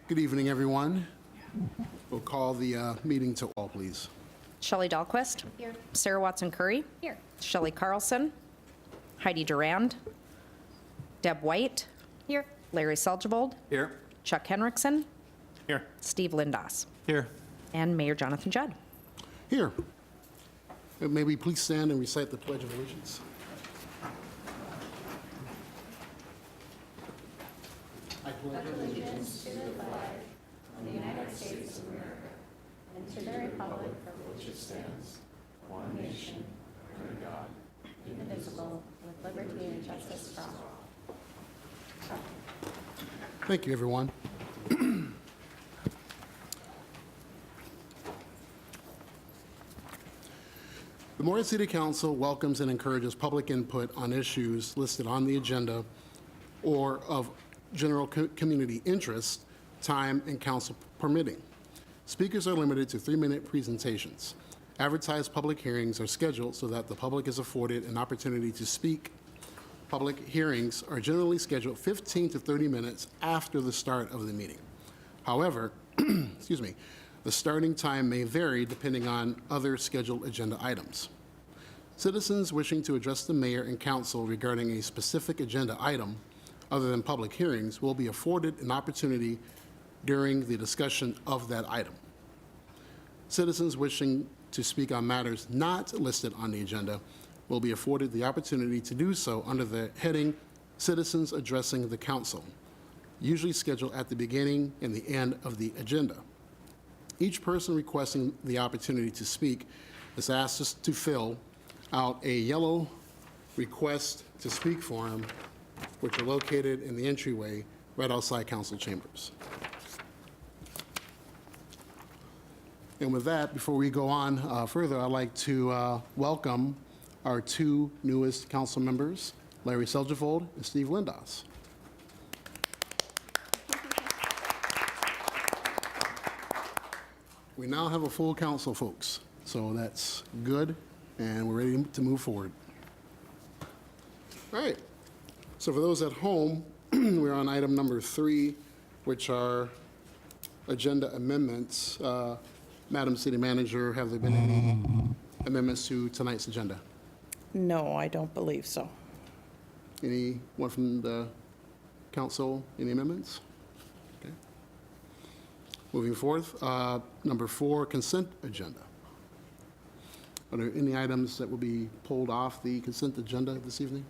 Good evening, everyone. We'll call the meeting to all, please. Shelley Dahlquist. Here. Sarah Watson-Curry. Here. Shelley Carlson. Heidi Durand. Deb White. Here. Larry Seljevold. Here. Chuck Henriksen. Here. Steve Lindaas. Here. And Mayor Jonathan Judd. Here. May we please stand and recite the Pledge of Allegiance? I pledge allegiance To the flag of the United States of America and to the republic for which it stands, one nation, under God, indivisible, with liberty and justice for all. Thank you, everyone. The Moorhead City Council welcomes and encourages public input on issues listed on the agenda or of general community interest, time and council permitting. Speakers are limited to 3-minute presentations. Advertised public hearings are scheduled so that the public is afforded an opportunity to speak. Public hearings are generally scheduled 15 to 30 minutes after the start of the meeting. However, excuse me, the starting time may vary depending on other scheduled agenda items. Citizens wishing to address the mayor and council regarding a specific agenda item other than public hearings will be afforded an opportunity during the discussion of that item. Citizens wishing to speak on matters not listed on the agenda will be afforded the opportunity to do so under the heading Citizens Addressing the Council, usually scheduled at the beginning and the end of the agenda. Each person requesting the opportunity to speak is asked to fill out a yellow request to speak form, which are located in the entryway right outside council chambers. And with that, before we go on further, I'd like to welcome our two newest council members, Larry Seljevold and Steve Lindaas. We now have a full council, folks, so that's good, and we're ready to move forward. All right, so for those at home, we're on item number 3, which are agenda amendments. Madam City Manager, have there been any amendments to tonight's agenda? No, I don't believe so. Anyone from the council, any amendments? Okay. Moving forth, number 4, consent agenda. Are there any items that will be pulled off the consent agenda this evening?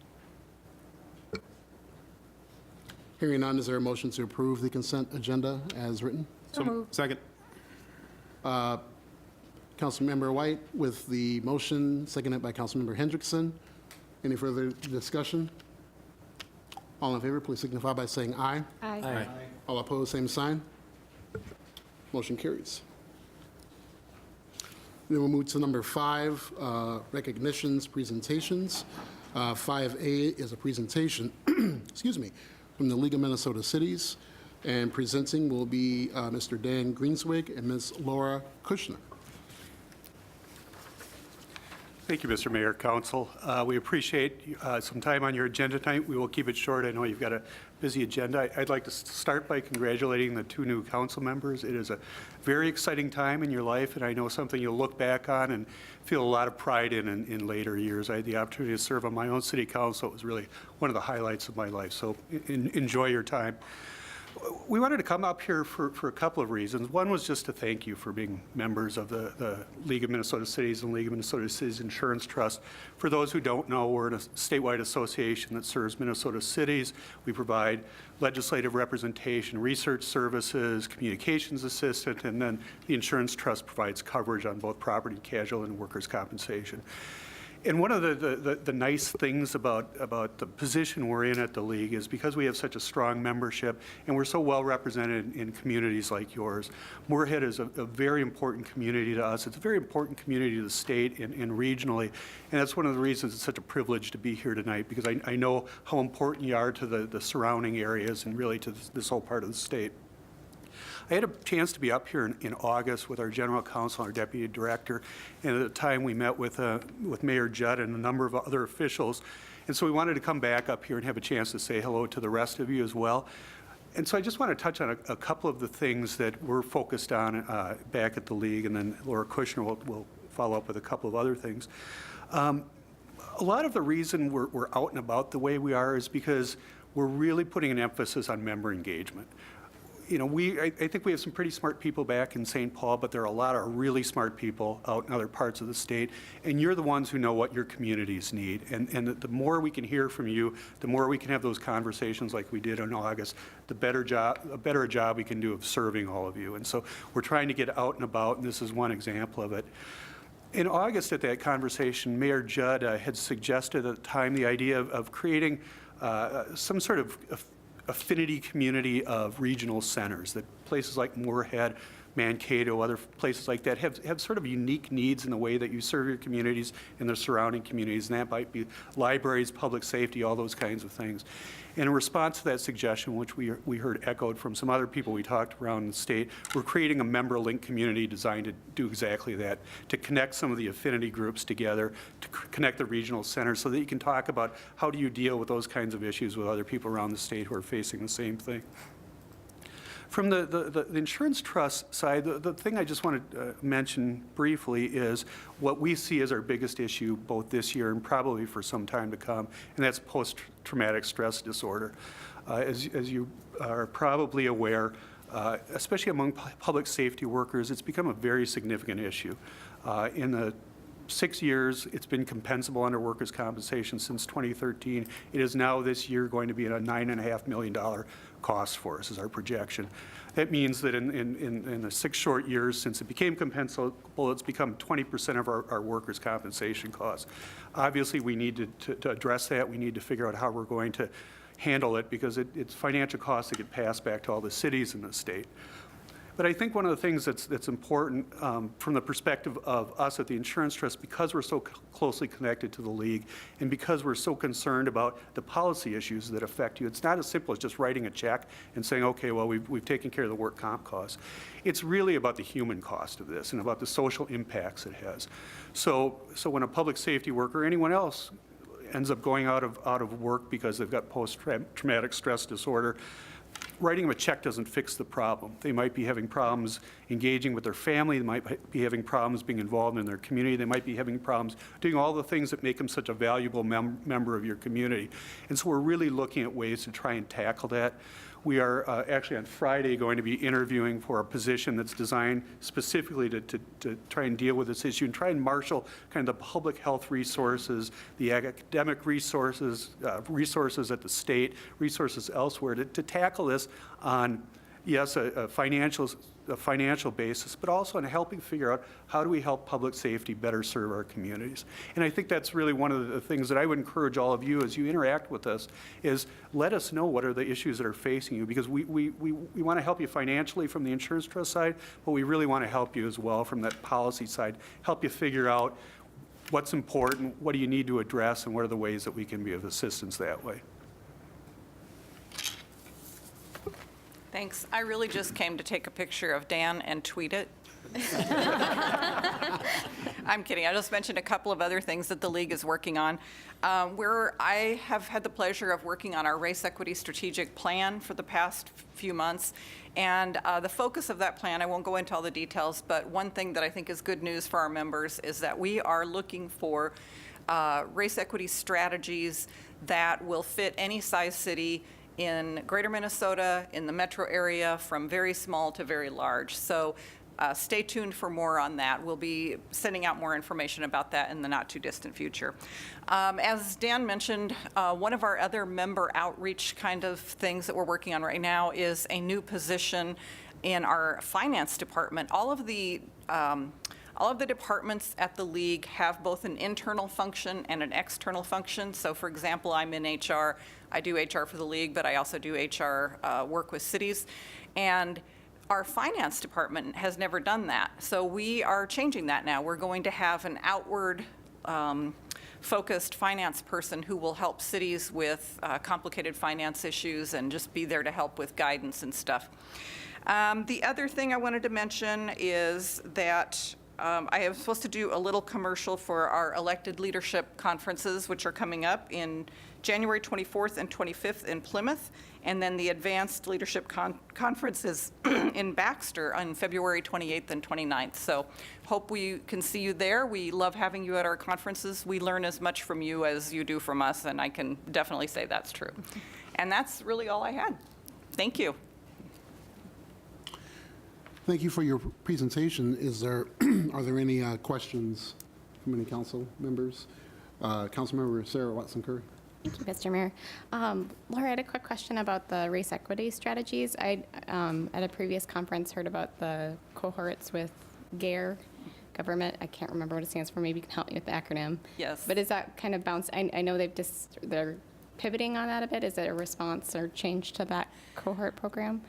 Hearing none, is there a motion to approve the consent agenda as written? So moved. Second. Councilmember White with the motion, seconded by Councilmember Hendrickson. Any further discussion? All in favor, please signify by saying aye. Aye. All opposed, same sign. Motion carries. Then we'll move to number 5, recognitions, presentations. 5A is a presentation, excuse me, from the League of Minnesota Cities. And presenting will be Mr. Dan Greenswig and Ms. Laura Kushner. Thank you, Mr. Mayor, Council. We appreciate some time on your agenda tonight. We will keep it short. I know you've got a busy agenda. I'd like to start by congratulating the 2 new council members. It is a very exciting time in your life, and I know something you'll look back on and feel a lot of pride in later years. I had the opportunity to serve on my own city council. It was really one of the highlights of my life, so enjoy your time. We wanted to come up here for a couple of reasons. One was just to thank you for being members of the League of Minnesota Cities and League of Minnesota Cities Insurance Trust. For those who don't know, we're a statewide association that serves Minnesota cities. We provide legislative representation, research services, communications assistance, and then the Insurance Trust provides coverage on both property, casualty, and workers' compensation. And one of the nice things about the position we're in at the League is because we have such a strong membership and we're so well represented in communities like yours. Moorhead is a very important community to us. It's a very important community to the state and regionally. And that's one of the reasons it's such a privilege to be here tonight, because I know how important you are to the surrounding areas and really to this whole part of the state. I had a chance to be up here in August with our general counsel, our deputy director, and at the time we met with Mayor Judd and a number of other officials. And so we wanted to come back up here and have a chance to say hello to the rest of you as well. And so I just want to touch on a couple of the things that we're focused on back at the league, and then Laura Kushner will follow up with a couple of other things. A lot of the reason we're out and about the way we are is because we're really putting an emphasis on member engagement. You know, I think we have some pretty smart people back in St. Paul, but there are a lot of really smart people out in other parts of the state, and you're the ones who know what your communities need. And the more we can hear from you, the more we can have those conversations like we did in August, a better job we can do of serving all of you. And so we're trying to get out and about, and this is one example of it. In August at that conversation, Mayor Judd had suggested at the time the idea of creating some sort of affinity community of regional centers, that places like Moorhead, Mankato, other places like that have sort of unique needs in the way that you serve your communities and the surrounding communities, and that might be libraries, public safety, all those kinds of things. And in response to that suggestion, which we heard echoed from some other people we talked around the state, we're creating a member link community designed to do exactly that, to connect some of the affinity groups together, to connect the regional centers so that you can talk about how do you deal with those kinds of issues with other people around the state who are facing the same thing. From the insurance trust side, the thing I just want to mention briefly is what we see as our biggest issue both this year and probably for some time to come, and that's post-traumatic stress disorder. As you are probably aware, especially among public safety workers, it's become a very significant issue. In the 6 years, it's been compensable under workers' compensation since 2013. It is now this year going to be a $9.5 million cost for us, is our projection. That means that in the 6 short years since it became compensable, it's become 20% of our workers' compensation costs. Obviously, we need to address that. We need to figure out how we're going to handle it, because it's financial costs that get passed back to all the cities in the state. But I think one of the things that's important from the perspective of us at the Insurance Trust, because we're so closely connected to the league and because we're so concerned about the policy issues that affect you, it's not as simple as just writing a check and saying, okay, well, we've taken care of the work comp costs. It's really about the human cost of this and about the social impacts it has. So when a public safety worker or anyone else ends up going out of work because they've got post-traumatic stress disorder, writing them a check doesn't fix the problem. They might be having problems engaging with their family. They might be having problems being involved in their community. They might be having problems doing all the things that make them such a valuable member of your community. And so we're really looking at ways to try and tackle that. We are actually on Friday going to be interviewing for a position that's designed specifically to try and deal with this issue and try and marshal kind of the public health resources, the academic resources, resources at the state, resources elsewhere to tackle this on, yes, a financial basis, but also on helping figure out how do we help public safety better serve our communities. And I think that's really one of the things that I would encourage all of you as you interact with us is let us know what are the issues that are facing you, because we want to help you financially from the Insurance Trust side, but we really want to help you as well from that policy side, help you figure out what's important, what do you need to address, and what are the ways that we can be of assistance that way. Thanks. I really just came to take a picture of Dan and tweet it. I'm kidding. I just mentioned a couple of other things that the league is working on. I have had the pleasure of working on our race equity strategic plan for the past few months. And the focus of that plan, I won't go into all the details, but one thing that I think is good news for our members is that we are looking for race equity strategies that will fit any size city in greater Minnesota, in the metro area, from very small to very large. So stay tuned for more on that. We'll be sending out more information about that in the not too distant future. As Dan mentioned, one of our other member outreach kind of things that we're working on right now is a new position in our finance department. All of the departments at the league have both an internal function and an external function. So for example, I'm in HR. I do HR for the league, but I also do HR work with cities. And our finance department has never done that. So we are changing that now. We're going to have an outward focused finance person who will help cities with complicated finance issues and just be there to help with guidance and stuff. The other thing I wanted to mention is that I am supposed to do a little commercial for our elected leadership conferences, which are coming up in January 24th and 25th in Plymouth, and then the Advanced Leadership Conference is in Baxter on February 28th and 29th. So hope we can see you there. We love having you at our conferences. We learn as much from you as you do from us, and I can definitely say that's true. And that's really all I had. Thank you. Thank you for your presentation. Are there any questions from any council members? Councilmember Sarah Watson-Kerr. Thank you, Mr. Mayor. Laura, I had a quick question about the race equity strategies. I, at a previous conference, heard about the cohorts with GARE, government. I can't remember what it stands for. Maybe you can help me with the acronym. Yes. But is that kind of bounce? I know they're pivoting on that a bit. Is it a response or change to that cohort program?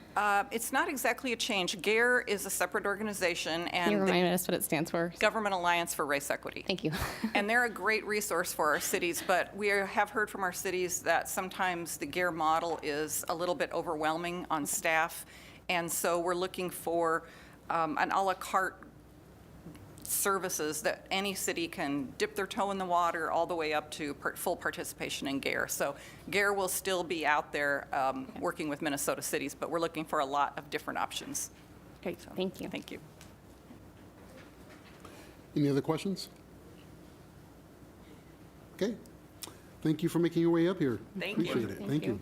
It's not exactly a change. GARE is a separate organization, Can you and remind us what it stands for? Government Alliance for Race Equity. Thank you. And they're a great resource for our cities, but we have heard from our cities that sometimes the GARE model is a little bit overwhelming on staff, and so we're looking for an à la carte services that any city can dip their toe in the water all the way up to full participation in GARE. So GARE will still be out there working with Minnesota cities, but we're looking for a lot of different options. Great. Thank you. Thank you. Any other questions? Okay. Thank you for making your way up here. Thank you. Appreciate it. Thank Thank you.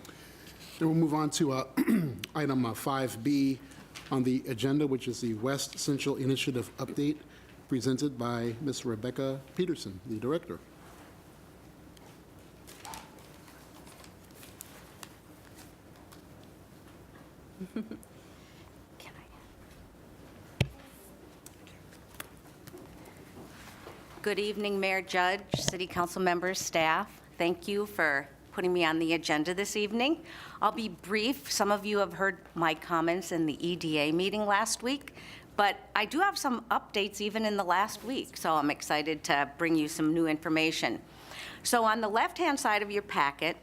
you. Then we'll move on to item 5B on the agenda, which is the West Central Initiative Update, presented by Ms. Rebecca Peterson, the Director. Good evening, Mayor, Judge, City Council members, staff. Thank you for putting me on the agenda this evening. I'll be brief. Some of you have heard my comments in the EDA meeting last week, but I do have some updates even in the last week, so I'm excited to bring you some new information. So on the left-hand side of your packet,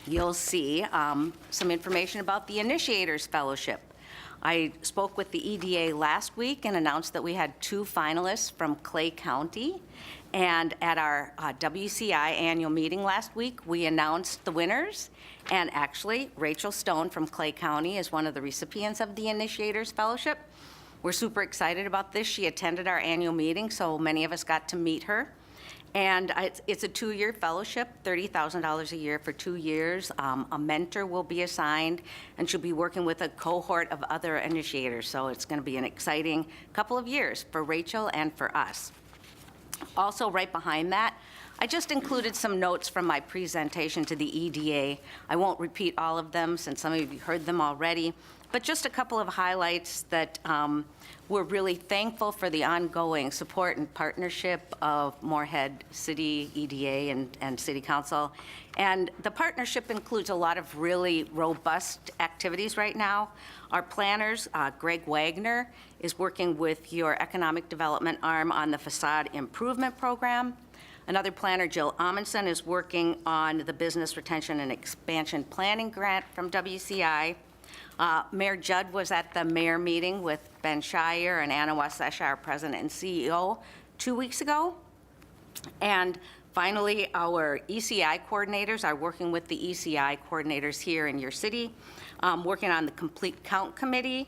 you'll see some information about the Initiators Fellowship. I spoke with the EDA last week and announced that we had 2 finalists from Clay County. And at our WCI annual meeting last week, we announced the winners. And actually, Rachel Stone from Clay County is one of the recipients of the Initiators Fellowship. We're super excited about this. She attended our annual meeting, so many of us got to meet her. And it's a 2-year fellowship, $30,000 a year for 2 years. A mentor will be assigned, and she'll be working with a cohort of other initiators. So it's going to be an exciting couple of years for Rachel and for us. Also, right behind that, I just included some notes from my presentation to the EDA. I won't repeat all of them since some of you heard them already, but just a couple of highlights that we're really thankful for the ongoing support and partnership of Moorhead City EDA and City Council. And the partnership includes a lot of really robust activities right now. Our planners, Greg Wagner, is working with your economic development arm on the facade improvement program. Another planner, Jill Amundsen, is working on the business retention and expansion planning grant from WCI. Mayor Judd was at the mayor meeting with Ben Shire and Anna Wasesha, our president and CEO, 2 weeks ago. And finally, our ECI coordinators are working with the ECI coordinators here in your city, working on the Complete Count Committee.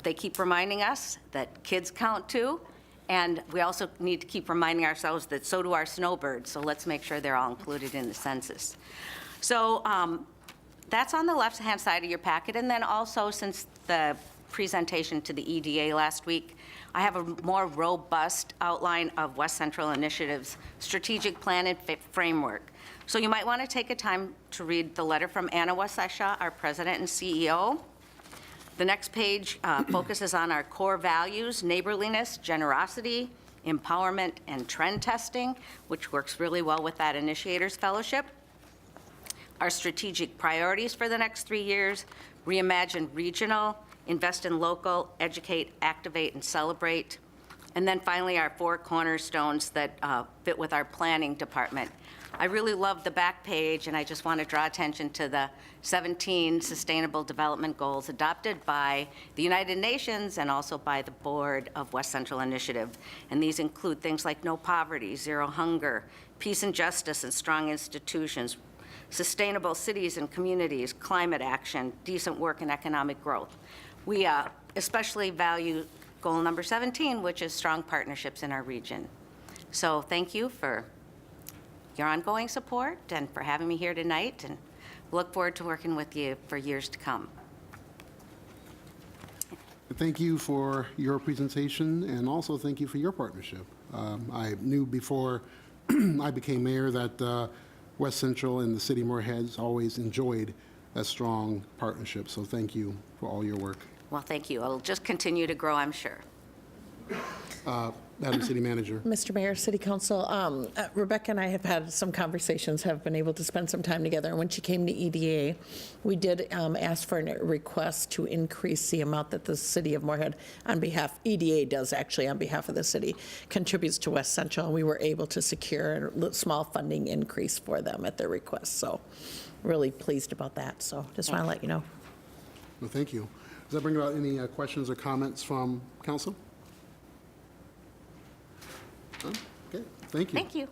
They keep reminding us that kids count too, and we also need to keep reminding ourselves that so do our snowbirds, so let's make sure they're all included in the census. So that's on the left-hand side of your packet, and then also, since the presentation to the EDA last week, I have a more robust outline of West Central Initiative's strategic plan and framework. So you might want to take a time to read the letter from Anna Wasesha, our president and CEO. The next page focuses on our core values: neighborliness, generosity, empowerment, and trend testing, which works really well with that Initiators Fellowship. Our strategic priorities for the next 3 years: reimagine regional, invest in local, educate, activate, and celebrate. And then finally, our 4 cornerstones that fit with our planning department: I really love the back page, and I just want to draw attention to the 17 Sustainable Development Goals adopted by the United Nations and also by the Board of West Central Initiative. And these include things like no poverty, zero hunger, peace and justice and strong institutions, sustainable cities and communities, climate action, decent work and economic growth. We especially value goal number 17, which is strong partnerships in our region. So thank you for your ongoing support and for having me here tonight, and look forward to working with you for years to come. Thank you for your presentation, and also thank you for your partnership. I knew before I became mayor that West Central and the city of Moorhead always enjoyed a strong partnership, so thank you for all your work. Well, thank you. It'll just continue to grow, I'm sure. Madam City Manager. Mr. Mayor, City Council, Rebecca and I have had some conversations, have been able to spend some time together. And when she came to EDA, we did ask for a request to increase the amount that the city of Moorhead, on behalf, EDA does actually on behalf of the city, contributes to West Central. And we were able to secure a small funding increase for them at their request. So really pleased about that. So just want to let you know. Well, thank you. Does that bring about any questions or comments from council? Okay, thank you. Thank you.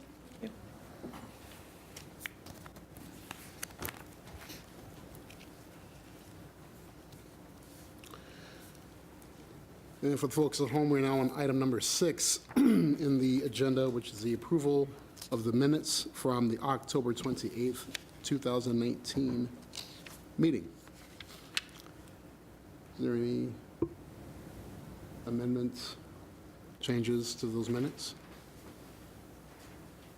And for the folks at home, we're now on item number 6 in the agenda, which is the approval of the minutes from the October 28th, 2019 meeting. Is there any amendments, changes to those minutes?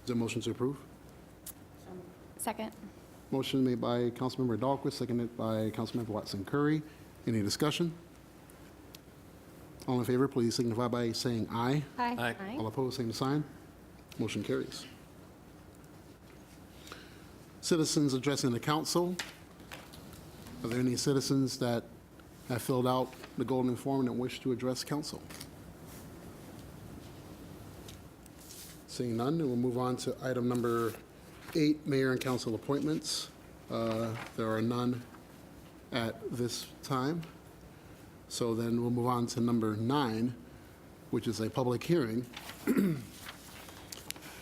Is there a motion to approve? Second. Motion made by Councilmember Dahlquist, seconded by Councilmember Watson Curry. Any discussion? All in favor, please signify by saying aye. Aye. All opposed, same sign. Motion carries. Citizens addressing the council. Are there any citizens that have filled out the golden form and wish to address council? Seeing none, we'll move on to item number 8, mayor and council appointments. There are none at this time. So then we'll move on to number 9, which is a public hearing.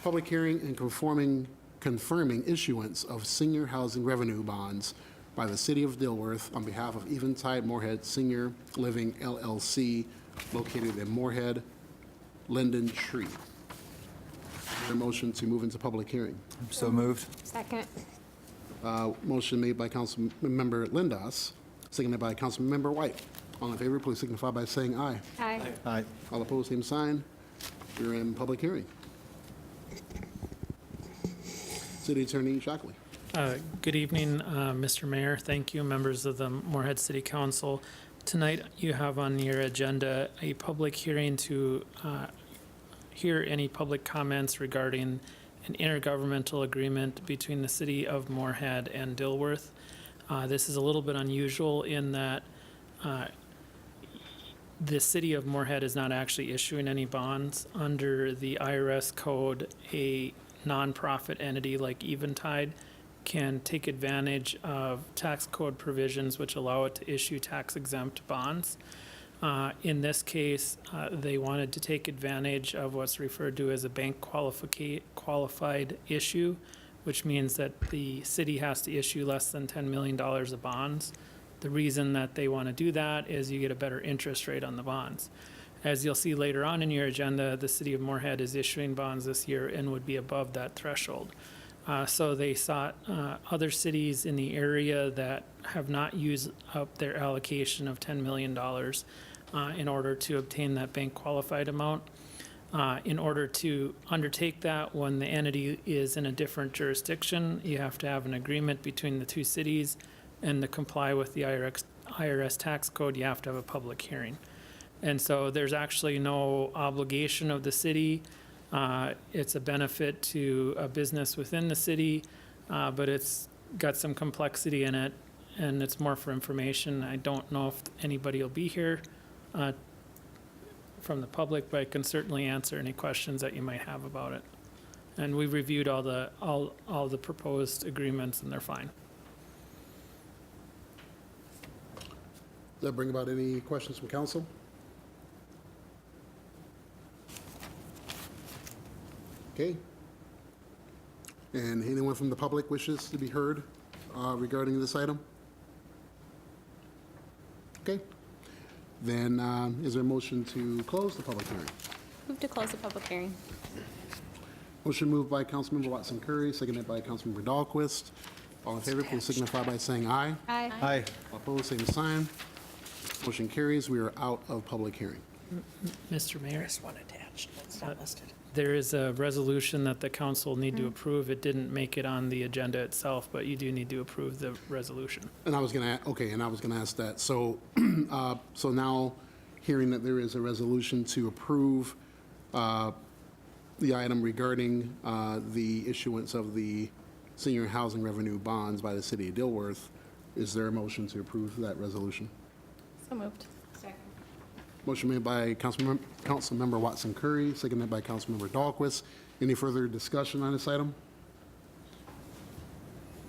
Public hearing and confirming issuance of senior housing revenue bonds by the city of Dilworth on behalf of Eventide Moorhead Senior Living LLC, located in Moorhead, Linden Tree. Is there a motion to move into public hearing? So moved. Second. Motion made by Councilmember Lindas, seconded by Councilmember White. All in favor, please signify by saying aye. Aye. Aye. All opposed, same sign. We're in public hearing. City Attorney Shockley. Good evening, Mr. Mayor. Thank you, members of the Moorhead City Council. Tonight, you have on your agenda a public hearing to hear any public comments regarding an intergovernmental agreement between the City of Moorhead and Dilworth. This is a little bit unusual in that the City of Moorhead is not actually issuing any bonds. Under the IRS code, a nonprofit entity like Eventide can take advantage of tax code provisions which allow it to issue tax-exempt bonds. In this case, they wanted to take advantage of what's referred to as a bank qualified issue, which means that the city has to issue less than $10 million of bonds. The reason that they want to do that is you get a better interest rate on the bonds. As you'll see later on in your agenda, the city of Moorhead is issuing bonds this year and would be above that threshold. So they sought other cities in the area that have not used up their allocation of $10 million in order to obtain that bank qualified amount. In order to undertake that, when the entity is in a different jurisdiction, you have to have an agreement between the two cities, and to comply with the IRS tax code, you have to have a public hearing. And so there's actually no obligation of the city. It's a benefit to a business within the city, but it's got some complexity in it, and it's more for information. I don't know if anybody will be here from the public, but I can certainly answer any questions that you might have about it. And we reviewed all the proposed agreements, and they're fine. Does that bring about any questions from council? Okay. And anyone from the public wishes to be heard regarding this item? Okay. Then is there a motion to close the public hearing? Move to close the public hearing. Motion moved by Councilmember Watson Curry, seconded by Councilmember Dahlquist. All in favor, please signify by saying aye. Aye. Aye. All opposed, same sign. Motion carries. We are out of public hearing. Mr. Mayor, There's one attached, that's not listed. there is a resolution that the council need to approve. It didn't make it on the agenda itself, but you do need to approve the resolution. And I was going to, okay, and I was going to ask that. So, so now, hearing that there is a resolution to approve the item regarding the issuance of the senior housing revenue bonds by the city of Dilworth, is there a motion to approve that resolution? So moved. Motion made by Councilmember Watson Curry, seconded by Councilmember Dahlquist. Any further discussion on this item?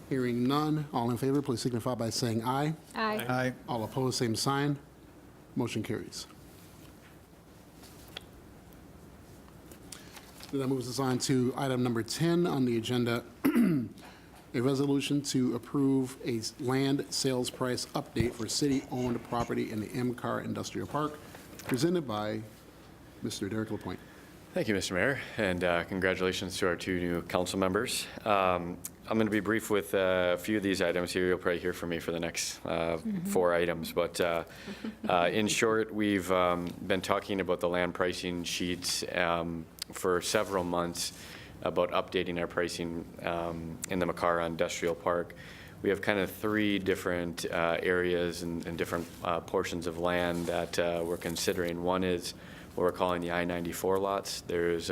Hearing none, all in favor, please signify by saying aye. Aye. Aye. All opposed, same sign. Motion carries. That moves us on to item number 10 on the agenda, a resolution to approve a land sales price update for city-owned property in the M-Car Industrial Park, presented by Mr. Derek LaPointe. Thank you, Mr. Mayor, and congratulations to our two new council members. I'm going to be brief with a few of these items here. You'll probably hear from me for the next 4 items, but in short, we've been talking about the land pricing sheets for several months about updating our pricing in the Makara Industrial Park. We have kind of 3 different areas and different portions of land that we're considering. One is what we're calling the I-94 lots. There's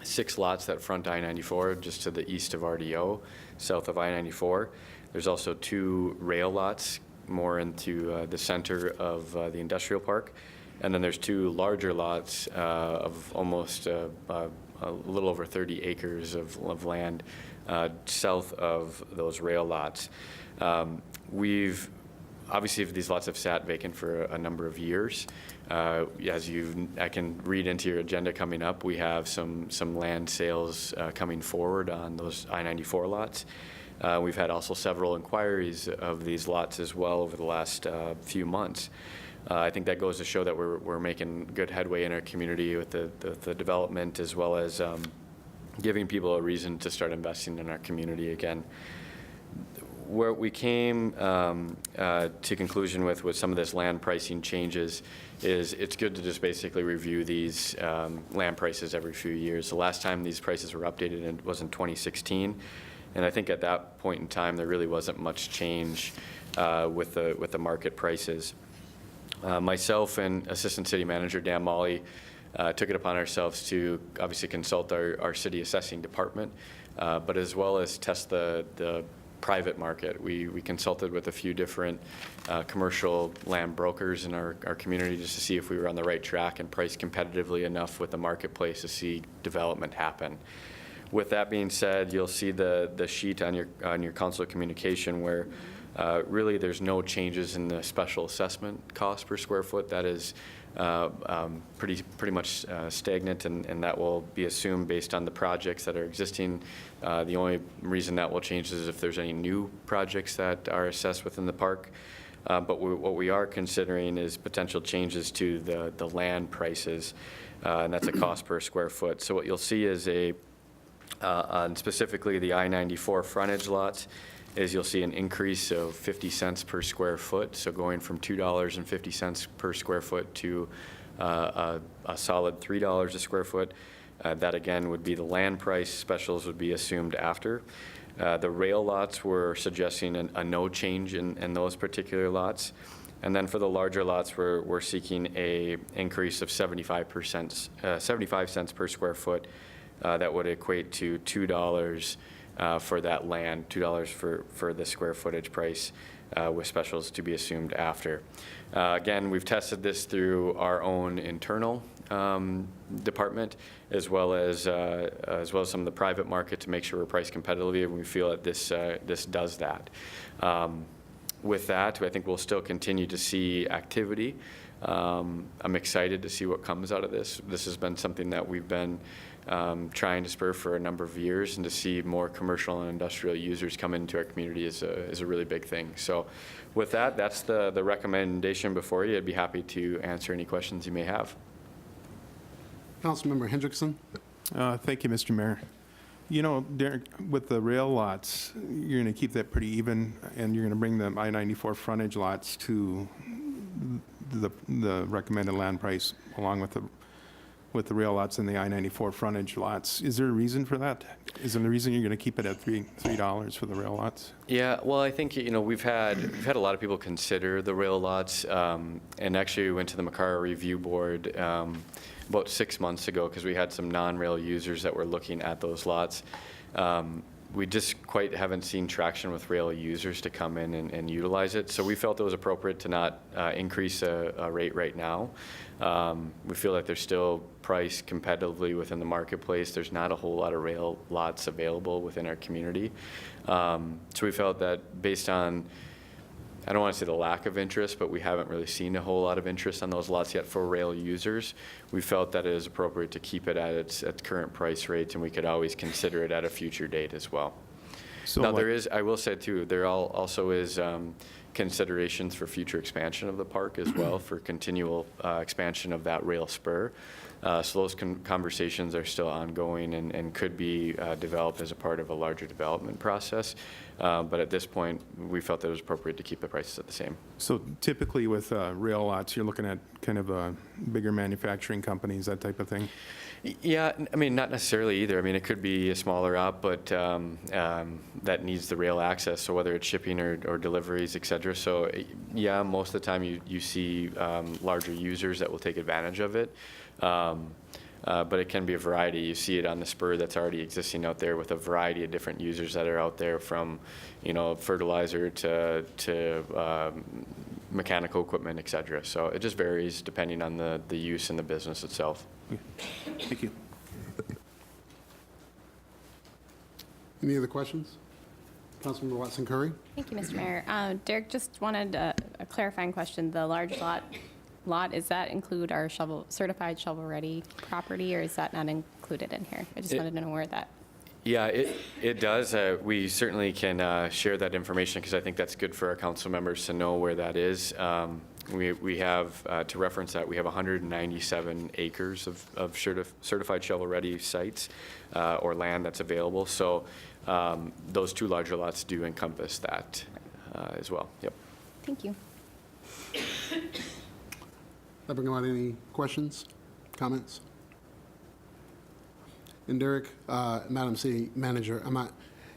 6 lots that front I-94 just to the east of RDO, south of I-94. There's also 2 rail lots more into the center of the industrial park. And then there's 2 larger lots of almost a little over 30 acres of land south of those rail lots. We've obviously these lots have sat vacant for a number of years. As I can read into your agenda coming up, we have some land sales coming forward on those I-94 lots. We've had also several inquiries of these lots as well over the last few months. I think that goes to show that we're making good headway in our community with the development, as well as giving people a reason to start investing in our community again. Where we came to conclusion with some of this land pricing changes is it's good to just basically review these land prices every few years. The last time these prices were updated was in 2016, and I think at that point in time there really wasn't much change with the market prices. Myself and Assistant City Manager Dan Molly took it upon ourselves to obviously consult our city assessing department, but as well as test the private market. We consulted with a few different commercial land brokers in our community just to see if we were on the right track and priced competitively enough with the marketplace to see development happen. With that being said, you'll see the sheet on your council communication where really there's no changes in the special assessment cost per square foot. That is pretty much stagnant, and that will be assumed based on the projects that are existing. The only reason that will change is if there's any new projects that are assessed within the park. But what we are considering is potential changes to the land prices, and that's a cost per square foot. So what you'll see is on specifically the I-94 frontage lots, is you'll see an increase of 50 cents per square foot, so going from $2.50 per square foot to a solid $3 a square foot. That again would be the land price. Specials would be assumed after. The rail lots, we're suggesting a no change in those particular lots. And then for the larger lots, we're seeking a increase of 75 cents per square foot. That would equate to $2 for that land, $2 for the square footage price, with specials to be assumed after. Again, we've tested this through our own internal department, as well as some of the private market, to make sure we're priced competitively, and we feel that this does that. With that, I think we'll still continue to see activity. I'm excited to see what comes out of this. This has been something that we've been trying to spur for a number of years, and to see more commercial and industrial users come into our community is a really big thing. So with that, that's the recommendation before you. I'd be happy to answer any questions you may have. Councilmember Hendrickson. Thank you, Mr. Mayor. You know, Derek, with the rail lots, you're going to keep that pretty even, and you're going to bring the I-94 frontage lots to the recommended land price, along with the rail lots and the I-94 frontage lots. Is there a reason for that? Is there a reason you're going to keep it at $3 for the rail lots? Yeah, well, I think, you know, we've had a lot of people consider the rail lots, and actually we went to the Makara Review Board about 6 months ago, because we had some non-rail users that were looking at those lots. We just quite haven't seen traction with rail users to come in and utilize it. So we felt it was appropriate to not increase a rate right now. We feel like they're still priced competitively within the marketplace. There's not a whole lot of rail lots available within our community. So we felt that based on, I don't want to say the lack of interest, but we haven't really seen a whole lot of interest on those lots yet for rail users. We felt that it is appropriate to keep it at its current price rates, and we could always consider it at a future date as well. So now, there is, I will say too, there also is considerations for future expansion of the park as well, for continual expansion of that rail spur. So those conversations are still ongoing, and could be developed as a part of a larger development process. But at this point, we felt that it was appropriate to keep the prices at the same. So typically with rail lots, you're looking at kind of bigger manufacturing companies, that type of thing? Yeah, I mean, not necessarily either. I mean, it could be a smaller op, but that needs the rail access, so whether it's shipping or deliveries, et cetera. So yeah, most of the time you see larger users that will take advantage of it. But it can be a variety. You see it on the spur that's already existing out there, with a variety of different users that are out there, from, you know, fertilizer to mechanical equipment, et cetera. So it just varies depending on the use and the business itself. Thank you. Any other questions? Councilmember Watson Curry. Thank you, Mr. Mayor. Derek, just wanted a clarifying question. The large lot, does that include our certified shovel-ready property, or is that not included in here? I just wanted to know where that. Yeah, it does. We certainly can share that information, because I think that's good for our council members to know where that is. We have, to reference that, we have 197 acres of certified shovel-ready sites or land that's available. So those two larger lots do encompass that as well. Yep. Thank you. That bring about any questions, comments? And Derek, Madam City Manager,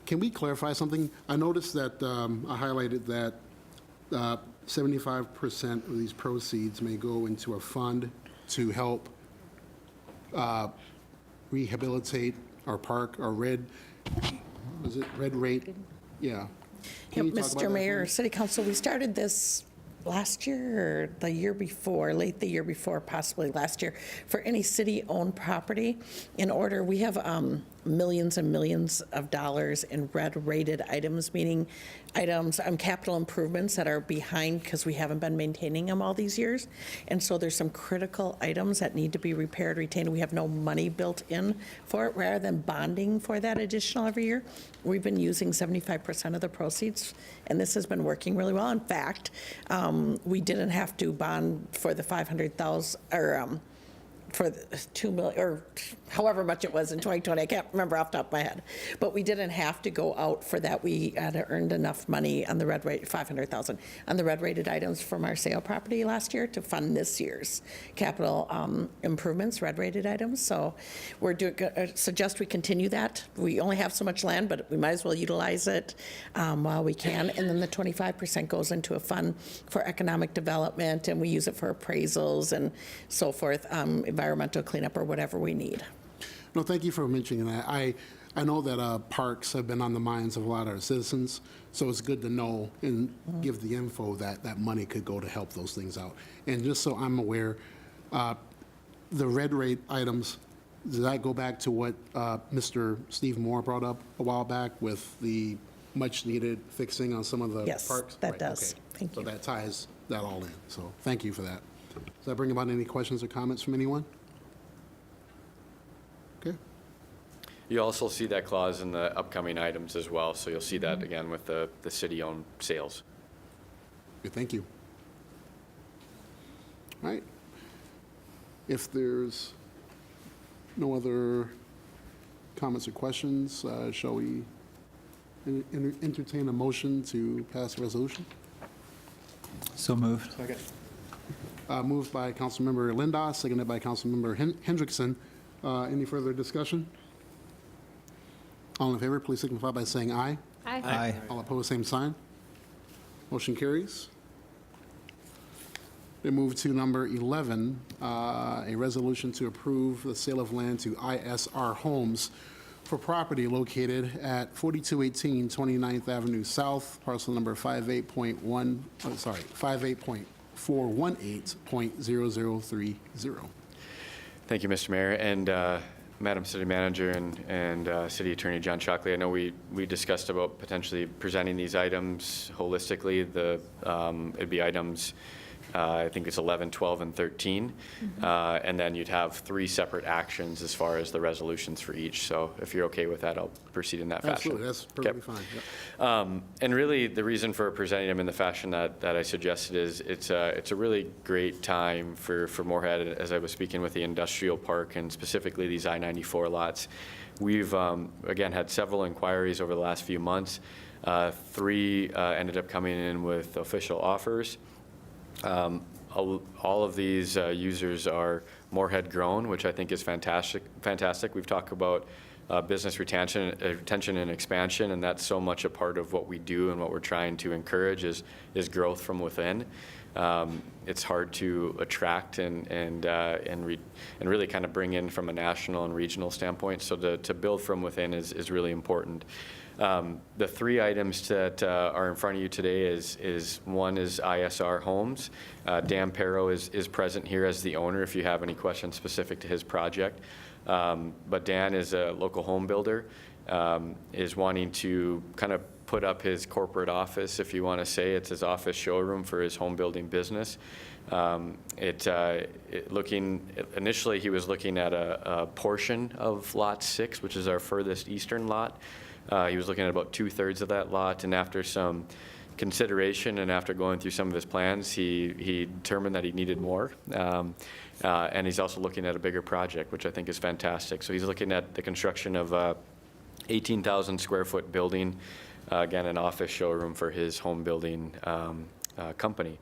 can we clarify something? I noticed that I highlighted that 75% of these proceeds may go into a fund to help rehabilitate our park, our red rate? Yeah. Can you talk about that Mr. for Mayor, me? City Council, we started this last year or the year before, late the year before, possibly last year, for any city-owned property. In order, we have millions and millions of dollars in red-rated items, meaning items, capital improvements that are behind because we haven't been maintaining them all these years. And so there's some critical items that need to be repaired, retained. We have no money built in for it. Rather than bonding for that additional every year, we've been using 75% of the proceeds, and this has been working really well. In fact, we didn't have to bond for the 500,000, or for the 2 million, or however much it was in 2020. I can't remember off the top of my head. But we didn't have to go out for that. We had earned enough money on the red rate, 500,000, on the red rated items from our sale property last year to fund this year's capital improvements, red rated items. So we're suggest we continue that. We only have so much land, but we might as well utilize it while we can. And then the 25% goes into a fund for economic development, and we use it for appraisals and so forth, environmental cleanup or whatever we need. No, thank you for mentioning that. I I know that parks have been on the minds of a lot of our citizens, so it's good to know and give the info that that money could go to help those things out. And just so I'm aware, the red rate items, does that go back to what Mr. Steve Moore brought up a while back with the much-needed fixing on some of the Yes, parks? that Right, does. okay. Thank you. So that ties that all in, so thank you for that. Does that bring about any questions or comments from anyone? Okay. You also see that clause in the upcoming items as well, so you'll see that again with the city-owned sales. Good, thank you. All right. If there's no other comments or questions, shall we entertain a motion to pass the resolution? So moved. Moved by Councilmember Linda, seconded by Councilmember Hendrickson. Any further discussion? All in favor, please signify by saying aye. Aye. All opposed, same sign. Motion carries. We move to number 11, a resolution to approve the sale of land to ISR Homes for property located at 4218 29th Avenue South, parcel number 58.418.0030. Thank you, Mr. Mayor, and Madam City Manager and City Attorney John Shockley. I know we discussed about potentially presenting these items holistically. It'd be items, I think it's 11, 12, and 13. And then you'd have 3 separate actions as far as the resolutions for each. So if you're okay with that, I'll proceed in that fashion. Absolutely, that's perfectly fine. Yep. And really, the reason for presenting them in the fashion that I suggested is it's a really great time for Moorhead, as I was speaking with the industrial park and specifically these I-94 lots. We've, again, had several inquiries over the last few months. 3 ended up coming in with official offers. All of these users are Moorhead grown, which I think is fantastic. We've talked about business retention and expansion, and that's so much a part of what we do and what we're trying to encourage is growth from within. It's hard to attract and really kind of bring in from a national and regional standpoint. So to build from within is really important. The 3 items that are in front of you today is one is ISR Homes. Dan Perro is present here as the owner if you have any questions specific to his project. But Dan is a local home builder, is wanting to kind of put up his corporate office, if you want to say. It's his office showroom for his home building business. Initially, he was looking at a portion of Lot 6, which is our furthest eastern lot. He was looking at about 2/3 of that lot, and after some consideration and after going through some of his plans, he determined that he needed more. And he's also looking at a bigger project, which I think is fantastic. So he's looking at the construction of a 18,000 square foot building, again, an office showroom for his home building company.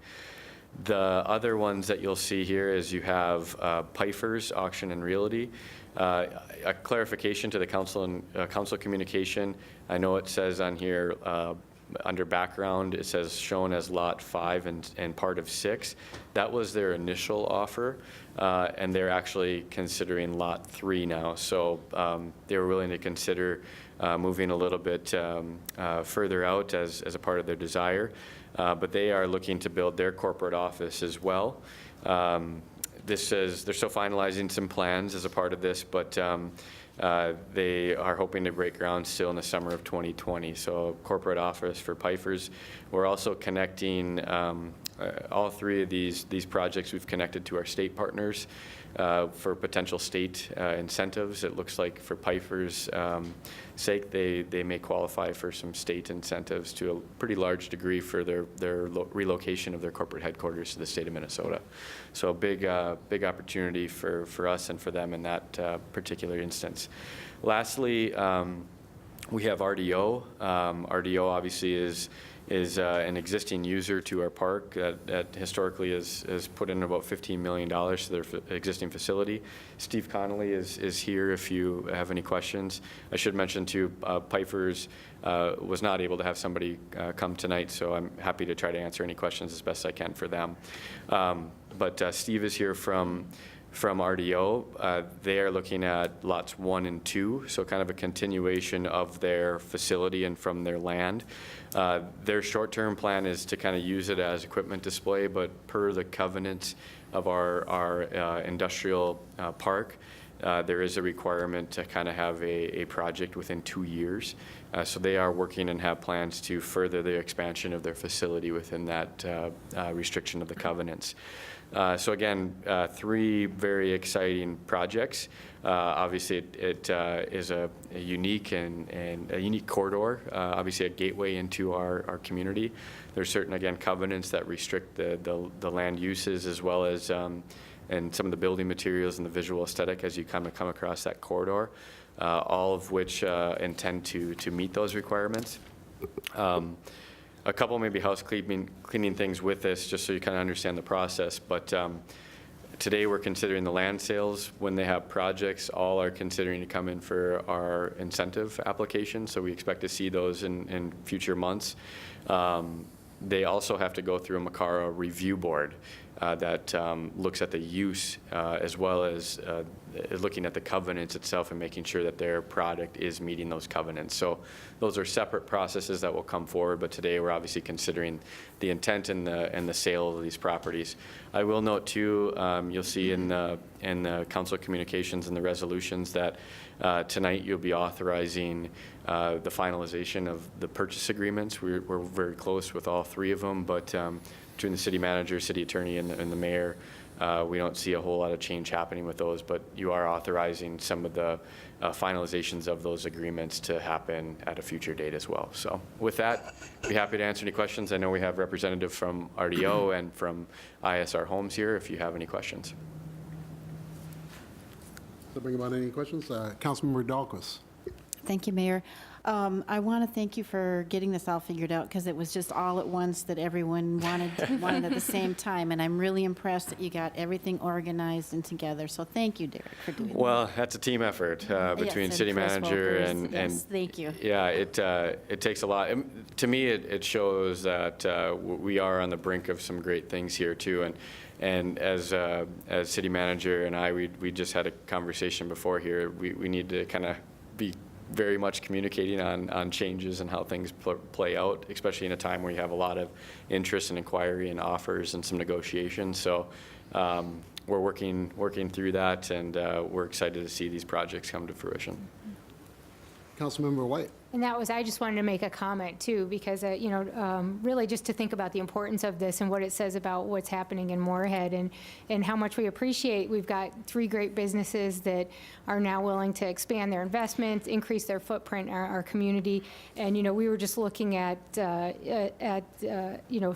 The other ones that you'll see here is you have Pfeiffer's Auction and Realty. A clarification to the council and council communication. I know it says on here under background, it says shown as lot 5 and part of 6. That was their initial offer, and they're actually considering lot 3 now. So they were willing to consider moving a little bit further out as a part of their desire. But they are looking to build their corporate office as well. They're still finalizing some plans as a part of this, but they are hoping to break ground still in the summer of 2020. So corporate office for Pfeiffer's. We're also connecting all 3 of these projects we've connected to our state partners for potential state incentives. It looks like for Pfeiffer's sake, they may qualify for some state incentives to a pretty large degree for their relocation of their corporate headquarters to the state of Minnesota. So a big opportunity for us and for them in that particular instance. Lastly, we have RDO. RDO obviously is an existing user to our park that historically has put in about $15 million to their existing facility. Steve Connolly is here if you have any questions. I should mention too, Pfeiffer's was not able to have somebody come tonight, so I'm happy to try to answer any questions as best I can for them. But Steve is here from from RDO. They are looking at lots 1 and 2, so kind of a continuation of their facility and from their land. Their short-term plan is to kind of use it as equipment display, but per the covenants of our industrial park, there is a requirement to kind of have a project within 2 years. So they are working and have plans to further the expansion of their facility within that restriction of the covenants. So again, 3 very exciting projects. Obviously, it is a unique and a unique corridor, obviously a gateway into our community. There's certain, again, covenants that restrict the land uses as well as and some of the building materials and the visual aesthetic as you kind of come across that corridor, all of which intend to meet those requirements. A couple maybe cleaning things with this, just so you kind of understand the process. But today we're considering the land sales. When they have projects, all are considering to come in for our incentive application. So we expect to see those in future months. They also have to go through a Macara review board that looks at the use as well as looking at the covenants itself and making sure that their product is meeting those covenants. So those are separate processes that will come forward, but today we're obviously considering the intent and the sale of these properties. I will note too, you'll see in the council communications and the resolutions that tonight you'll be authorizing the finalization of the purchase agreements. We're very close with all 3 of them, but between the city manager, city attorney, and the mayor, we don't see a whole lot of change happening with those, but you are authorizing some of the finalizations of those agreements to happen at a future date as well. So with that, I'd be happy to answer any questions. I know we have representative from RDO and from ISR Homes here if you have any questions. So bring about any questions? Councilmember Dahlquist. Thank you, Mayor. I want to thank you for getting this all figured out because it was just all at once that everyone wanted at the same time. And I'm really impressed that you got everything organized and together. So thank you, Derek, for doing that. Well, that's a team effort between Yes, city and Chris manager Wolpers. and Yes, thank you. Yeah, it takes a lot. To me, it shows that we are on the brink of some great things here too. And as city manager and we just had a conversation before here. We need to kind of be very much communicating on changes and how things play out, especially in a time where you have a lot of interest and inquiry and offers and some negotiations. So we're working through that, and we're excited to see these projects come to fruition. Councilmember White. And I just wanted to make a comment too, because, really just to think about the importance of this and what it says about what's happening in Moorhead and how much we appreciate. We've got 3 great businesses that are now willing to expand their investments, increase their footprint in our community. And, we were just looking at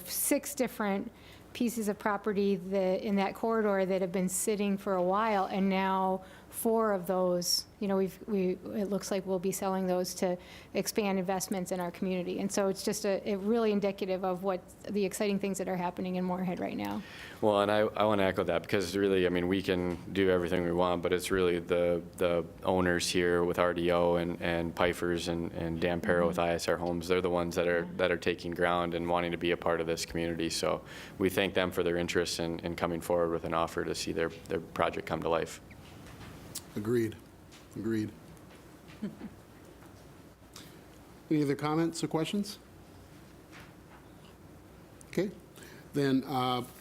6 different pieces of property in that corridor that have been sitting for a while, and now 4 of those, it looks like we'll be selling those to expand investments in our community. And so it's just really indicative of what the exciting things that are happening in Moorhead right now. Well, and I want to echo that because really, we can do everything we want, but it's really the owners here with RDO and Pfeiffer's and Dan Perro with ISR Homes. They're the ones that are taking ground and wanting to be a part of this community. So we thank them for their interest in coming forward with an offer to see their project come to life. Agreed. Any other comments or questions? Okay, then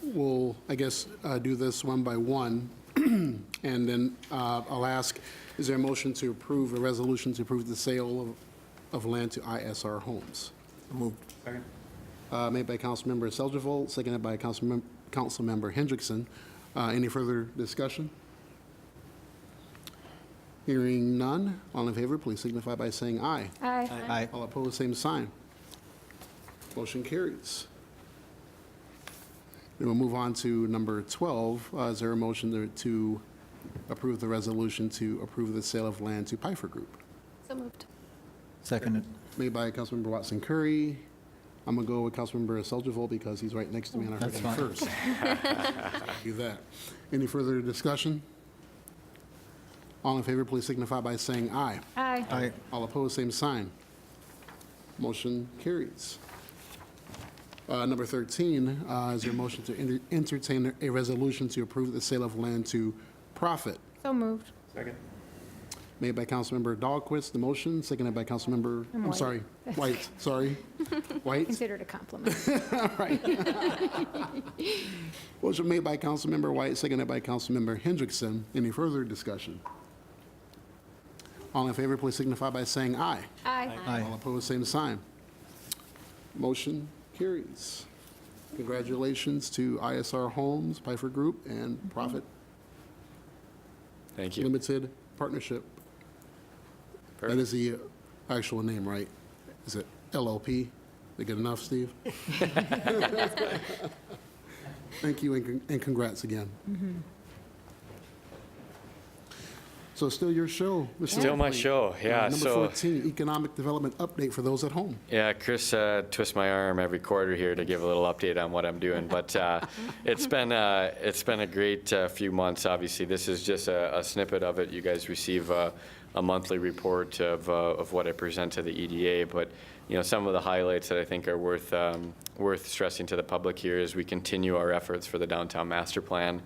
we'll, do this one by one. And then I'll ask, is there a motion to approve a resolution to approve the sale of land to ISR Homes? Moved. Second. Made by Councilmember Seljevold, seconded by Councilmember Hendrickson. Any further discussion? Hearing none, all in favor, please signify by saying aye. Aye. Aye. All opposed, same sign. Motion carries. Then we'll move on to number 12. Is there a motion to approve the resolution to approve the sale of land to Pfeiffer Group? So moved. Seconded. Made by Councilmember Watson Curry. I'm going to go with Councilmember Seljevold because he's right next to me and I heard That's him fine. first. Do that. Any further discussion? All in favor, please signify by saying aye. Aye. Aye. All opposed, same sign. Motion carries. Number 13, is there a motion to entertain a resolution to approve the sale of land to profit. So moved. Made by Councilmember Dahlquist, the motion, seconded by Councilmember, I'm White. sorry, White, sorry. White, Considered a compliment. motion made by Councilmember White, seconded by Councilmember Hendrickson. Any further discussion? All in favor, please signify by saying aye. Aye. All opposed, same sign. Motion carries. Congratulations to ISR Homes, Pifer Group, and Profit Thank you. Limited Partnership. That is the actual name, right? Is it LLP? Is it good enough, Steve? Thank you and congrats again. So still your show, Mr. Still my White. show, yeah. Number So 14, Economic Development Update for those at home. yeah, Chris twists my arm every quarter here to give a little update on what I'm doing, but it's been a great few months. Obviously, this is just a snippet of it. You guys receive a monthly report of what I present to the EDA, but you know, some of the highlights that I think are worth stressing to the public here is we continue our efforts for the downtown master plan.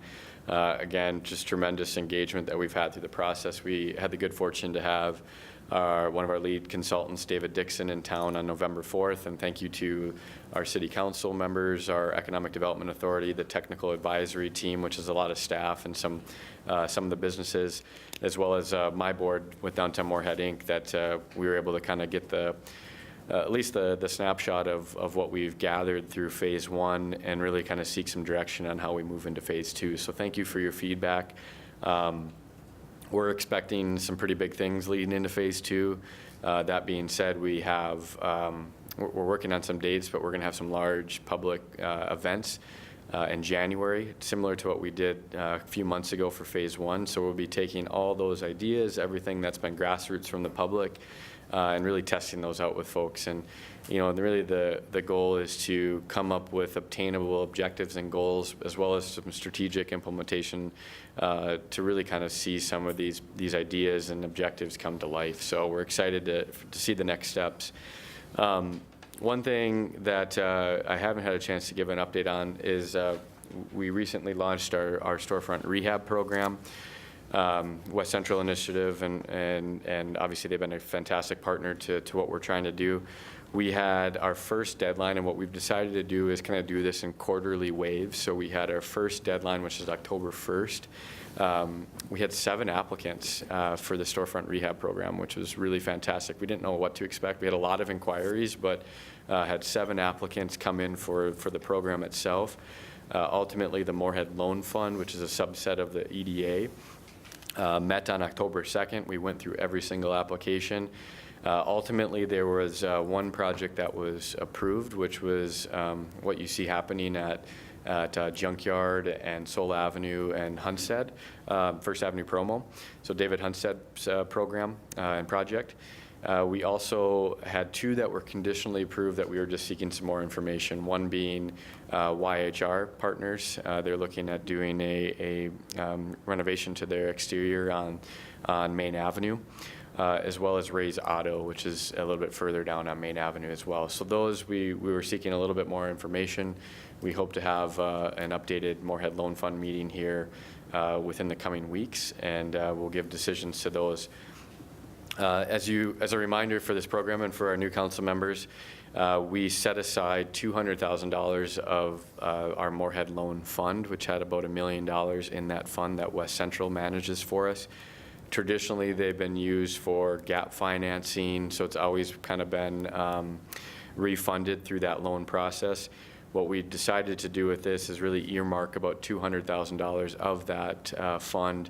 Again, just tremendous engagement that we've had through the process. We had the good fortune to have one of our lead consultants, David Dixon, in town on November 4th, and thank you to our city council members, our economic development authority, the technical advisory team, which is a lot of staff, and some of the businesses, as well as my board with Downtown Moorhead Inc., that we were able to kind of get at least the snapshot of what we've gathered through phase 1 and really kind of seek some direction on how we move into phase 2. So thank you for your feedback. We're expecting some pretty big things leading into phase 2. That being said, we're working on some dates, but we're going to have some large public events in January, similar to what we did a few months ago for phase 1. So we'll be taking all those ideas, everything that's been grassroots from the public, and really testing those out with folks. And you know, really the goal is to come up with obtainable objectives and goals, as well as some strategic implementation to really kind of see some of these ideas and objectives come to life. So we're excited to see the next steps. One thing that I haven't had a chance to give an update on is we recently launched our storefront rehab program. West Central Initiative, and obviously they've been a fantastic partner to what we're trying to do. We had our first deadline, and what we've decided to do is kind of do this in quarterly waves. So we had our first deadline, which is October 1st. We had 7 applicants for the storefront rehab program, which was really fantastic. We didn't know what to expect. We had a lot of inquiries, but had 7 applicants come in for the program itself. Ultimately, the Moorhead Loan Fund, which is a subset of the EDA, met on October 2nd. We went through every single application. Ultimately, there was one project that was approved, which was what you see happening at Junkyard and Soul Avenue and Hunstead, First Avenue Promo. So David Hunstead's program and project. We also had 2 that were conditionally approved that we were just seeking some more information. One being YHR Partners. They're looking at doing a renovation to their exterior on Main Avenue, as well as Ray's Auto, which is a little bit further down on Main Avenue as well. So those, we were seeking a little bit more information. We hope to have an updated Moorhead Loan Fund meeting here within the coming weeks, and we'll give decisions to those. As a reminder for this program and for our new council members, we set aside $200,000 of our Moorhead Loan Fund, which had about $1 million in that fund that West Central manages for us. Traditionally, they've been used for gap financing, so it's always kind of been refunded through that loan process. What we decided to do with this is really earmark about $200,000 of that fund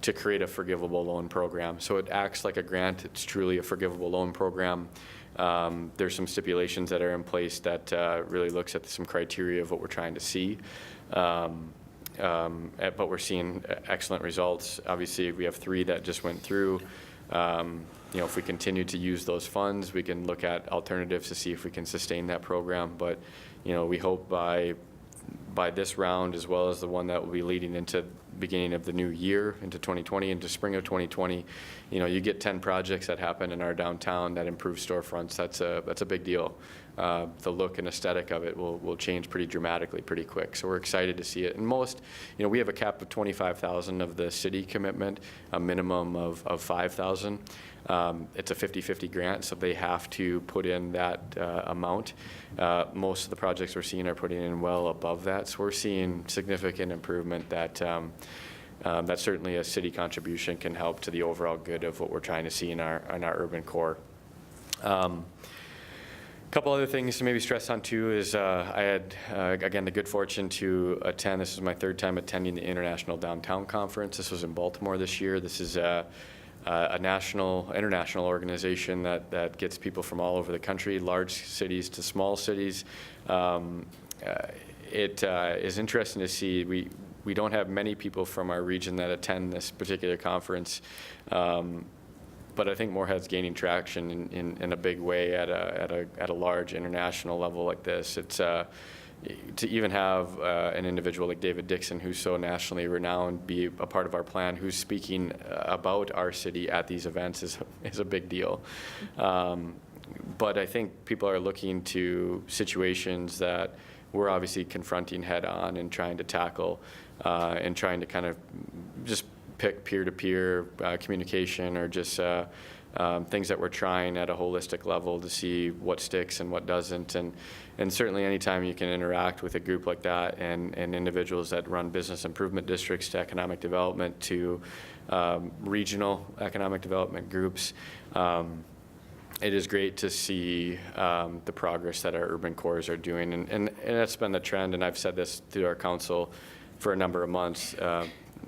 to create a forgivable loan program. So it acts like a grant. It's truly a forgivable loan program. There's some stipulations that are in place that really looks at some criteria of what we're trying to see. But we're seeing excellent results. Obviously, we have 3 that just went through. You know, if we continue to use those funds, we can look at alternatives to see if we can sustain that program. But, you know, we hope by this round, as well as the one that will be leading into beginning of the new year into 2020, into spring of 2020, you get 10 projects that happen in our downtown that improve storefronts. That's a big deal. The look and aesthetic of it will change pretty dramatically, pretty quick. So we're excited to see it. And most, we have a cap of 25,000 of the city commitment, a minimum of 5,000. It's a 50-50 grant, so they have to put in that amount. Most of the projects we're seeing are putting in well above that. So we're seeing significant improvement that certainly a city contribution can help to the overall good of what we're trying to see in our urban core. A couple other things to maybe stress on too is I had, again, the good fortune to attend. This is my third time attending the International Downtown Conference. This was in Baltimore this year. This is a international organization that gets people from all over the country, large cities to small cities. It is interesting to see. We don't have many people from our region that attend this particular conference. But I think Moorhead's gaining traction in a big way at a large international level like this. It's to even have an individual like David Dixon, who's so nationally renowned, be a part of our plan, who's speaking about our city at these events is a big deal. But I think people are looking to situations that we're obviously confronting head on and trying to tackle and trying to kind of just pick peer-to-peer communication or just things that we're trying at a holistic level to see what sticks and what doesn't. And certainly anytime you can interact with a group like that and individuals that run business improvement districts to economic development to regional economic development groups, it is great to see the progress that our urban cores are doing. And that's been the trend, and I've said this to our council for a number of months.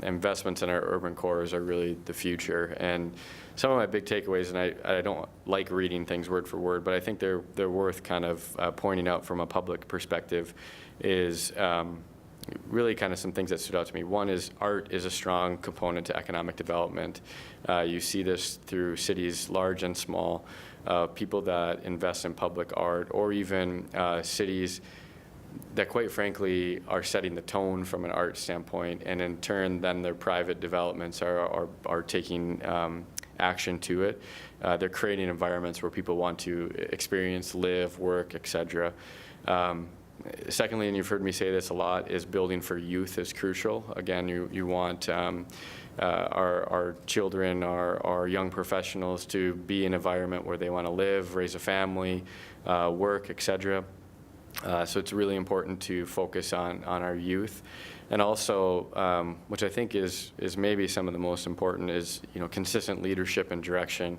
Investments in our urban cores are really the future. And some of my big takeaways, and I don't like reading things word for word, but I think they're worth kind of pointing out from a public perspective, is really kind of some things that stood out to me. One is art is a strong component to economic development. You see this through cities large and small, people that invest in public art, or even cities that quite frankly are setting the tone from an art standpoint, and in turn then their private developments are taking action to it. They're creating environments where people want to experience, live, work, etc. Secondly, and you've heard me say this a lot, is building for youth is crucial. Again, you want our children, our young professionals to be in an environment where they want to live, raise a family, work, etc. So it's really important to focus on our youth. And also, which I think is maybe some of the most important, is consistent leadership and direction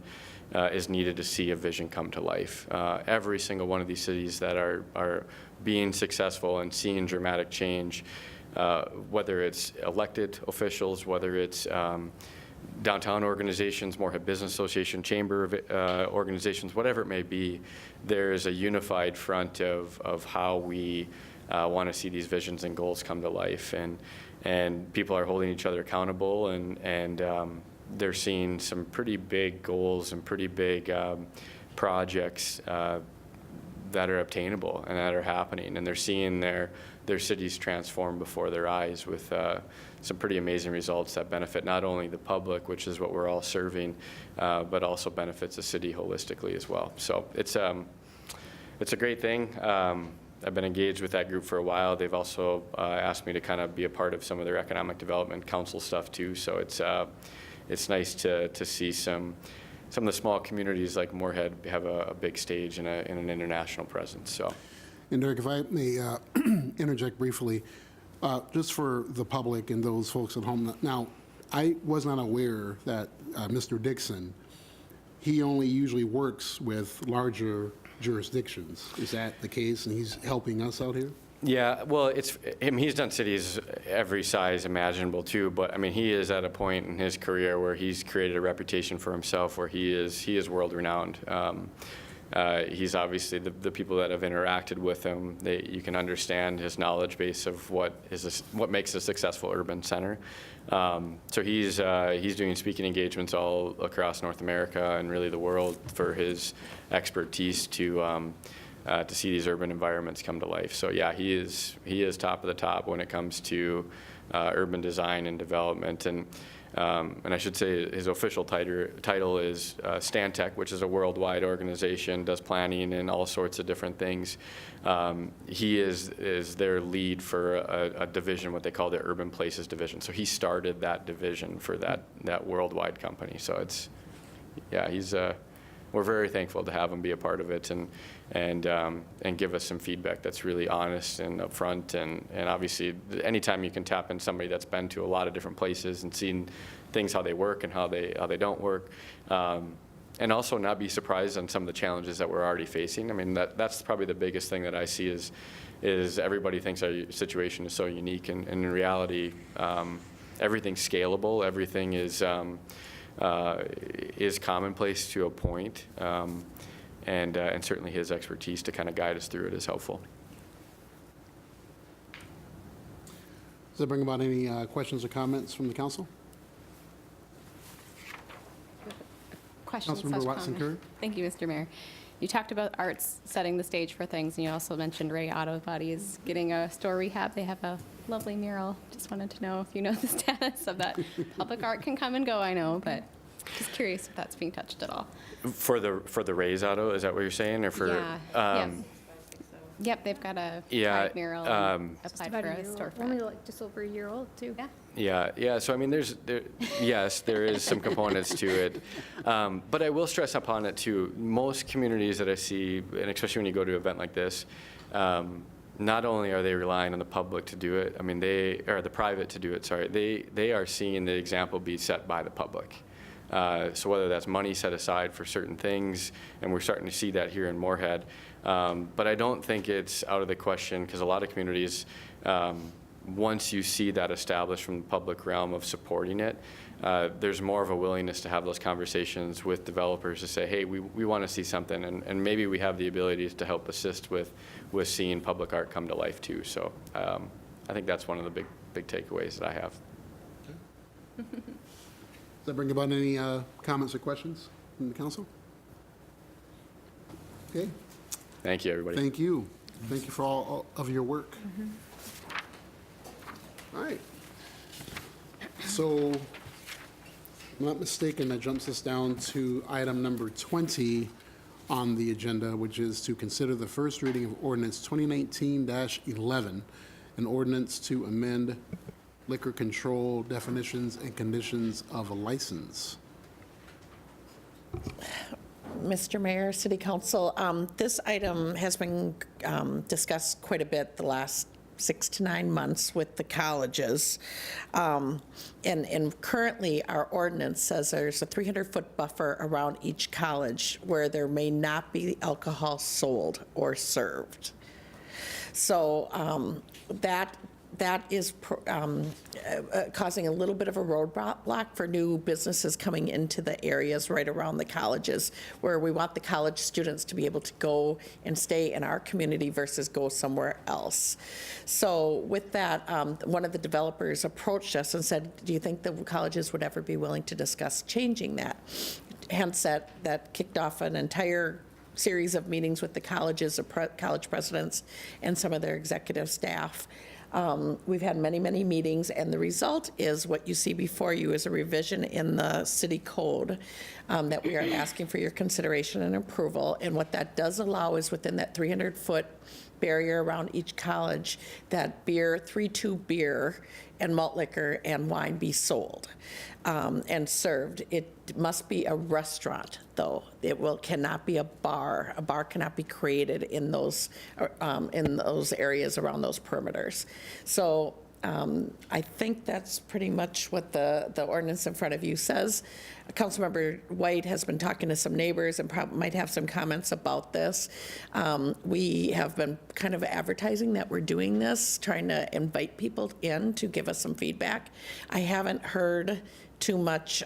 is needed to see a vision come to life. Every single one of these cities that are being successful and seeing dramatic change, whether it's elected officials, whether it's downtown organizations, Moorhead Business Association, chamber of organizations, whatever it may be, there is a unified front of how we want to see these visions and goals come to life, and people are holding each other accountable, and they're seeing some pretty big goals and pretty big projects that are obtainable and that are happening, and they're seeing their cities transform before their eyes with some pretty amazing results that benefit not only the public, which is what we're all serving, but also benefits the city holistically as well. So it's a great thing. I've been engaged with that group for a while. They've also asked me to kind of be a part of some of their economic development council stuff too. So it's nice to see some of the small communities like Moorhead have a big stage and an international presence. So. And Derek, if I may interject briefly, just for the public and those folks at home. Now, I was not aware that Mr. Dixon, he only usually works with larger jurisdictions. Is that the case, and he's helping us out here? Yeah, well, he's done cities every size imaginable too, but I mean, he is at a point in his career where he's created a reputation for himself where he is world renowned. He's obviously the people that have interacted with him, you can understand his knowledge base of what makes a successful urban center. So he's doing speaking engagements all across North America and really the world for his expertise to see these urban environments come to life. So yeah, he is top of the top when it comes to urban design and development. And I should say his official title is Stantec, which is a worldwide organization, does planning and all sorts of different things. He is their lead for a division, what they call the Urban Places Division. So he started that division for that worldwide company. So it's, yeah, we're very thankful to have him be a part of it and give us some feedback that's really honest and upfront. And obviously, anytime you can tap in somebody that's been to a lot of different places and seen things, how they work and how they don't work, and also not be surprised on some of the challenges that we're already facing. I mean, that's probably the biggest thing that I see is everybody thinks our situation is so unique, and in reality, everything's scalable. Everything is commonplace to a point, and certainly his expertise to kind of guide us through it is helpful. Does that bring about any questions or comments from the council? Questions Councilmember slash Watson comment. Thank you, Mr. Mayor. You talked about arts setting the stage for things, and you also mentioned Ray Auto Body is getting a store rehab. They have a lovely mural. Just wanted to know if you know the status of that. Public art can come and go, I know, but just curious if that's being touched at all. For the Raise Auto, is that what you're saying, or for? Yeah. Yep, they've got a pride mural and applied for a storefront. Only like just over a year old, too. Yeah. Yeah. So I mean, yes, there is some components to it, but I will stress upon it too. Most communities that I see, and especially when you go to an event like this, not only are they relying on the public to do it, I mean, the private to do it. Sorry, they are seeing the example be set by the public. So whether that's money set aside for certain things, and we're starting to see that here in Moorhead, but I don't think it's out of the question, because a lot of communities, once you see that established from the public realm of supporting it, there's more of a willingness to have those conversations with developers to say, hey, we want to see something, and maybe we have the abilities to help assist with seeing public art come to life too. So I think that's one of the big takeaways that I have. Does that bring about any comments or questions from the council? Okay, Thank you, everybody. thank you. Thank you for all of your work. All right. So, if I'm not mistaken, that jumps us down to item number 20 on the agenda, which is to consider the first reading of ordinance 2019-11, an ordinance to amend liquor control definitions and conditions of a license. Mr. Mayor, City Council, this item has been discussed quite a bit the last 6 to 9 months with the colleges. And currently, our ordinance says there's a 300-foot buffer around each college where there may not be alcohol sold or served. So that is causing a little bit of a roadblock for new businesses coming into the areas right around the colleges, where we want the college students to be able to go and stay in our community versus go somewhere else. So with that, one of the developers approached us and said, do you think the colleges would ever be willing to discuss changing that? Hence, that kicked off an entire series of meetings with the colleges, college presidents, and some of their executive staff. We've had many, many meetings, and the result is what you see before you is a revision in the city code that we are asking for your consideration and approval. And what that does allow is within that 300-foot barrier around each college that 3.2 beer and malt liquor and wine be sold and served. It must be a restaurant, though. It cannot be a bar. A bar cannot be created in those areas around those perimeters. So I think that's pretty much what the ordinance in front of you says. Councilmember White has been talking to some neighbors and might have some comments about this. We have been kind of advertising that we're doing this, trying to invite people in to give us some feedback. I haven't heard too much,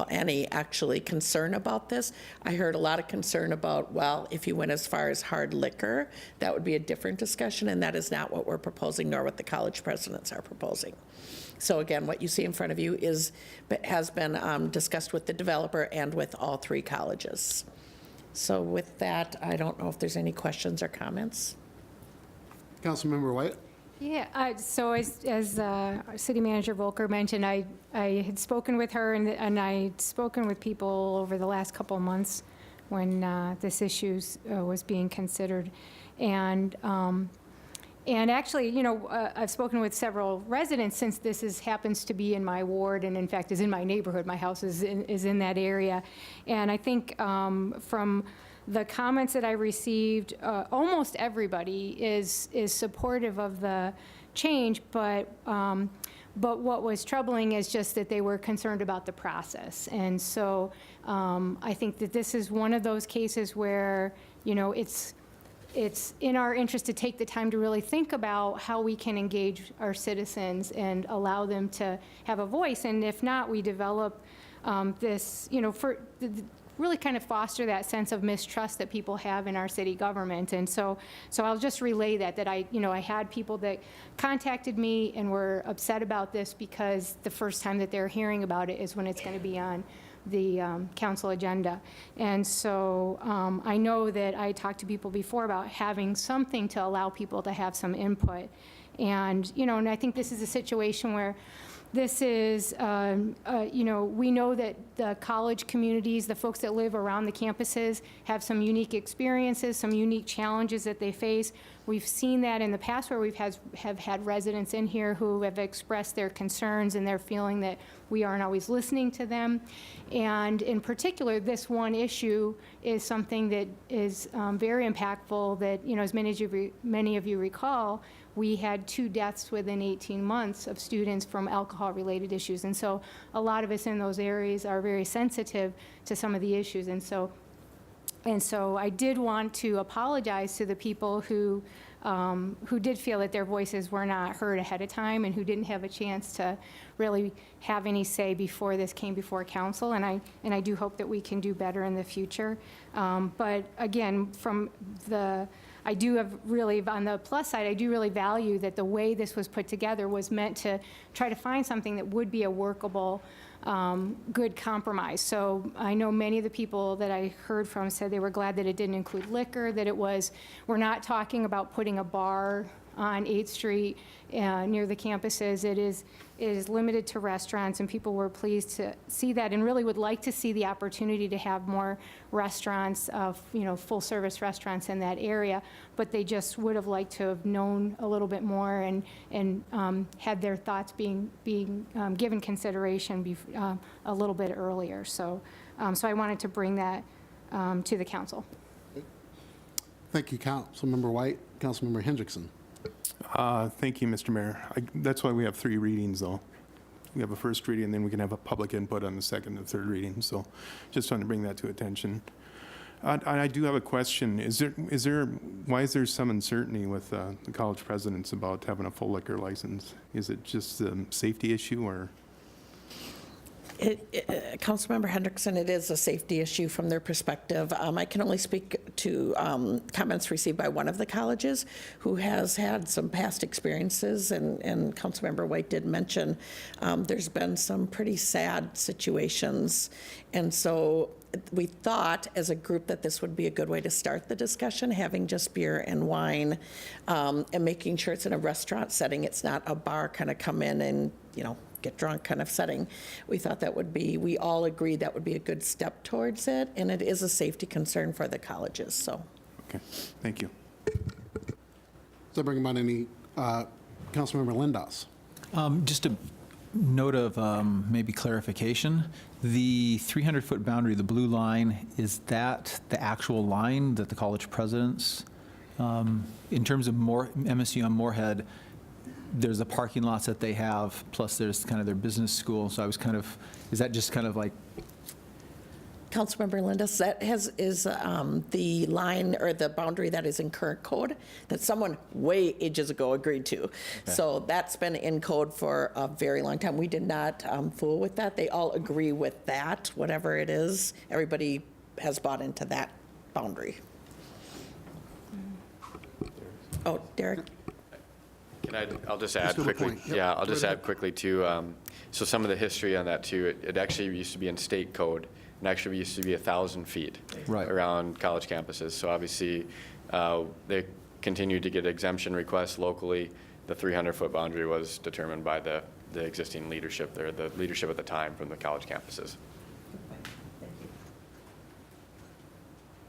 any actually concern about this. I heard a lot of concern about, well, if you went as far as hard liquor, that would be a different discussion, and that is not what we're proposing, nor what the college presidents are proposing. So again, what you see in front of you has been discussed with the developer and with all 3 colleges. So with that, I don't know if there's any questions or comments. Councilmember White? Yeah, so as City Manager Volker mentioned, I had spoken with her, and I'd spoken with people over the last couple of months when this issue was being considered. And actually, you know, I've spoken with several residents since this happens to be in my ward, and in fact is in my neighborhood. My house is in that area. And I think from the comments that I received, almost everybody is supportive of the change, but what was troubling is just that they were concerned about the process. And so I think that this is one of those cases where, you know, it's in our interest to take the time to really think about how we can engage our citizens and allow them to have a voice. And if not, we develop this, you know, really kind of foster that sense of mistrust that people have in our city government. And so I'll just relay that I had people that contacted me and were upset about this because the first time that they're hearing about it is when it's going to be on the council agenda. And so I know that I talked to people before about having something to allow people to have some input. And, you know, and I think this is a situation where this is, you know, we know that the college communities, the folks that live around the campuses, have some unique experiences, some unique challenges that they face. We've seen that in the past where have had residents in here who have expressed their concerns and their feeling that we aren't always listening to them. And in particular, this one issue is something that is very impactful that, you know, as many of you recall, we had 2 deaths within 18 months of students from alcohol-related issues. And so a lot of us in those areas are very sensitive to some of the issues. And so I did want to apologize to the people who did feel that their voices were not heard ahead of time and who didn't have a chance to really have any say before this came before council. And I do hope that we can do better in the future. But again, I do have really, on the plus side, I do really value that the way this was put together was meant to try to find something that would be a workable, good compromise. So I know many of the people that I heard from said they were glad that it didn't include liquor, that we're not talking about putting a bar on 8th Street near the campuses. It is limited to restaurants, and people were pleased to see that and really would like to see the opportunity to have more restaurants, full-service restaurants in that area, but they just would have liked to have known a little bit more and had their thoughts being given consideration a little bit earlier. So I wanted to bring that to the council. Thank you, Councilmember White. Councilmember Hendrickson. Thank you, Mr. Mayor. That's why we have 3 readings, though. We have a first reading, and then we can have a public input on the second and third reading. So just trying to bring that to attention. And I do have a question. Why is there some uncertainty with the college presidents about having a full liquor license? Is it just a safety issue, or? Councilmember Hendrickson, it is a safety issue from their perspective. I can only speak to comments received by one of the colleges who has had some past experiences, and Councilmember White did mention there's been some pretty sad situations. And so we thought as a group that this would be a good way to start the discussion, having just beer and wine, and making sure it's in a restaurant setting. It's not a bar kind of come in and, get drunk kind of setting. We thought we all agreed that would be a good step towards it, and it is a safety concern for the colleges, so. Okay, thank you. Does that bring about any, Councilmember Lindos? Just a note of maybe clarification. The 300-foot boundary, the blue line, is that the actual line that the college presidents, in terms of MSU on Moorhead, there's the parking lots that they have, plus there's kind of their business school. So I was is that just kind of like? Councilmember Linda, that is the line or the boundary that is in current code that someone way ages ago agreed to. Okay. So that's been in code for a very long time. We did not fool with that. They all agree with that, whatever it is. Everybody has bought into that boundary. Oh, Derek? I'll just add quickly. Yep. Yeah, I'll just add quickly too. So some of the history on that too. It actually used to be in state code, and actually used to be 1,000 feet around college campuses. So obviously, they continue to get exemption requests locally. the 300-foot boundary was determined by the existing leadership there, the leadership at the time from the college campuses.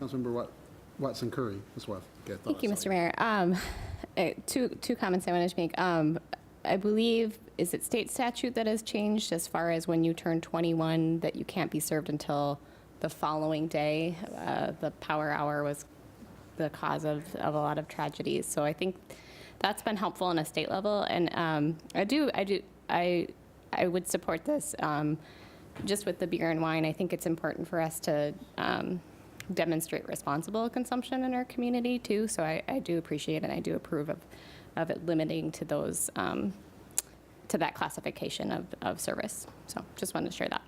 Councilmember Watson Curry, Ms. Webb. Okay, I thought Thank you, I saw Mr. Mayor. Two comments I wanted to make. I believe, is it state statute that has changed as far as when you turn 21, that you can't be served until the following day? The power hour was the cause of a lot of tragedies. So I think that's been helpful on a state level. And I would support this. Just with the beer and wine, I think it's important for us to demonstrate responsible consumption in our community too. So I do appreciate and I do approve of it limiting to those, to that classification of service. So just wanted to share that.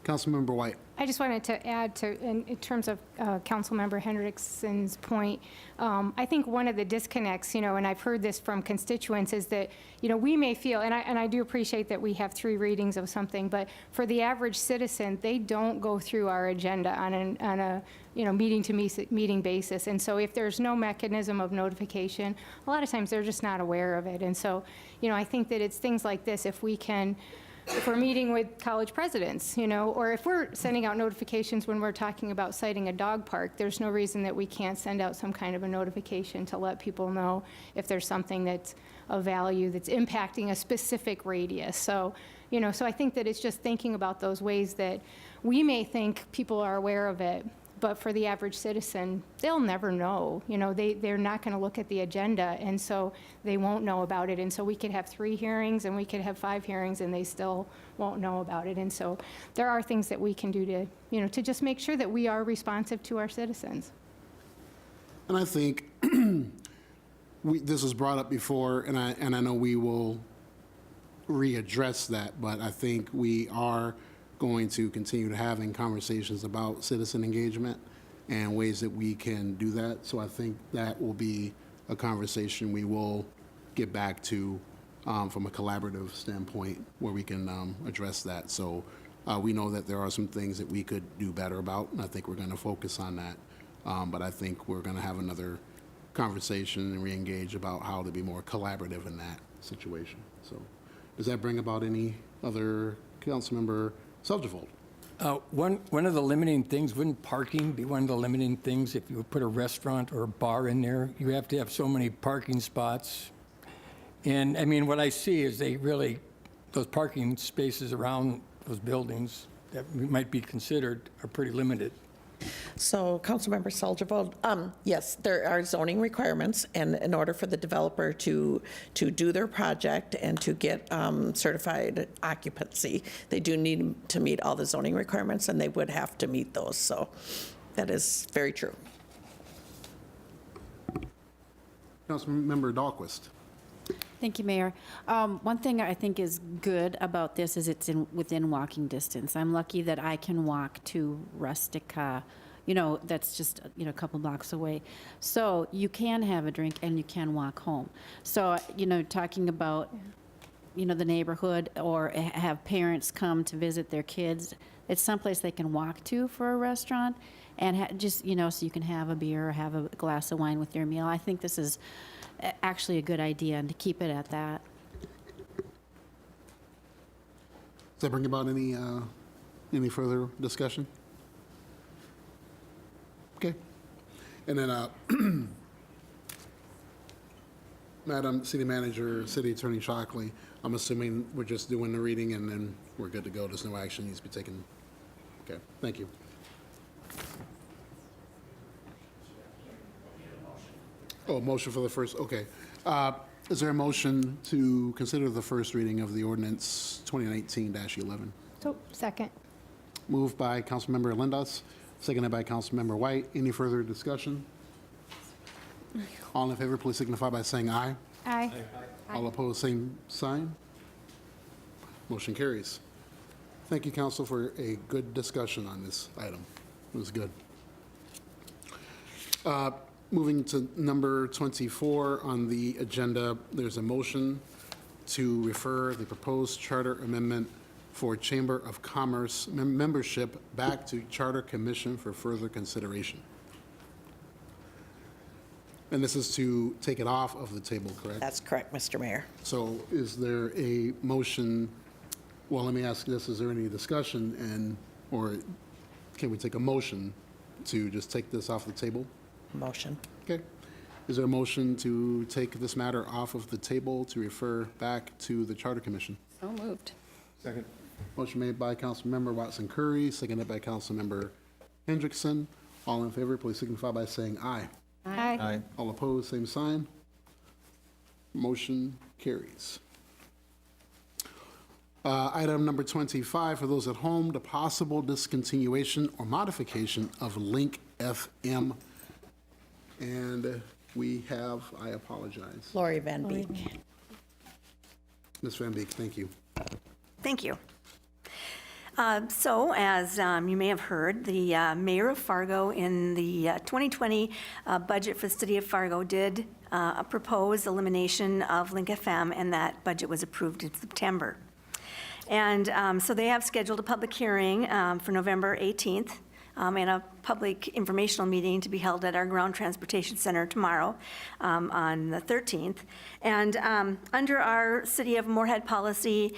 Councilmember White. I just wanted to add to, in terms of Councilmember Hendrickson's point, I think one of the disconnects, and I've heard this from constituents, is that, we may feel, and I do appreciate that we have 3 readings of something, but for the average citizen, they don't go through our agenda on a meeting basis. And so if there's no mechanism of notification, a lot of times they're just not aware of it. And so, I think that it's things like this, if we're meeting with college presidents, or if we're sending out notifications when we're talking about citing a dog park, there's no reason that we can't send out some kind of a notification to let people know if there's something that's of value that's impacting a specific radius. So, so I think that it's just thinking about those ways that we may think people are aware of it, but for the average citizen, they'll never know. They're not going to look at the agenda, and so they won't know about it. And so we could have 3 hearings, and we could have 5 hearings, and they still won't know about it. And so there are things that we can do to, to just make sure that we are responsive to our citizens. And I think this was brought up before, and I know we will readdress that, but I think we are going to continue to having conversations about citizen engagement and ways that we can do that. So I think that will be a conversation we will get back to from a collaborative standpoint where we can address that. So we know that there are some things that we could do better about, and I think we're going to focus on that. But I think we're going to have another conversation and re-engage about how to be more collaborative in that situation. So does that bring about any other council member? Seljevold. One of the limiting things, wouldn't parking be one of the limiting things if you put a restaurant or a bar in there? You have to have so many parking spots. And I mean, what I see is those parking spaces around those buildings that might be considered are pretty limited. So, Councilmember Seljevold, yes, there are zoning requirements, and in order for the developer to do their project and to get certified occupancy, they do need to meet all the zoning requirements, and they would have to meet those. So, that is very true. Councilmember Dahlquist. Thank you, Mayor. One thing I think is good about this is it's within walking distance. I'm lucky that I can walk to Rustica, that's just, a couple blocks away. So you can have a drink and you can walk home. So, talking about, the neighborhood or have parents come to visit their kids, it's someplace they can walk to for a restaurant and just, so you can have a beer or have a glass of wine with your meal. I think this is actually a good idea, and to keep it at that. Does that bring about any further discussion? Okay. And then, Madam City Manager, City Attorney Shockley, I'm assuming we're just doing the reading and then we're good to go. There's no action needs to be taken. Okay, thank you. Oh, motion for the first, okay. Is there a motion to consider the first reading of the ordinance 2019-11? So, second. Moved by Councilmember Lindas, seconded by Councilmember White. Any further discussion? All in favor, please signify by saying aye. Aye. All opposed, same sign. Motion carries. Thank you, council, for a good discussion on this item. It was good. Moving to number 24 on the agenda, there's a motion to refer the proposed charter amendment for Chamber of Commerce membership back to Charter Commission for further consideration. And this is to take it off of the table, correct? That's correct, Mr. Mayor. So is there a motion, well, let me ask this, is there any discussion or can we take a motion to just take this off the table? Motion. Okay. Is there a motion to take this matter off of the table to refer back to the Charter Commission? So moved. Second. Motion made by Councilmember Watson Curry, seconded by Councilmember Hendrickson. All in favor, please signify by saying aye. Aye. All opposed, same sign. Motion carries. Item number 25, for those at home, the possible discontinuation or modification of Link FM. And we have, I apologize. Lori Van Beek. Ms. Van Beek, thank you. Thank you. So, as you may have heard, the mayor of Fargo in the 2020 budget for the city of Fargo did propose elimination of Link FM, and that budget was approved in September. And so they have scheduled a public hearing for November 18th and a public informational meeting to be held at our Ground Transportation Center tomorrow on the 13th. And under our City of Moorhead policy,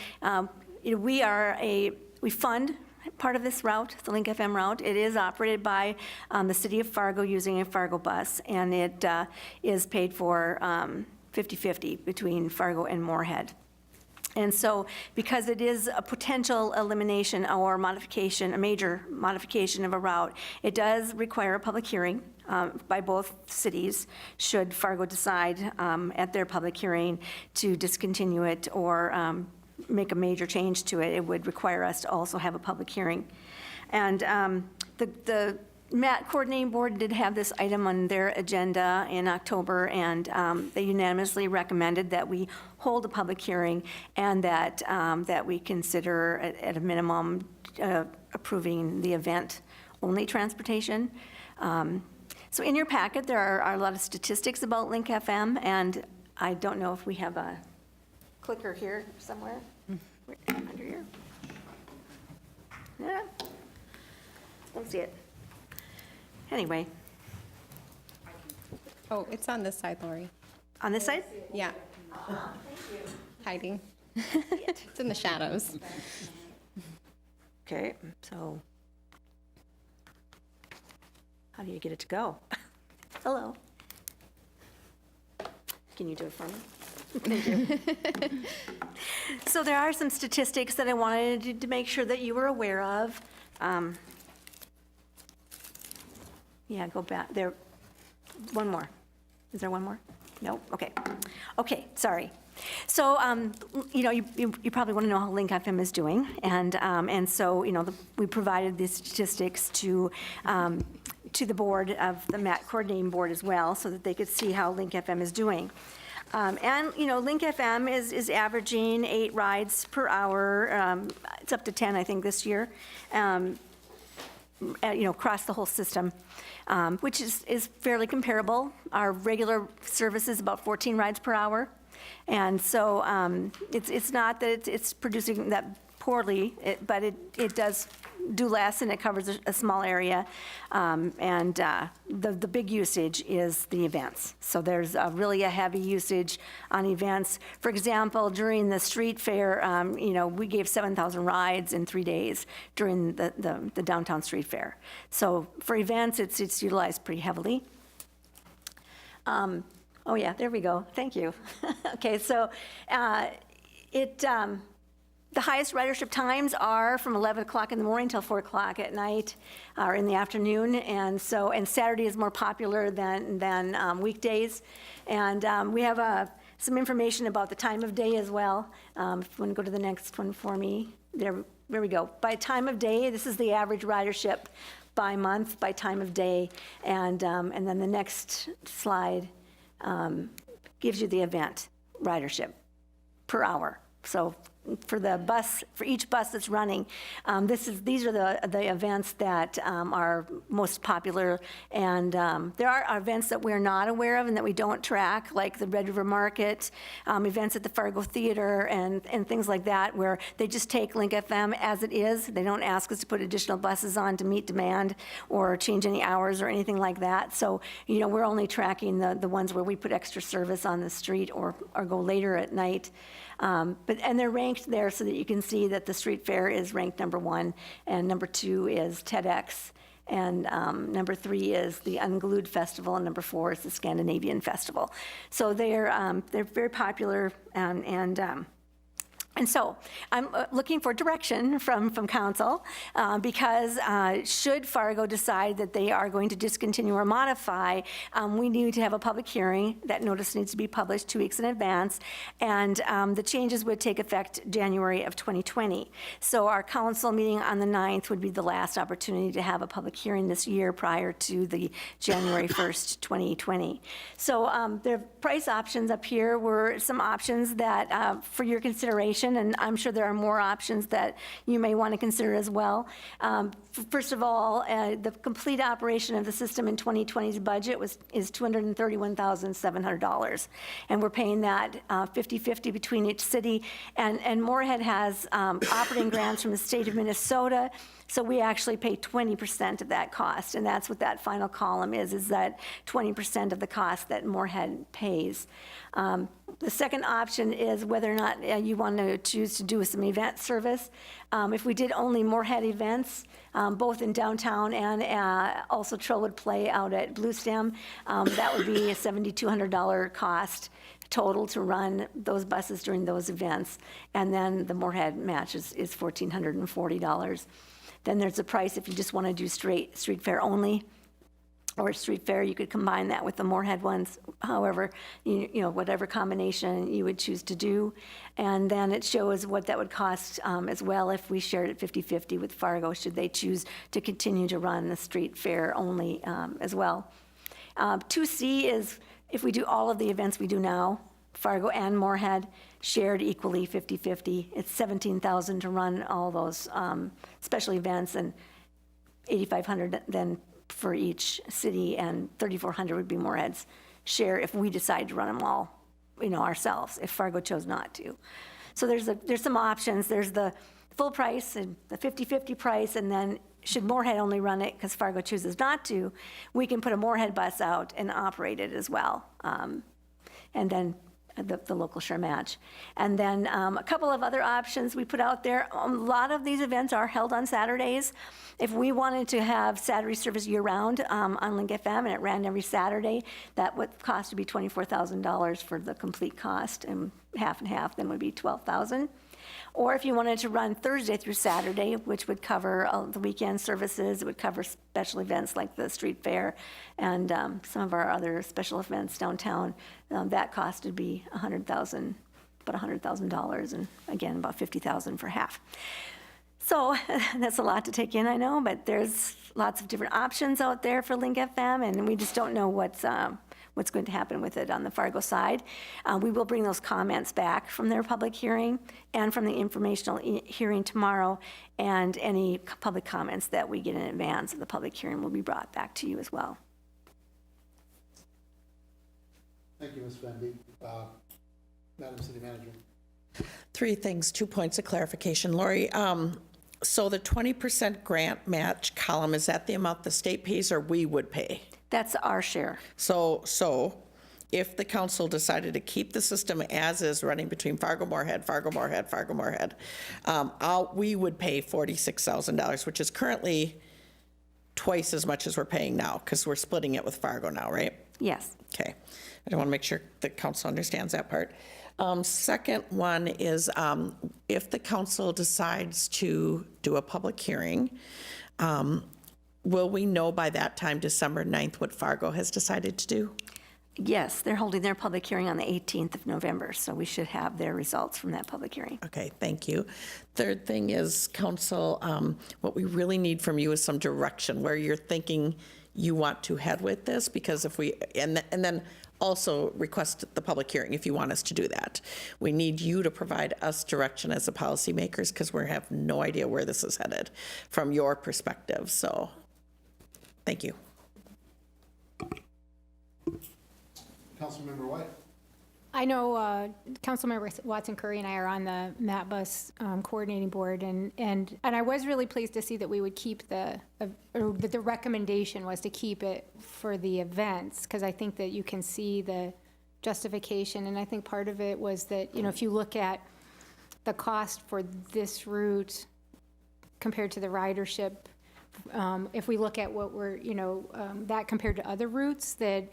we fund part of this route, the Link FM route. It is operated by the City of Fargo using a Fargo bus, and it is paid for 50-50 between Fargo and Moorhead. And so, because it is a potential elimination or modification, a major modification of a route, it does require a public hearing by both cities, should Fargo decide at their public hearing to discontinue it or make a major change to it. It would require us to also have a public hearing. And the MAT Coordinating Board did have this item on their agenda in October, and they unanimously recommended that we hold a public hearing and that we consider at a minimum approving the event-only transportation. So in your packet, there are a lot of statistics about Link FM, and I don't know if we have a clicker here somewhere, under here. Yeah, don't see it. Anyway. Oh, it's on this side, Lori. On this side? Yeah. Hiding. It's in the shadows. Okay, so how do you get it to go? Hello. Can you do it for me? Thank you. So there are some statistics that I wanted to make sure that you were aware of. Yeah, go back there. One more. Is there one more? No? Okay. Okay, sorry. So, you probably want to know how Link FM is doing. And so, we provided these statistics to the board of the MAT Coordinating Board as well, so that they could see how Link FM is doing. Link FM is averaging 8 rides per hour. It's up to 10, I think, this year, across the whole system, which is fairly comparable. Our regular service is about 14 rides per hour. And so it's not that it's producing that poorly, but it does do less, and it covers a small area. The big usage is the events. So there's really a heavy usage on events. For example, during the street fair, we gave 7,000 rides in 3 days during the downtown street fair. So for events, it's utilized pretty heavily. Oh yeah, there we go. Thank you. Okay, so the highest ridership times are from 11 o'clock in the morning till 4 o'clock at night or in the afternoon. And Saturday is more popular than weekdays. And we have some information about the time of day as well. If you want to go to the next one for me. There we go. By time of day, this is the average ridership by month, by time of day. And then the next slide gives you the event ridership per hour. So for the bus, for each bus that's running. These are the events that are most popular, and there are events that we're not aware of and that we don't track, like the Red River Market, events at the Fargo Theater, and things like that, where they just take Link FM as it is. They don't ask us to put additional buses on to meet demand or change any hours or anything like that. So, we're only tracking the ones where we put extra service on the street or go later at night. And they're ranked there so that you can see that the street fair is ranked number 1, and number 2 is TEDx, and number 3 is the Unglued Festival, and number 4 is the Scandinavian Festival. So they're very popular, and so I'm looking for direction from council because should Fargo decide that they are going to discontinue or modify, we need to have a public hearing. That notice needs to be published 2 weeks in advance, and the changes would take effect January of 2020. So our council meeting on the 9th would be the last opportunity to have a public hearing this year prior to the January 1st, 2020. So the price options up here were some options that for your consideration, and I'm sure there are more options that you may want to consider as well. First of all, the complete operation of the system in 2020's budget is $231,700, and we're paying that 50-50 between each city. And Moorhead has operating grants from the state of Minnesota, so we actually pay 20% of that cost, and that's what that final column is that 20% of the cost that Moorhead pays. The second option is whether or not you want to choose to do some event service. If we did only Moorhead events, both in downtown and also Trill would play out at Blue Stem, that would be a $7,200 cost total to run those buses during those events. And then the Moorhead match is $1,440. Then there's a price if you just want to do straight street fair only, or street fair. You could combine that with the Moorhead ones, however, whatever combination you would choose to do. And then it shows what that would cost as well if we shared it 50-50 with Fargo, should they choose to continue to run the street fair only as well. 2C is if we do all of the events we do now, Fargo and Moorhead, shared equally 50-50. It's $17,000 to run all those special events, and $8,500 then for each city, and $3,400 would be Moorhead's share if we decide to run them all, ourselves, if Fargo chose not to. So there's some options. There's the full price and the 50-50 price, and then should Moorhead only run it because Fargo chooses not to, we can put a Moorhead bus out and operate it as well. And then the local share match. And then a couple of other options we put out there. A lot of these events are held on Saturdays. If we wanted to have Saturday service year-round on Link FM, and it ran every Saturday, that would cost to be $24,000 for the complete cost, and half and half then would be $12,000. Or if you wanted to run Thursday through Saturday, which would cover the weekend services, it would cover special events like the street fair and some of our other special events downtown, that cost would be about $100,000, and again, about $50,000 for half. So that's a lot to take in, I know, but there's lots of different options out there for Link FM, and we just don't know what's going to happen with it on the Fargo side. We will bring those comments back from their public hearing and from the informational hearing tomorrow, and any public comments that we get in advance of the public hearing will be brought back to you as well. Thank you, Ms. Vendy. Madam City Manager. 3 things, 2 points of clarification. Lori, so the 20% grant match column, is that the amount the state pays or we would pay? That's our share. So if the council decided to keep the system as is, running between Fargo, Moorhead, we would pay $46,000, which is currently twice as much as we're paying now, because we're splitting it with Fargo now, right? Yes. Okay. I don't want to make sure the council understands that part. Second one is if the council decides to do a public hearing, will we know by that time, December 9th, what Fargo has decided to do? Yes, they're holding their public hearing on the 18th of November, so we should have their results from that public hearing. Okay, thank you. Third thing is, council, what we really need from you is some direction where you're thinking you want to head with this, because if we, and then also request the public hearing if you want us to do that. We need you to provide us direction as the policymakers because we have no idea where this is headed from your perspective. So, thank you. Councilmember White? I know Councilmember Watson Curry and I are on the MAT Bus coordinating board, and I was really pleased to see that we would keep or that the recommendation was to keep it for the events, because I think that you can see the justification, and I think part of it was that, you know, if you look at the cost for this route compared to the ridership, if we look at what we're, you know, that compared to other routes, that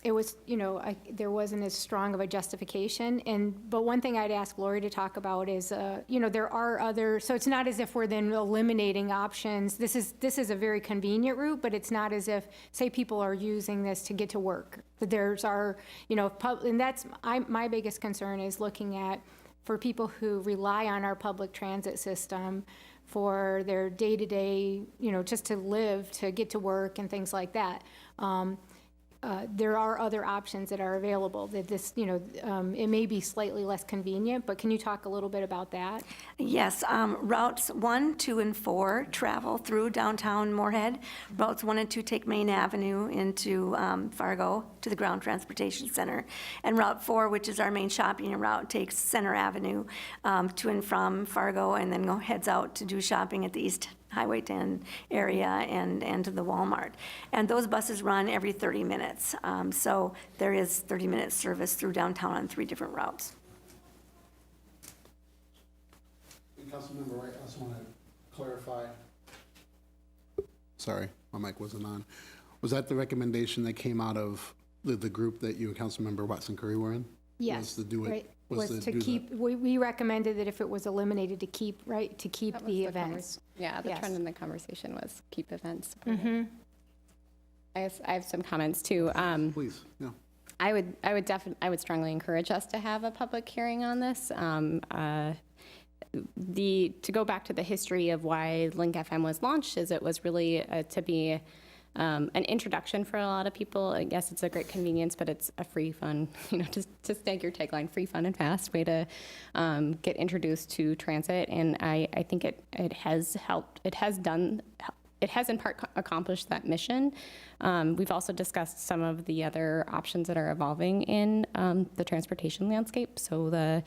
it was, you know, there wasn't as strong of a justification. But one thing I'd ask Lori to talk about is, you know, there are other, so it's not as if we're then eliminating options. This is a very convenient route, but it's not as if, say, people are using this to get to work. That you know, and that's, my biggest concern is looking at, for people who rely on our public transit system for their day-to-day, you know, just to live, to get to work and things like that. There are other options that are available that this, you know, it may be slightly less convenient, but can you talk a little bit about that? Yes, routes 1, 2, and 4 travel through downtown Moorhead. Routes 1 and 2 take Main Avenue into Fargo to the Ground Transportation Center. And Route 4, which is our main shopping route, takes Center Avenue to and from Fargo, and then heads out to do shopping at the East Highway 10 area and to the Walmart. And those buses run every 30 minutes. So there is 30-minute service through downtown on 3 different routes. Councilmember White, I also want to clarify. Sorry, my mic wasn't on. Was that the recommendation that came out of the group that you and Councilmember Watson Curry were in? Yes, Was to do it, right. was Was to to do keep, we recommended that if it was eliminated, to keep, right, to keep That was the the events. Yeah, the Yes. trend in the conversation was keep events. I have some comments too. Please, yeah. I would strongly encourage us to have a public hearing on this. To go back to the history of why Link FM was launched is it was really to be an introduction for a lot of people. I guess it's a great convenience, but it's a free, fun, you know, to stake your tagline, free, fun, and fast way to get introduced to transit. And I think it has helped. It has in part accomplished that mission. We've also discussed some of the other options that are evolving in the transportation landscape. So the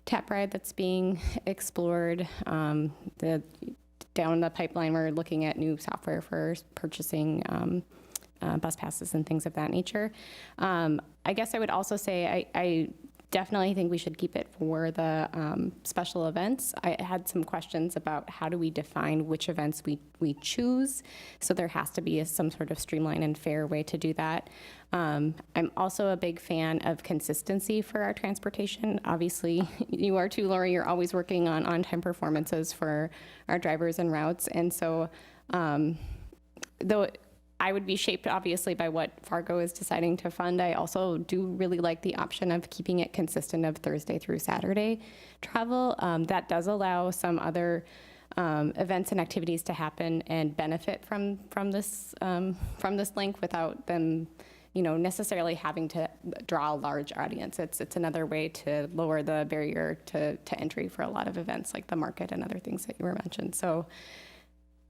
tap ride that's being explored, down the pipeline, we're looking at new software for purchasing bus passes and things of that nature. I guess I would also say I definitely think we should keep it for the special events. I had some questions about how do we define which events we choose. So there has to be some sort of streamlined and fair way to do that. I'm also a big fan of consistency for our transportation. Obviously, you are too, Lori. You're always working on on-time performances for our drivers and routes. And so though I would be shaped, obviously, by what Fargo is deciding to fund, I also do really like the option of keeping it consistent of Thursday through Saturday travel. That does allow some other events and activities to happen and benefit from this link without them, you know, necessarily having to draw a large audience. It's another way to lower the barrier to entry for a lot of events like the market and other things that you were mentioned. So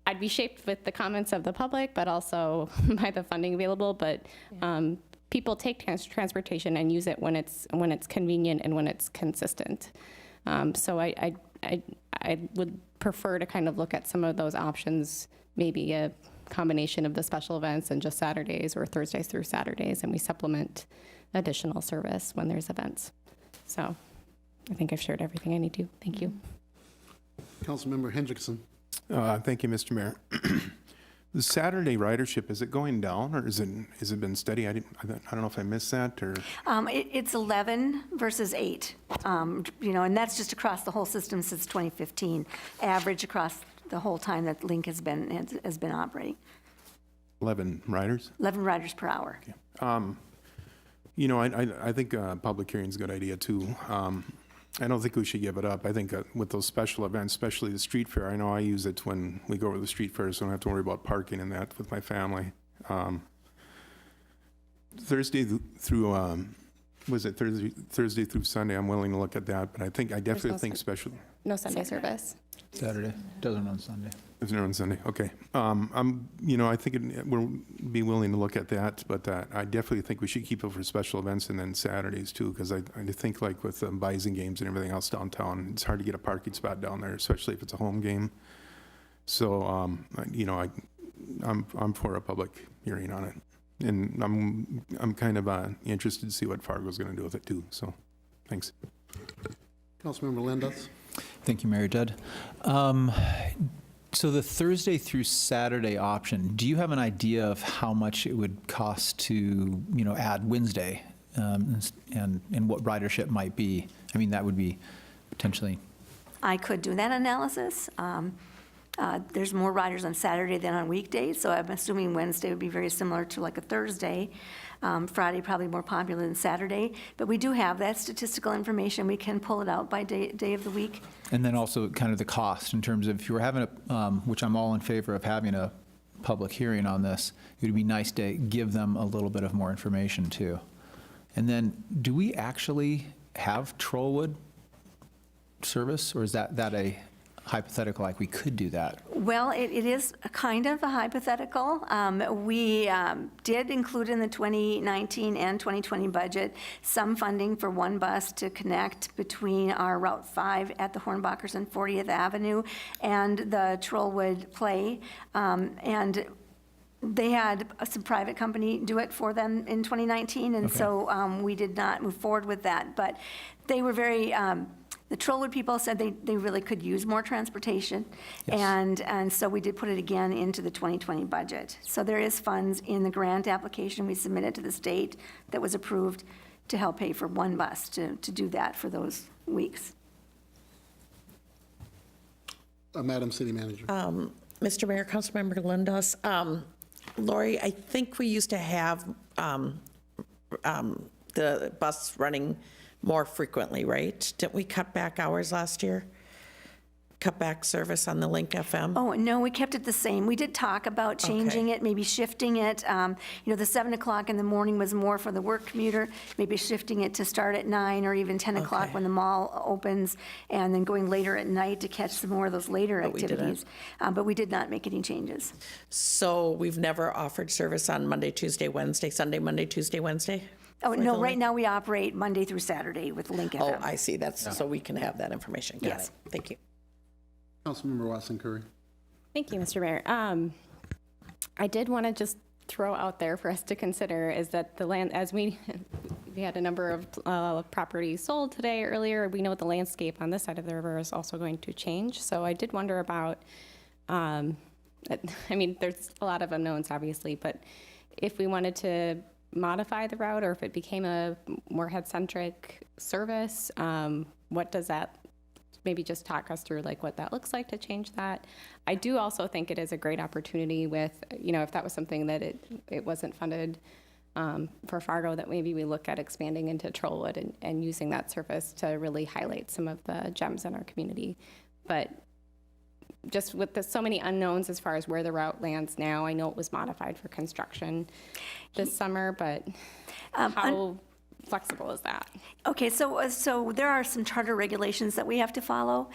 I'd be shaped with the comments of the public, but also by the funding available. But people take transportation and use it when it's convenient and when it's consistent. So I would prefer to kind of look at some of those options, maybe a combination of the special events and just Saturdays or Thursdays through Saturdays, and we supplement additional service when there's events. So I think I've shared everything I need to. Thank you. Councilmember Hendrickson. Thank you, Mr. Mayor. The Saturday ridership, is it going down or has it been steady? I don't know if I missed that or. It's 11 versus 8, you know, and that's just across the whole system since 2015, average across the whole time that Link has been operating. 11 riders? 11 riders per hour. Okay. You know, I think a public hearing is a good idea too. I don't think we should give it up. I think with those special events, especially the street fair, I know I use it when we go to the street fair, so I don't have to worry about parking and that with my family. Thursday through, was it Thursday through Sunday? I'm willing to look at that, but I definitely think special. No Sunday service. Saturday, doesn't run Sunday. Isn't it on Sunday? Okay. I think we'll be willing to look at that, but I definitely think we should keep it for special events and then Saturdays too, because I think like with the Bison games and everything else downtown, it's hard to get a parking spot down there, especially if it's a home game. So, I'm for a public hearing on it. And I'm kind of interested to see what Fargo's going to do with it too. So, thanks. Councilmember Lindos. Thank you, Mayor Judd. So the Thursday through Saturday option, do you have an idea of how much it would cost to, add Wednesday, and what ridership might be? I mean, that would be potentially. I could do that analysis. There's more riders on Saturday than on weekdays, so I'm assuming Wednesday would be very similar to like a Thursday. Friday probably more popular than Saturday, but we do have that statistical information. We can pull it out by day of the week. And then also kind of the cost in terms of if you were having which I'm all in favor of having a public hearing on this, it would be nice to give them a little bit of more information too. And then do we actually have Trollwood service, or is that a hypothetical, like we could do that? Well, it is a kind of a hypothetical. We did include in the 2019 and 2020 budget some funding for one bus to connect between our Route 5 at the Hornbachers and 40th Avenue and the Trollwood Play. And they had some private company do it for them in 2019, and so we did not move forward with that. But they were very... The Trollwood people said they really could use more transportation, yes. And so we did put it again into the 2020 budget. So there is funds in the grant application we submitted to the state that was approved to help pay for one bus to do that for those weeks. Madam City Manager. Mr. Mayor, Councilmember Lindos, Lori, I think we used to have the bus running more frequently, right? Didn't we cut back hours last year? Cut back service on the Link FM? Oh, no, we kept it the same. We did talk about changing it, maybe shifting it. The 7 o'clock in the morning was more for the work commuter, maybe shifting it to start at 9 or even 10 o'clock when the mall opens, and then going later at night to catch some more of those later activities. But we did not make any changes. So we've never offered service on Monday, Tuesday, Wednesday, Sunday, Monday, Tuesday, Wednesday? Oh, no, right now we operate Monday through Saturday with Link FM. Oh, I see. That's so we can have that information. Got it. Thank you. Councilmember Watson Curry. Thank you, Mr. Mayor. I did want to just throw out there for us to consider is that the land, as we had a number of properties sold today earlier, we know the landscape on this side of the river is also going to change. So I did wonder about, there's a lot of unknowns, obviously, but if we wanted to modify the route or if it became a Moorhead-centric service, what does that, maybe just talk us through like what that looks like to change that. I do also think it is a great opportunity with, if that was something that it wasn't funded for Fargo, that maybe we look at expanding into Trollwood and using that service to really highlight some of the gems in our community. But just with so many unknowns as far as where the route lands now, I know it was modified for construction this summer, but how flexible is that? Okay, so there are some charter regulations that we have to follow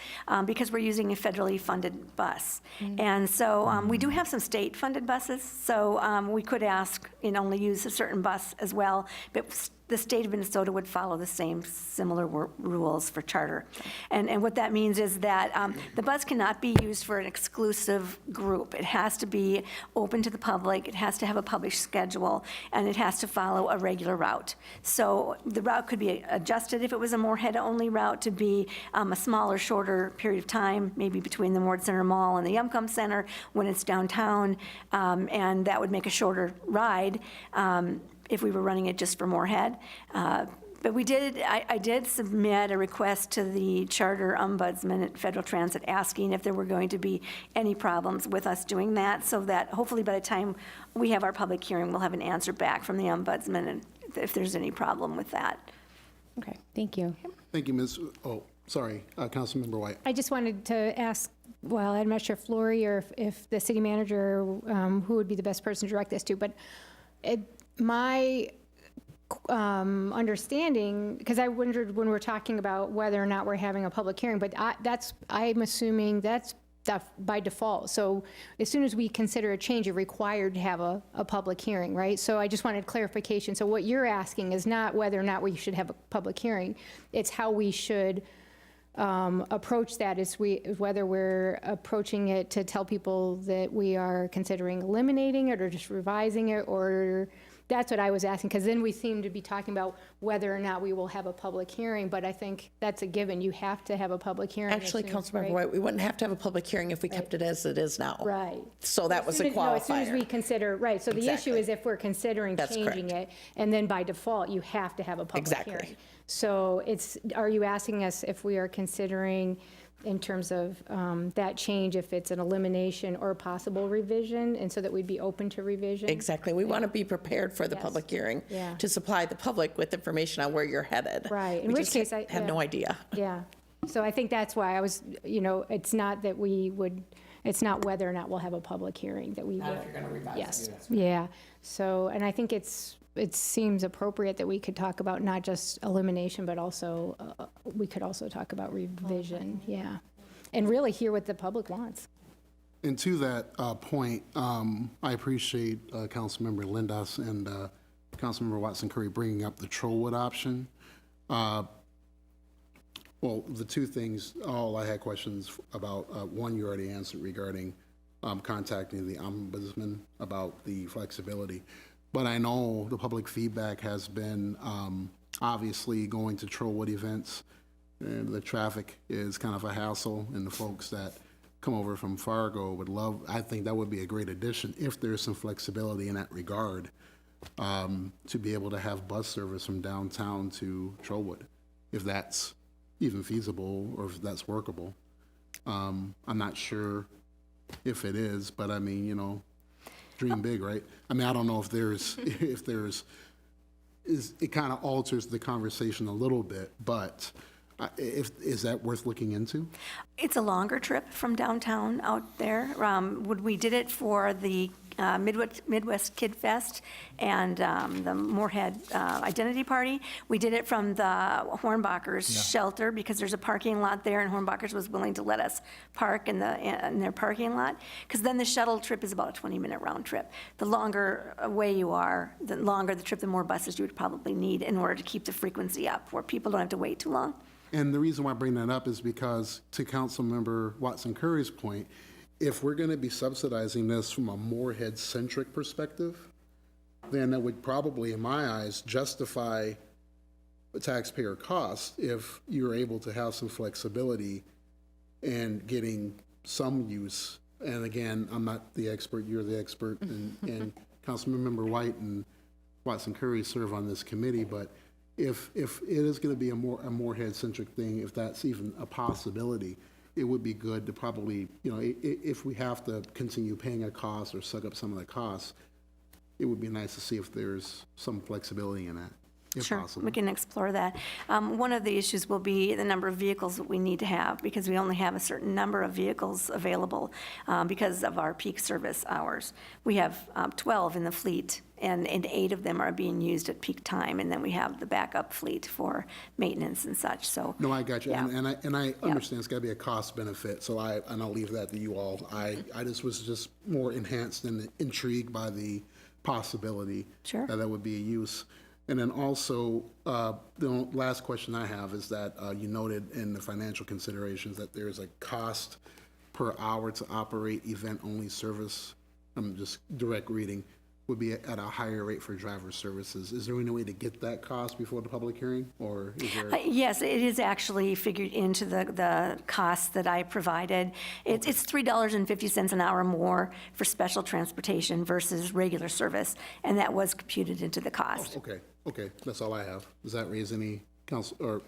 because we're using a federally funded bus. And so we do have some state-funded buses, so we could ask and only use a certain bus as well, but the state of Minnesota would follow the same similar rules for charter. And what that means is that the bus cannot be used for an exclusive group. It has to be open to the public, it has to have a published schedule, and it has to follow a regular route. So the route could be adjusted if it was a Moorhead-only route to be a smaller, shorter period of time, maybe between the Ward Center Mall and the Yumcom Center when it's downtown, and that would make a shorter ride if we were running it just for Moorhead. But I did submit a request to the Charter Ombudsman at Federal Transit asking if there were going to be any problems with us doing that, so that hopefully by the time we have our public hearing, we'll have an answer back from the Ombudsman and if there's any problem with that. Okay, thank you. Thank you, Ms. Oh, sorry, Councilmember White. I just wanted to ask, well, I'm not sure if Lori or if the city manager, who would be the best person to direct this to, but my understanding, because I wondered when we're talking about whether or not we're having a public hearing, but I'm assuming that's by default. So as soon as we consider a change, you're required to have a public hearing, right? So I just wanted clarification. So what you're asking is not whether or not we should have a public hearing, it's how we should approach that, whether we're approaching it to tell people that we are considering eliminating it or just revising it, or that's what I was asking, because then we seem to be talking about whether or not we will have a public hearing, but I think that's a given. You have to have a public hearing. Actually, as soon- Councilmember right? White, we wouldn't have to have a public hearing if we kept it as it is now. Right. So that was a No, as soon as we qualifier. consider, right, so the issue Exactly. is if we're considering That's changing it, and then by default, you have to have a public Exactly. hearing. So are you asking us if we are considering, in terms of that change, if it's an elimination or a possible revision, and so that we'd be open to revision? Exactly. We want to be prepared for the Yes. public hearing Yeah. to supply the public with information on where you're headed. Right, in We which just case I have no idea. Yeah, so I think that's why I was, it's not that it's not whether or not we'll have a public hearing that we will. Not if you're going to revise it. Yes, yeah. So, and I think it seems appropriate that we could talk about not just elimination, but also, we could also talk about revision, yeah. And really hear what the public wants. And to that point, I appreciate Councilmember Lindas and Councilmember Watson Curry bringing up the Trollwood option. Well, the two things, all I had questions about, one you already answered regarding contacting the ombudsman about the flexibility. But I know the public feedback has been obviously going to Trollwood events. And the traffic is kind of a hassle, and the folks that come over from Fargo would love, I think that would be a great addition if there's some flexibility in that regard, to be able to have bus service from downtown to Trollwood, if that's even feasible or if that's workable. I'm not sure if it is, but I mean, dream big, right? I mean, I don't know if it kind of alters the conversation a little bit, but is that worth looking into? It's a longer trip from downtown out there. When we did it for the Midwest Kid Fest and the Moorhead Identity Party, we did it from the Hornbachers shelter because there's a parking lot there, and Hornbachers was willing to let us park in their parking lot. Because then the shuttle trip is about a 20-minute round trip. The longer away you are, the longer the trip, the more buses you would probably need in order to keep the frequency up, where people don't have to wait too long. And the reason why I bring that up is because, to Councilmember Watson Curry's point, if we're going to be subsidizing this from a Moorhead-centric perspective, then that would probably, in my eyes, justify the taxpayer cost if you're able to have some flexibility and getting some use. And again, I'm not the expert, you're the expert, and Councilmember White and Watson Curry serve on this committee, but if it is going to be a Moorhead-centric thing, if that's even a possibility, it would be good to probably, if we have to continue paying a cost or suck up some of the costs, it would be nice to see if there's some flexibility in that, if Sure, possible. we can explore that. One of the issues will be the number of vehicles that we need to have, because we only have a certain number of vehicles available because of our peak service hours. We have 12 in the fleet, and 8 of them are being used at peak time, and then we have the backup fleet for maintenance and such, so. No, I got you, Yeah. and I understand it's got to be a cost benefit, so I'll leave that to you all. I just was more enhanced and intrigued by the possibility. Sure. That would be a use. And then also, the last question I have is that you noted in the financial considerations that there's a cost per hour to operate event-only service. I'm just direct reading, would be at a higher rate for driver services. Is there any way to get that cost before the public hearing, or is there? Yes, it is actually figured into the costs that I provided. It's $3.50 an hour more for special transportation versus regular service, and that was computed into the cost. Okay, that's all I have. Does that raise any council or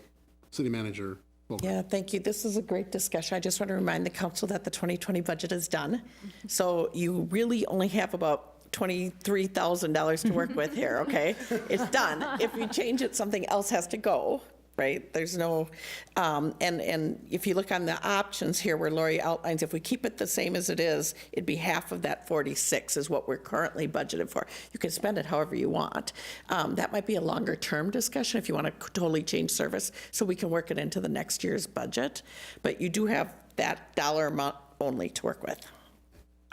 city manager? Yeah, thank you. This is a great discussion. I just want to remind the council that the 2020 budget is done. So you really only have about $23,000 to work with here, okay? It's done. If you change it, something else has to go. right? There's no, and if you look on the options here where Lori outlines, if we keep it the same as it is, it'd be half of that 46 is what we're currently budgeted for. You can spend it however you want. That might be a longer term discussion if you want to totally change service, so we can work it into the next year's budget. But you do have that dollar amount only to work with,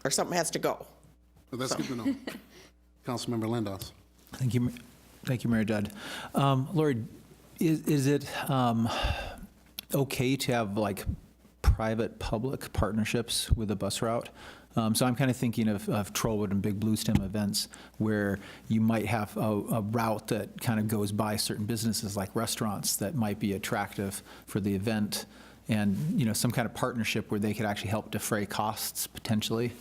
or something has to go. But that's good to know. Councilmember Lindos. Thank you, Mayor Judd. Lori, is it okay to have like private-public partnerships with a bus route? So I'm kind of thinking of Trollwood and Big Blue Stem events where you might have a route that kind of goes by certain businesses like restaurants that might be attractive for the event, and some kind of partnership where they could actually help defray costs potentially.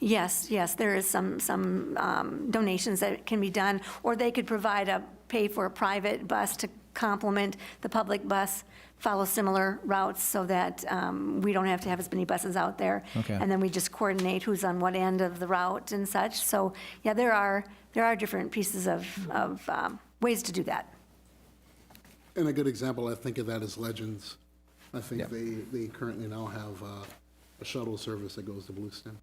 Yes, there is some donations that can be done, or they could pay for a private bus to complement the public bus, follow similar routes so that we don't have to have as many buses out there. Okay. And then we just coordinate who's on what end of the route and such. So, yeah, there are different pieces of ways to do that. And a good example, I think of that is Legends. I think they currently now have a shuttle service that goes to Blue Stem.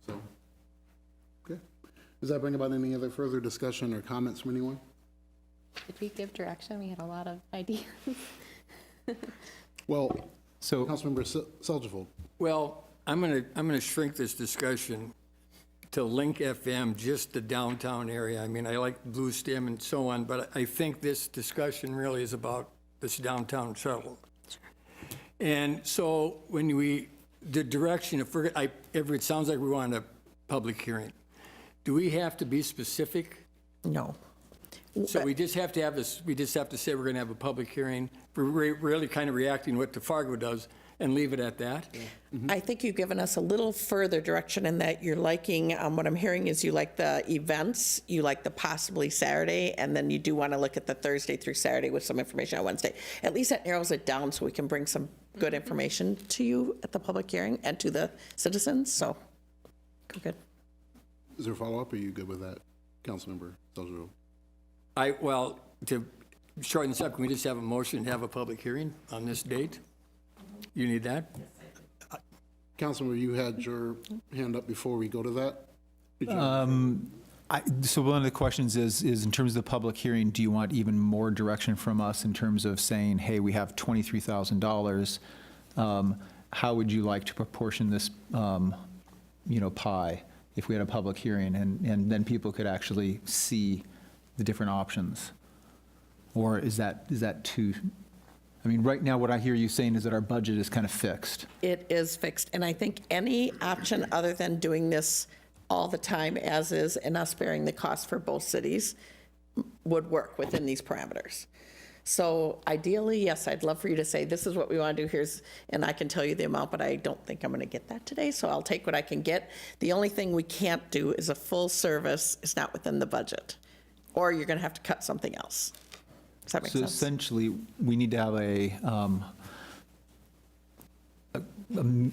So, okay. Does that bring about any other further discussion or comments from anyone? Did we give direction? We had a lot of ideas. Well, So, Councilmember Seljevold. Well, I'm gonna shrink this discussion to Link FM, just the downtown area. I mean, I like Blue Stem and so on, but I think this discussion really is about this downtown shuttle. And so when the direction, if it sounds like we want a public hearing, do we have to be specific? No. So we just have to have this, we just have to say we're going to have a public hearing. We're really kind of reacting what Fargo does and leave it at that? I think you've given us a little further direction in that you're liking, what I'm hearing is you like the events, you like the possibly Saturday, and then you do want to look at the Thursday through Saturday with some information on Wednesday. At least that narrows it down so we can bring some good information to you at the public hearing and to the citizens, so, good. Is there a follow-up, or are you good with that, Councilmember Seljevold? Well, to shorten this up, can we just have a motion to have a public hearing on this date? You need that? Councilmember, you had your hand up before we go to that? So one of the questions is in terms of the public hearing, do you want even more direction from us in terms of saying, hey, we have $23,000, how would you like to proportion this, pie if we had a public hearing, and then people could actually see the different options? Or is that too, I mean, right now what I hear you saying is that our budget is kind of fixed. It is fixed, and I think any option other than doing this all the time as is and us bearing the cost for both cities would work within these parameters. So ideally, yes, I'd love for you to say, this is what we want to do, and I can tell you the amount, but I don't think I'm going to get that today, so I'll take what I can get. The only thing we can't do is a full service is not within the budget, or you're going to have to cut something else. Does that make So sense? essentially, we need to have a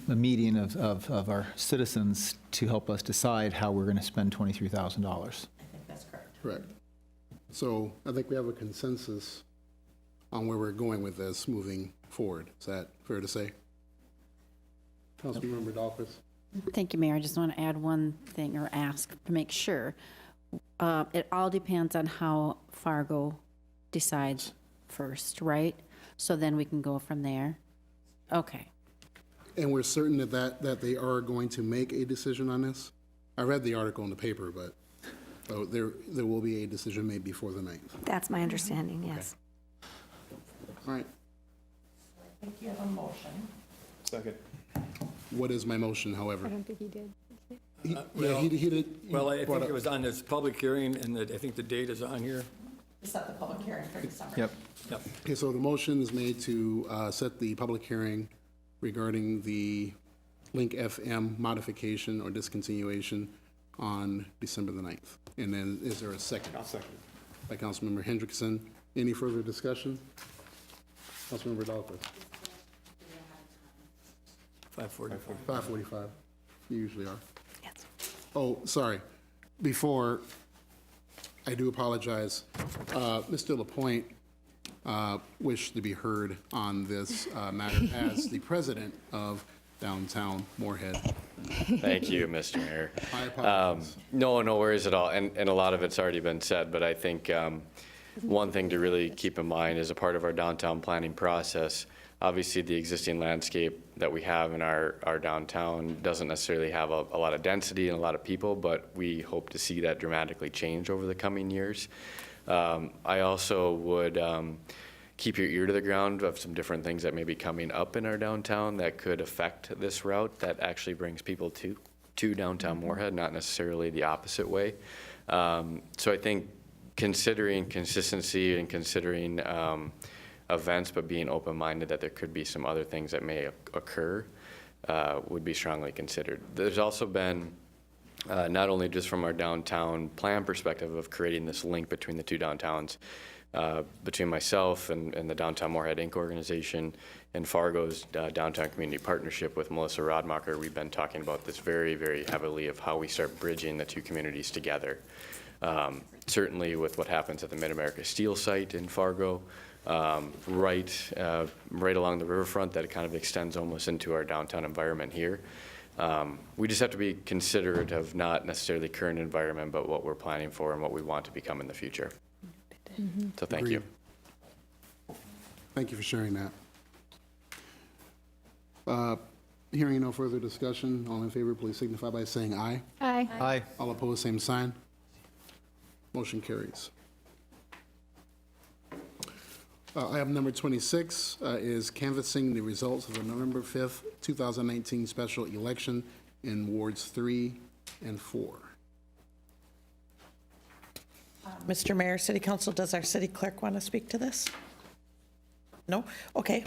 meeting of our citizens to help us decide how we're going to spend $23,000. I think that's correct. Correct. So I think we have a consensus on where we're going with this moving forward. Is that fair to say? Councilmember Dahlquist. Thank you, Mayor. I just want to add one thing or ask to make sure. It all depends on how Fargo decides first, right? So then we can go from there? Okay. And we're certain that they are going to make a decision on this? I read the article in the paper, but there will be a decision made before the 9th. That's my understanding, yes. All right. I think you have a motion. Second. What is my motion, however? I don't think he did. He did. Well, I think it was on this public hearing, and I think the date is on here. Set the public hearing for December. Yep. Okay, so the motion is made to set the public hearing regarding the Link FM modification or discontinuation on December the 9th. And then is there a second? I'll second. By Councilmember Hendrickson. Any further discussion? Councilmember Dahlquist. 5:45. 5:45. You usually are. Yes. Oh, sorry. Before, I do apologize. Mr. Lapointe wished to be heard on this matter as the president of downtown Moorhead. Thank you, Mr. Mayor. I apologize. No worries at all, and a lot of it's already been said, but I think one thing to really keep in mind is a part of our downtown planning process, obviously the existing landscape that we have in our downtown doesn't necessarily have a lot of density and a lot of people, but we hope to see that dramatically change over the coming years. I also would keep your ear to the ground of some different things that may be coming up in our downtown that could affect this route that actually brings people to downtown Moorhead, not necessarily the opposite way. So I think considering consistency and considering events, but being open-minded that there could be some other things that may occur would be strongly considered. There's also been, not only just from our downtown plan perspective of creating this link between the two downtowns, between myself and the Downtown Moorhead Inc. organization and Fargo's Downtown Community Partnership with Melissa Rodmacher, we've been talking about this very, very heavily of how we start bridging the two communities together. Certainly with what happens at the Mid-America Steel site in Fargo, right along the riverfront, that it kind of extends almost into our downtown environment here. We just have to be considerate of not necessarily current environment, but what we're planning for and what we want to become in the future. So thank you. Thank you for sharing that. Hearing no further discussion, all in favor, please signify by saying aye. Aye. Aye. All opposed, same sign. Motion carries. Item number 26 is canvassing the results of the November 5th, 2019 special election in wards 3 and 4. Mr. Mayor, City Council, does our city clerk want to speak to this? No? Okay.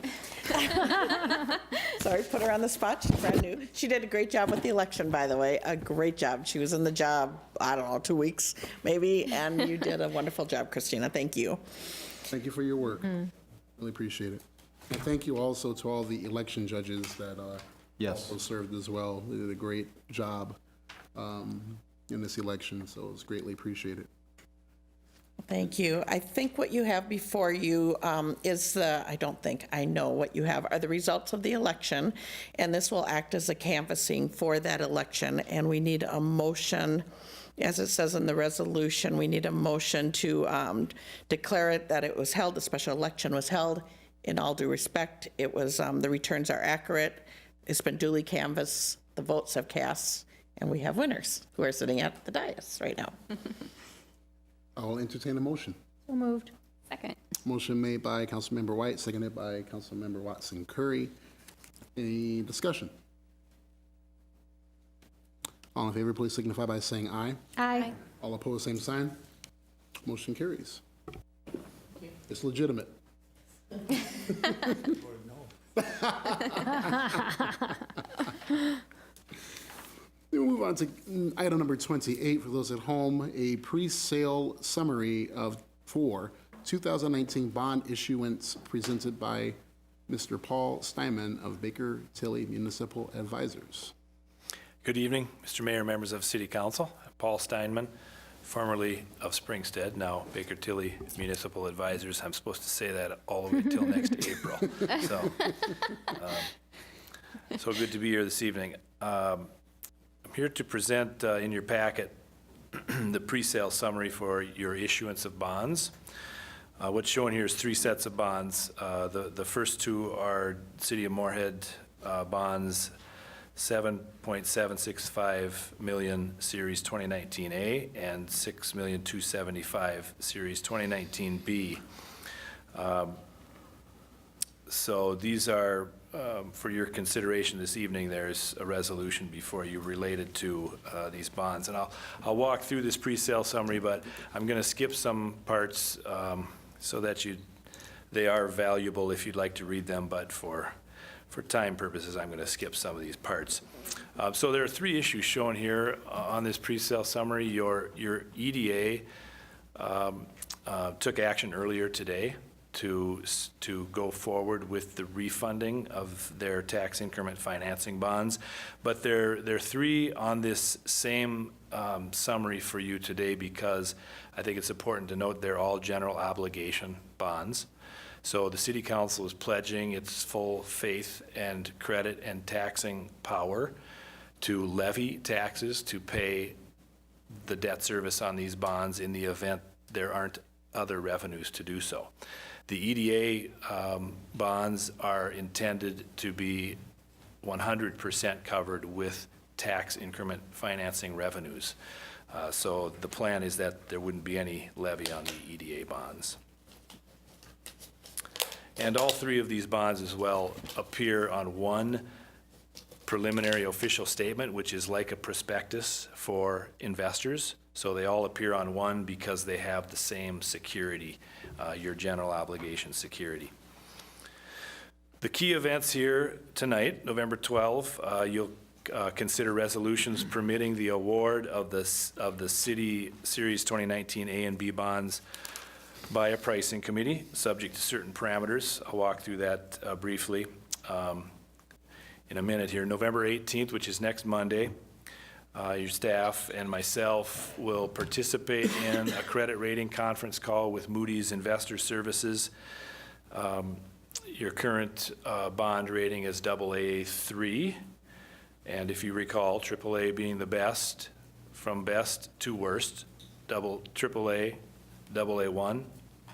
Sorry, put her on the spot. She's brand new. She did a great job with the election, by the way. A great job. She was in the job, I don't know, 2 weeks maybe, and you did a wonderful job, Christina. Thank you. Thank you for your work. Really appreciate it. And thank you also to all the election judges that Yes. also served as well. They did a great job in this election, so it's greatly appreciated. Thank you. I think what you have before you is I know what you have are the results of the election, and this will act as a canvassing for that election, and we need a motion, as it says in the resolution, we need a motion to declare it that it was held, the special election was held. In all due respect, it was, the returns are accurate, it's been duly canvassed, the votes have cast, and we have winners who are sitting at the dais right now. I'll entertain a motion. So moved. Second. Motion made by Councilmember White, seconded by Councilmember Watson Curry. Any discussion? All in favor, please signify by saying aye. Aye. All opposed, same sign. Motion carries. It's legitimate. We'll move on to item number 28 for those at home, a pre-sale summary for 2019 bond issuance presented by Mr. Paul Steinman of Baker Tilly Municipal Advisors. Good evening, Mr. Mayor, members of City Council. Paul Steinman, formerly of Springstead, now Baker Tilly Municipal Advisors. I'm supposed to say that all the way till next April. So good to be here this evening. I'm here to present in your packet the pre-sale summary for your issuance of bonds. What's shown here is 3 sets of bonds. The first 2 are City of Moorhead bonds, 7.765 million Series 2019A and 6,275,000 Series 2019B. So these are for your consideration this evening. There's a resolution before you related to these bonds, and I'll walk through this pre-sale summary, but I'm going to skip some parts so that they are valuable if you'd like to read them, but for time purposes, I'm going to skip some of these parts. So there are 3 issues shown here on this pre-sale summary. Your EDA took action earlier today to go forward with the refunding of their tax increment financing bonds, but there are 3 on this same summary for you today because I think it's important to note they're all general obligation bonds. So the City Council is pledging its full faith and credit and taxing power to levy taxes to pay the debt service on these bonds in the event there aren't other revenues to do so. The EDA bonds are intended to be 100% covered with tax increment financing revenues. So the plan is that there wouldn't be any levy on the EDA bonds. And all three of these bonds as well appear on one preliminary official statement, which is like a prospectus for investors. So they all appear on one because they have the same security, your general obligation security. The key events here tonight, November 12, you'll consider resolutions permitting the award of the City Series 2019 A and B bonds by a pricing committee, subject to certain parameters. I'll walk through that briefly in a minute here. November 18th, which is next Monday, your staff and myself will participate in a credit rating conference call with Moody's Investor Services. Your current bond rating is AA3, and if you recall, AAA being the best, from best to worst, AAA, AA1,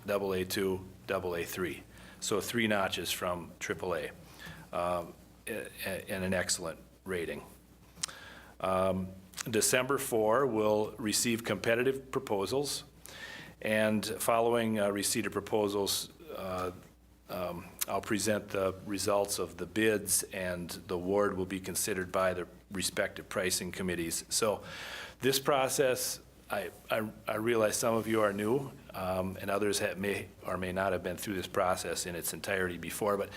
AA2, AA3. So 3 notches from AAA, and an excellent rating. December 4, we'll receive competitive proposals, and following receipt of proposals, I'll present the results of the bids, and the award will be considered by the respective pricing committees. So this process, I realize some of you are new, and others may or may not have been through this process in its entirety before, but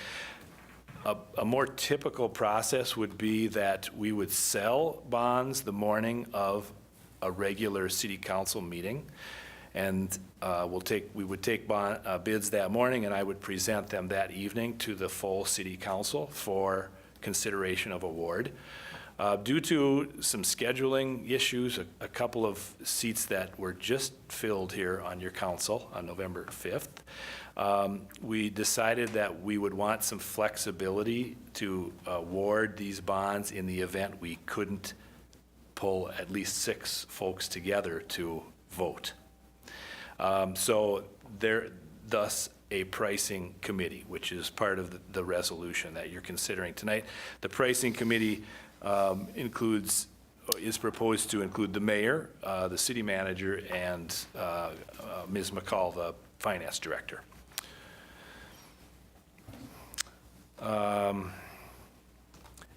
a more typical process would be that we would sell bonds the morning of a regular city council meeting, and we would take bids that morning, and I would present them that evening to the full city council for consideration of award. Due to some scheduling issues, a couple of seats that were just filled here on your council on November 5th, we decided that we would want some flexibility to award these bonds in the event we couldn't pull at least 6 folks together to vote. So thus a pricing committee, which is part of the resolution that you're considering tonight. The pricing committee is proposed to include the mayor, the city manager, and Ms. McCall, the finance director.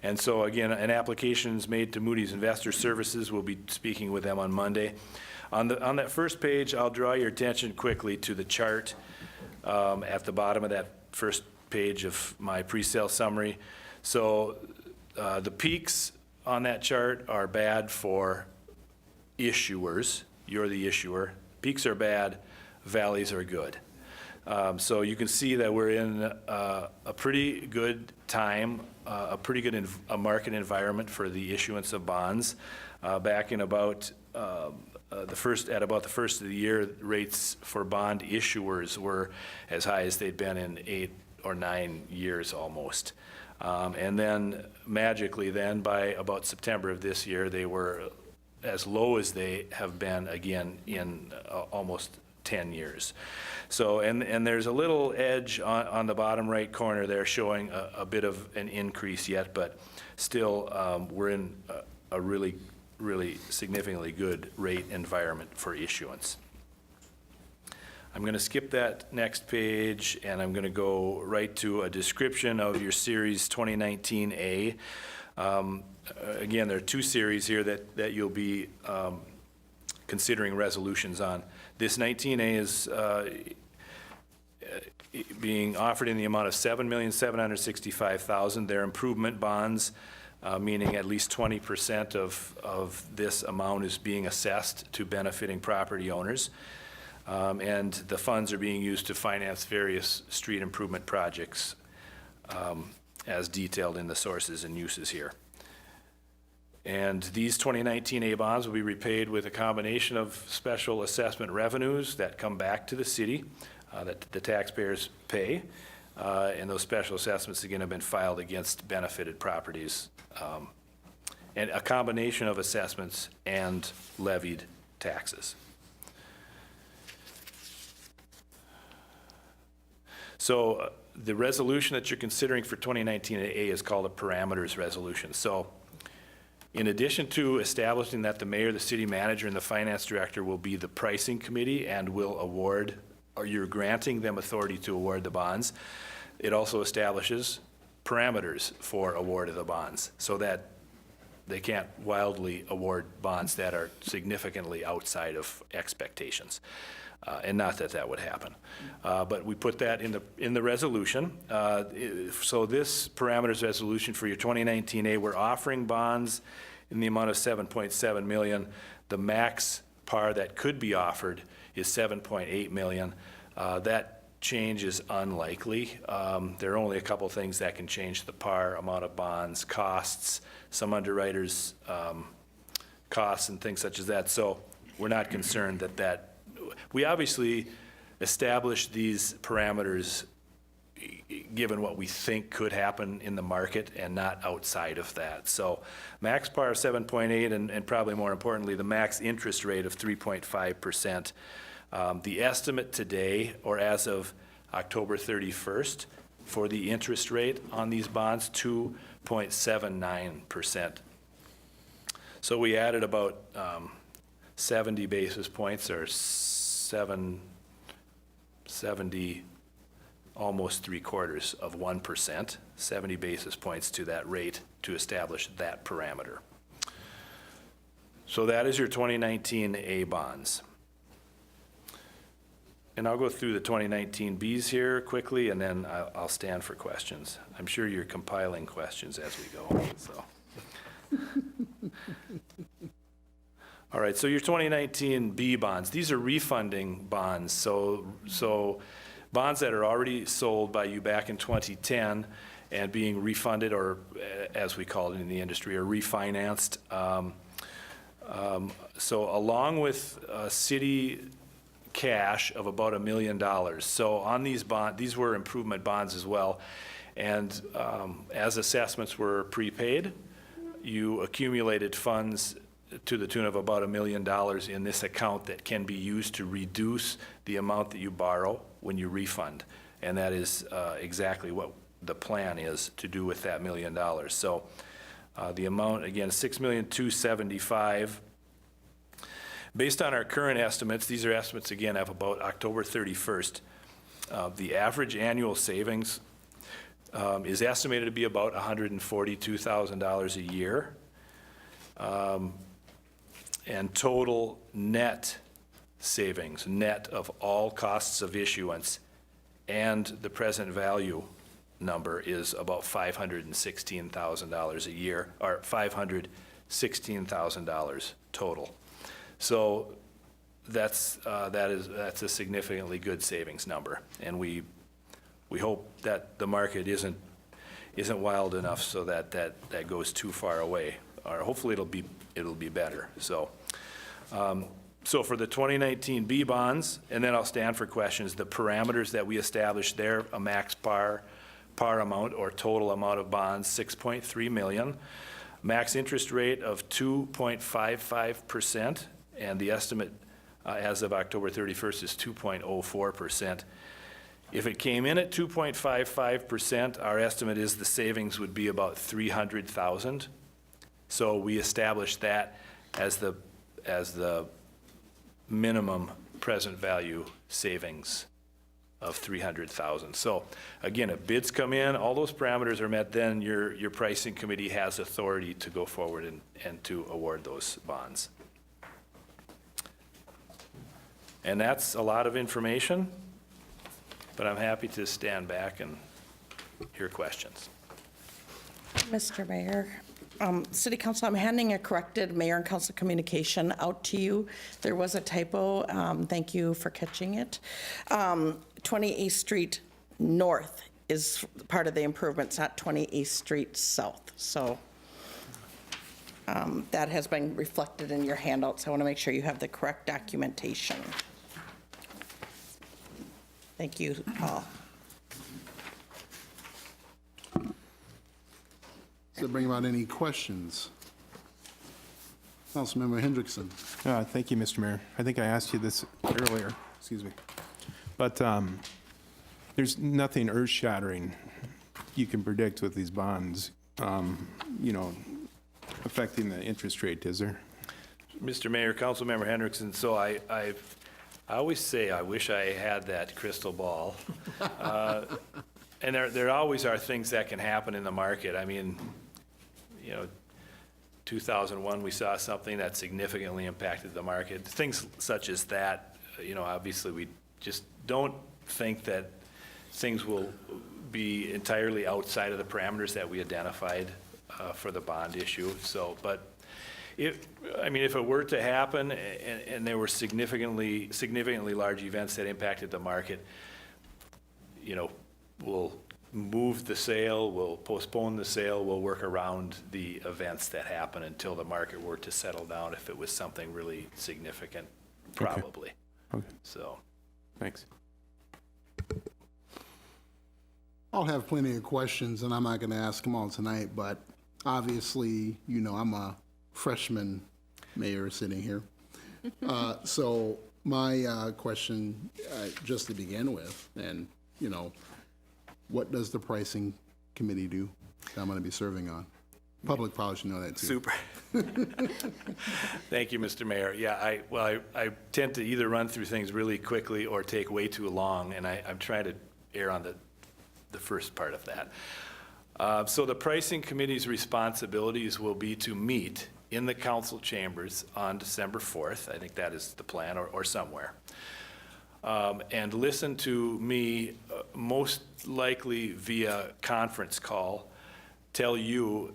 And so again, an application is made to Moody's Investor Services. We'll be speaking with them on Monday. On that first page, I'll draw your attention quickly to the chart at the bottom of that first page of my pre-sale summary. So the peaks on that chart are bad for issuers. You're the issuer. Peaks are bad, valleys are good. So you can see that we're in a pretty good time, a pretty good market environment for the issuance of bonds. Back in about the first of the year, rates for bond issuers were as high as they'd been in 8 or 9 years almost. And then magically then by about September of this year, they were as low as they have been again in almost 10 years. So, and there's a little edge on the bottom right corner there showing a bit of an increase yet, but still we're in a really, really significantly good rate environment for issuance. I'm going to skip that next page, and I'm going to go right to a description of your Series 2019A. Again, there are 2 series here that you'll be considering resolutions on. This 19A is being offered in the amount of $7,765,000. They're improvement bonds, meaning at least 20% of this amount is being assessed to benefiting property owners. And the funds are being used to finance various street improvement projects as detailed in the sources and uses here. And these 2019 A bonds will be repaid with a combination of special assessment revenues that come back to the city, that the taxpayers pay. And those special assessments, again, have been filed against benefited properties. And a combination of assessments and levied taxes. So the resolution that you're considering for 2019A is called a parameters resolution. So in addition to establishing that the mayor, the city manager, and the finance director will be the pricing committee and will award, or you're granting them authority to award the bonds, it also establishes parameters for award of the bonds so that they can't wildly award bonds that are significantly outside of expectations. And not that that would happen. But we put that in the resolution. So this parameters resolution for your 2019A, we're offering bonds in the amount of 7.7 million. The max par that could be offered is 7.8 million. That change is unlikely. There are only a couple things that can change the par: amount of bonds, costs, some underwriters' costs, and things such as that. So we're not concerned that we obviously established these parameters given what we think could happen in the market and not outside of that. So max par of 7.8 and probably more importantly, the max interest rate of 3.5%. The estimate today, or as of October 31st, for the interest rate on these bonds, 2.79%. So we added about 70 basis points, or 70, almost 3/4 of 1%, 70 basis points to that rate to establish that parameter. So that is your 2019 A bonds. And I'll go through the 2019 Bs here quickly, and then I'll stand for questions. I'm sure you're compiling questions as we go, so. All right, so your 2019 B bonds, these are refunding bonds. So bonds that are already sold by you back in 2010 and being refunded, or as we call it in the industry, or refinanced. So along with city cash of about $1 million. So on these bonds, these were improvement bonds as well. And as assessments were prepaid, you accumulated funds to the tune of about $1 million in this account that can be used to reduce the amount that you borrow when you refund. And that is exactly what the plan is to do with that $1 million. So the amount, again, $6,275,000. Based on our current estimates, these are estimates, again, of about October 31st. The average annual savings is estimated to be about $142,000 a year. And total net savings, net of all costs of issuance and the present value number, is about $516,000 a year, or $516,000 total. So that's a significantly good savings number, and we hope that the market isn't wild enough so that goes too far away, or hopefully it'll be better. So so for the 2019 B bonds, and then I'll stand for questions, the parameters that we established there: a max par amount or total amount of bonds, 6.3 million, max interest rate of 2.55%, and the estimate as of October 31st is 2.04%. If it came in at 2.55%, our estimate is the savings would be about $300,000. So we established that as the minimum present value savings of $300,000. So again, if bids come in, all those parameters are met, then your pricing committee has authority to go forward and to award those bonds. And that's a lot of information, but I'm happy to stand back and hear questions. Mr. Mayor, City Council, I'm handing a corrected mayor and council communication out to you. There was a typo. Thank you for catching it. 28th Street North is part of the improvements, not 28th Street South. So That has been reflected in your handouts. I want to make sure you have the correct documentation. Thank you, Paul. Does it bring about any questions? Councilmember Hendrickson. Thank you, Mr. Mayor. I think I asked you this earlier, excuse me. But there's nothing earth-shattering you can predict with these bonds, affecting the interest rate, is there? Mr. Mayor, Councilmember Hendrickson, so I always say I wish I had that crystal ball. And there always are things that can happen in the market. I mean, 2001, we saw something that significantly impacted the market. Things such as that, obviously we just don't think that things will be entirely outside of the parameters that we identified for the bond issue. So, but if it were to happen and there were significantly large events that impacted the market, we'll move the sale, we'll postpone the sale, we'll work around the events that happen until the market were to settle down if it was something really significant, probably. Okay. So. Thanks. I'll have plenty of questions, and I'm not going to ask them all tonight, but obviously, I'm a freshman mayor sitting here. So my question, just to begin with, and, what does the pricing committee do that I'm going to be serving on? Public probably should know that, too. Super. Thank you, Mr. Mayor. Yeah, I tend to either run through things really quickly or take way too long, and I'm trying to err on the first part of that. So the pricing committee's responsibilities will be to meet in the council chambers on December 4th. I think that is the plan, or somewhere. And listen to me, most likely via conference call, tell you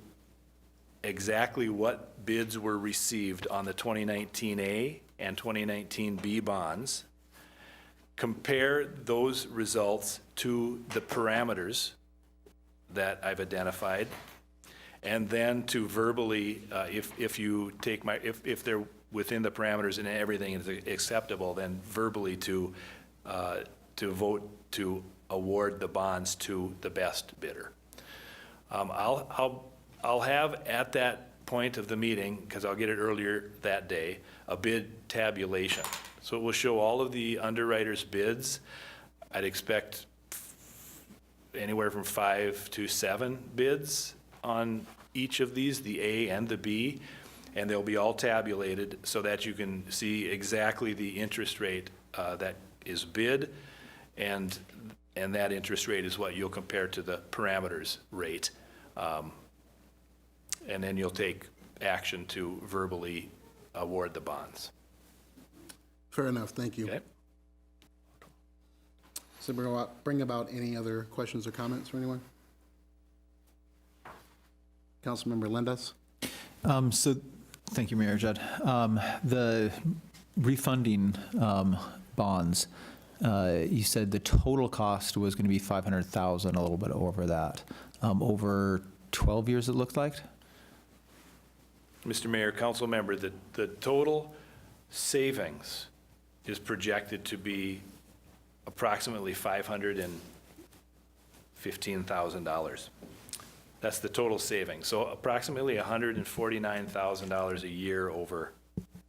exactly what bids were received on the 2019A and 2019B bonds, compare those results to the parameters that I've identified, and then to verbally, if they're within the parameters and everything is acceptable, then verbally to vote to award the bonds to the best bidder. I'll have at that point of the meeting, because I'll get it earlier that day, a bid tabulation. So it will show all of the underwriters' bids. I'd expect anywhere from 5 to 7 bids on each of these, the A and the B, and they'll be all tabulated so that you can see exactly the interest rate that is bid, and that interest rate is what you'll compare to the parameters rate. And then you'll take action to verbally award the bonds. Fair enough, thank you. Okay. So bring about any other questions or comments from anyone? Councilmember Lindas? So, thank you, Mayor Judd. The refunding bonds, you said the total cost was going to be $500,000, a little bit over that. Over 12 years, it looks like? Mr. Mayor, council member, the total savings is projected to be approximately $515,000. That's the total savings. So approximately $149,000 a year over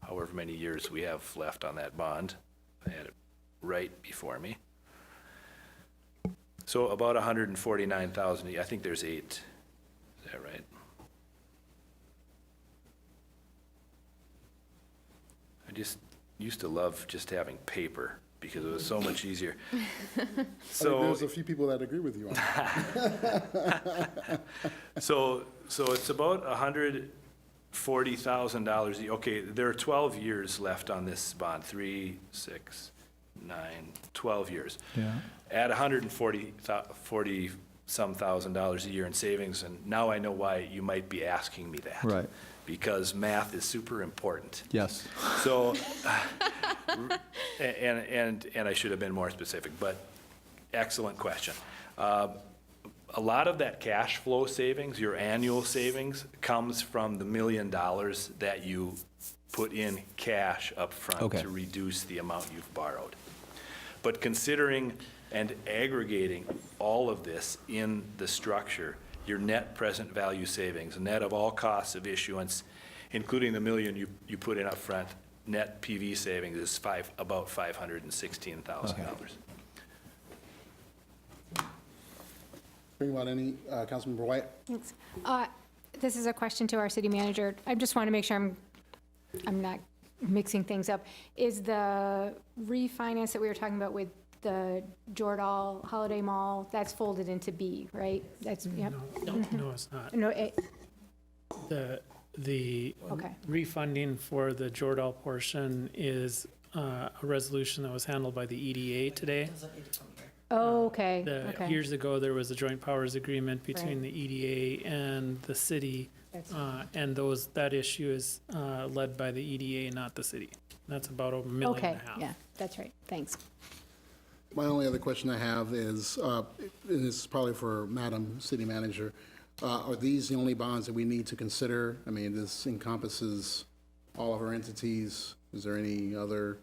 however many years we have left on that bond. I had it right before me. So about $149,000. I think there's 8. Is that right? I just used to love just having paper because it was so much easier. So there's a few people that agree with you on that. So it's about $140,000. Okay, there are 12 years left on this bond, 3, 6, 9, 12 years. Yeah. At $140,000 a year in savings, and now I know why you might be asking me that. Right. Because math is super important. Yes. So, and I should have been more specific, but excellent question. A lot of that cash flow savings, your annual savings, comes from the $1 million that you put in cash up front Okay. to reduce the amount you've borrowed. But considering and aggregating all of this in the structure, your net present value savings, net of all costs of issuance, including the $1 million you put in up front, net PV savings is about $516,000. Bring about any, Councilmember White? Thanks. This is a question to our city manager. I just want to make sure I'm not mixing things up. Is the refinance that we were talking about with the Jordal Holiday Mall, that's folded into B, right? That's, yep. No, it's not. No, The Okay. refunding for the Jordal portion is a resolution that was handled by the EDA today. oh, okay, okay. Years ago, there was a joint powers agreement between Right. the EDA and the city, and that issue is led by the EDA, not the city. That's about $1.5 million. Okay, yeah, that's right, thanks. My only other question I have is, and this is probably for Madam City Manager, are these the only bonds that we need to consider? I mean, this encompasses all of our entities. Is there any other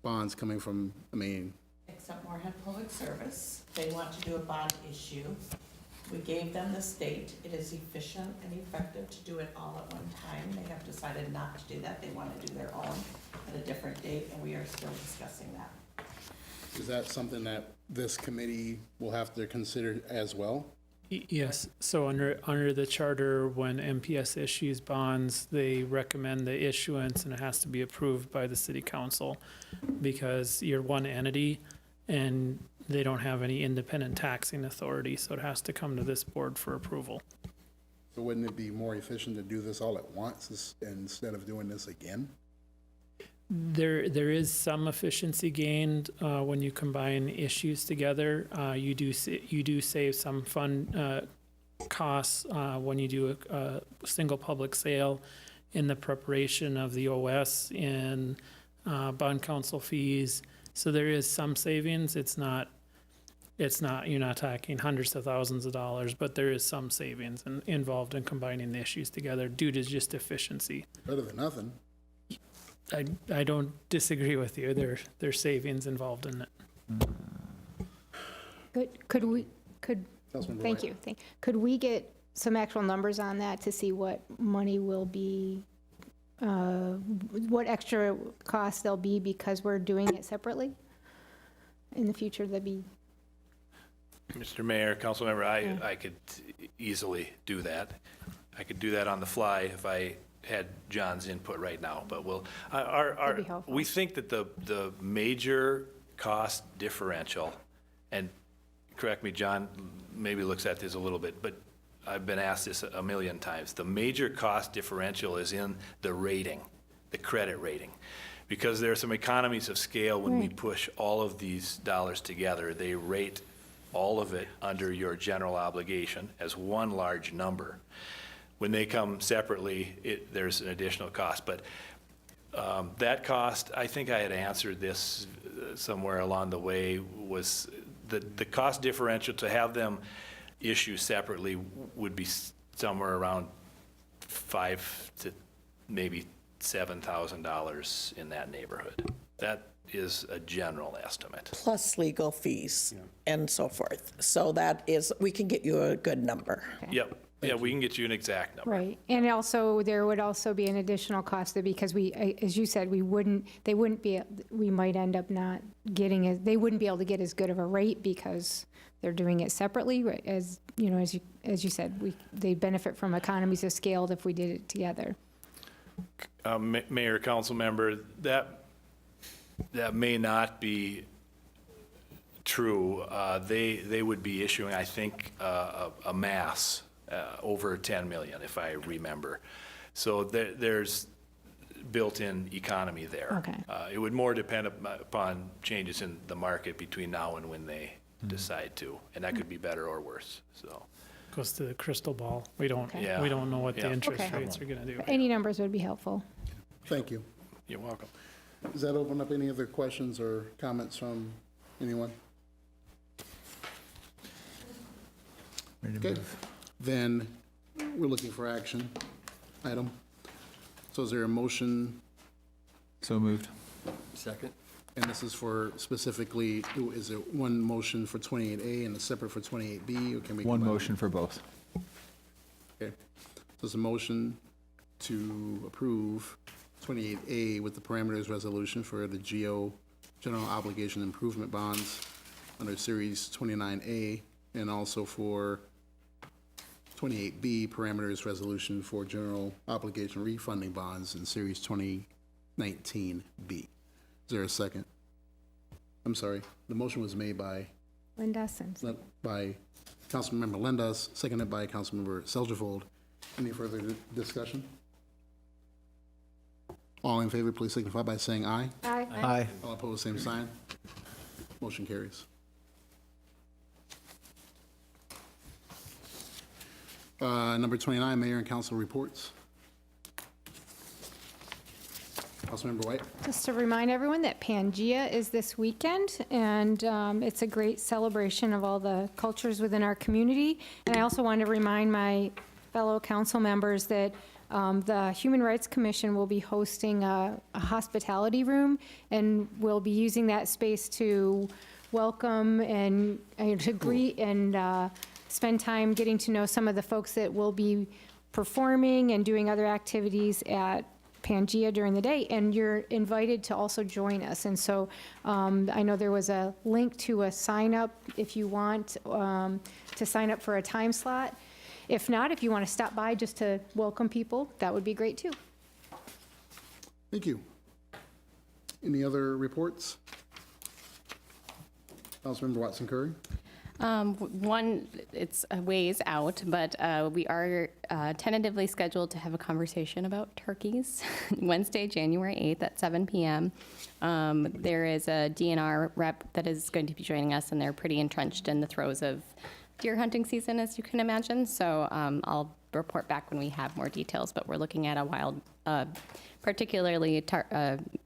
bonds coming from, I mean? Except Moorhead Public Service. They want to do a bond issue. We gave them this date. It is efficient and effective to do it all at one time. They have decided not to do that. They want to do their own at a different date, and we are still discussing that. Is that something that this committee will have to consider as well? Yes, so under the charter, when MPS issues bonds, they recommend the issuance and it has to be approved by the city council because you're one entity and they don't have any independent taxing authority, so it has to come to this board for approval. So wouldn't it be more efficient to do this all at once instead of doing this again? There is some efficiency gained when you combine issues together. You do save some fund costs when you do a single public sale in the preparation of the OS and bond council fees. So there is some savings. It's not you're not talking hundreds of thousands of dollars, but there is some savings involved in combining the issues together due to just efficiency. Better than nothing. I don't disagree with you. There's savings involved in it. Could Councilmember thank White. you. Could we get some actual numbers on that to see what money will be, what extra costs there'll be because we're doing it separately? In the future, that'd be, Mr. Mayor, council member, I could easily do that. I could do that on the fly if I had John's input right now, but That'd be helpful. we think that the major cost differential, and correct me, John maybe looks at this a little bit, but I've been asked this a million times. The major cost differential is in the rating, the credit rating, because there are some economies of scale when we push all of these dollars together. They rate all of it under your general obligation as one large number. When they come separately, there's an additional cost. But that cost, I think I had answered this somewhere along the way, was the cost differential to have them issue separately would be somewhere around $5,000 to maybe $7,000 in that neighborhood. That is a general estimate. Plus legal fees and so forth. So that is, we can get you a good number. Yep. Yeah, we can get you an exact number. right. And also, there would also be an additional cost because as you said, we might end up not getting, they wouldn't be able to get as good of a rate because they're doing it separately, right? As you said, they benefit from economies of scale if we did it together. Mayor, council member, that may not be true. They would be issuing, I think, a mass over 10 million, if I remember. So there's built-in economy there. Okay. It would more depend upon changes in the market between now and when they decide to, and that could be better or worse. So Goes to the crystal ball. We don't Yeah. we don't know what the interest Okay. rates are going to do. Any numbers would be helpful. Thank you. you're welcome. Does that open up any other questions or comments from anyone? Okay, then we're looking for action item. So is there a motion, So moved. Second? and this is for specifically, is it one motion for 28A and a separate for 28B, or can we? One combine them? motion for both. Okay, so it's a motion to approve 28A with the parameters resolution for the GO, General Obligation Improvement Bonds under Series 29A, and also for 28B, parameters resolution for General Obligation Refunding Bonds in Series 2019B. Is there a second? I'm sorry, the motion was made by Linda Simpson. by Councilmember Lendas, seconded by Councilmember Seljevold. Any further discussion? All in favor, please signify by saying aye. Aye. Aye. All opposed, same sign. Motion carries. Number 29, Mayor and Council reports. Councilmember White. Just to remind everyone that Pangea is this weekend, and it's a great celebration of all the cultures within our community. And I also want to remind my fellow council members that the Human Rights Commission will be hosting a hospitality room, and we'll be using that space to welcome and to greet and spend time getting to know some of the folks that will be performing and doing other activities at Pangea during the day, and you're invited to also join us. And so I know there was a link to a sign up if you want to sign up for a time slot. If not, if you want to stop by just to welcome people, that would be great too. Thank you. Any other reports? Councilmember Watson Curry. One, it's a ways out, but we are tentatively scheduled to have a conversation about turkeys Wednesday, January 8th at 7 p.m. There is a DNR rep that is going to be joining us, and they're pretty entrenched in the throes of deer hunting season, as you can imagine. So I'll report back when we have more details, but we're looking at a particularly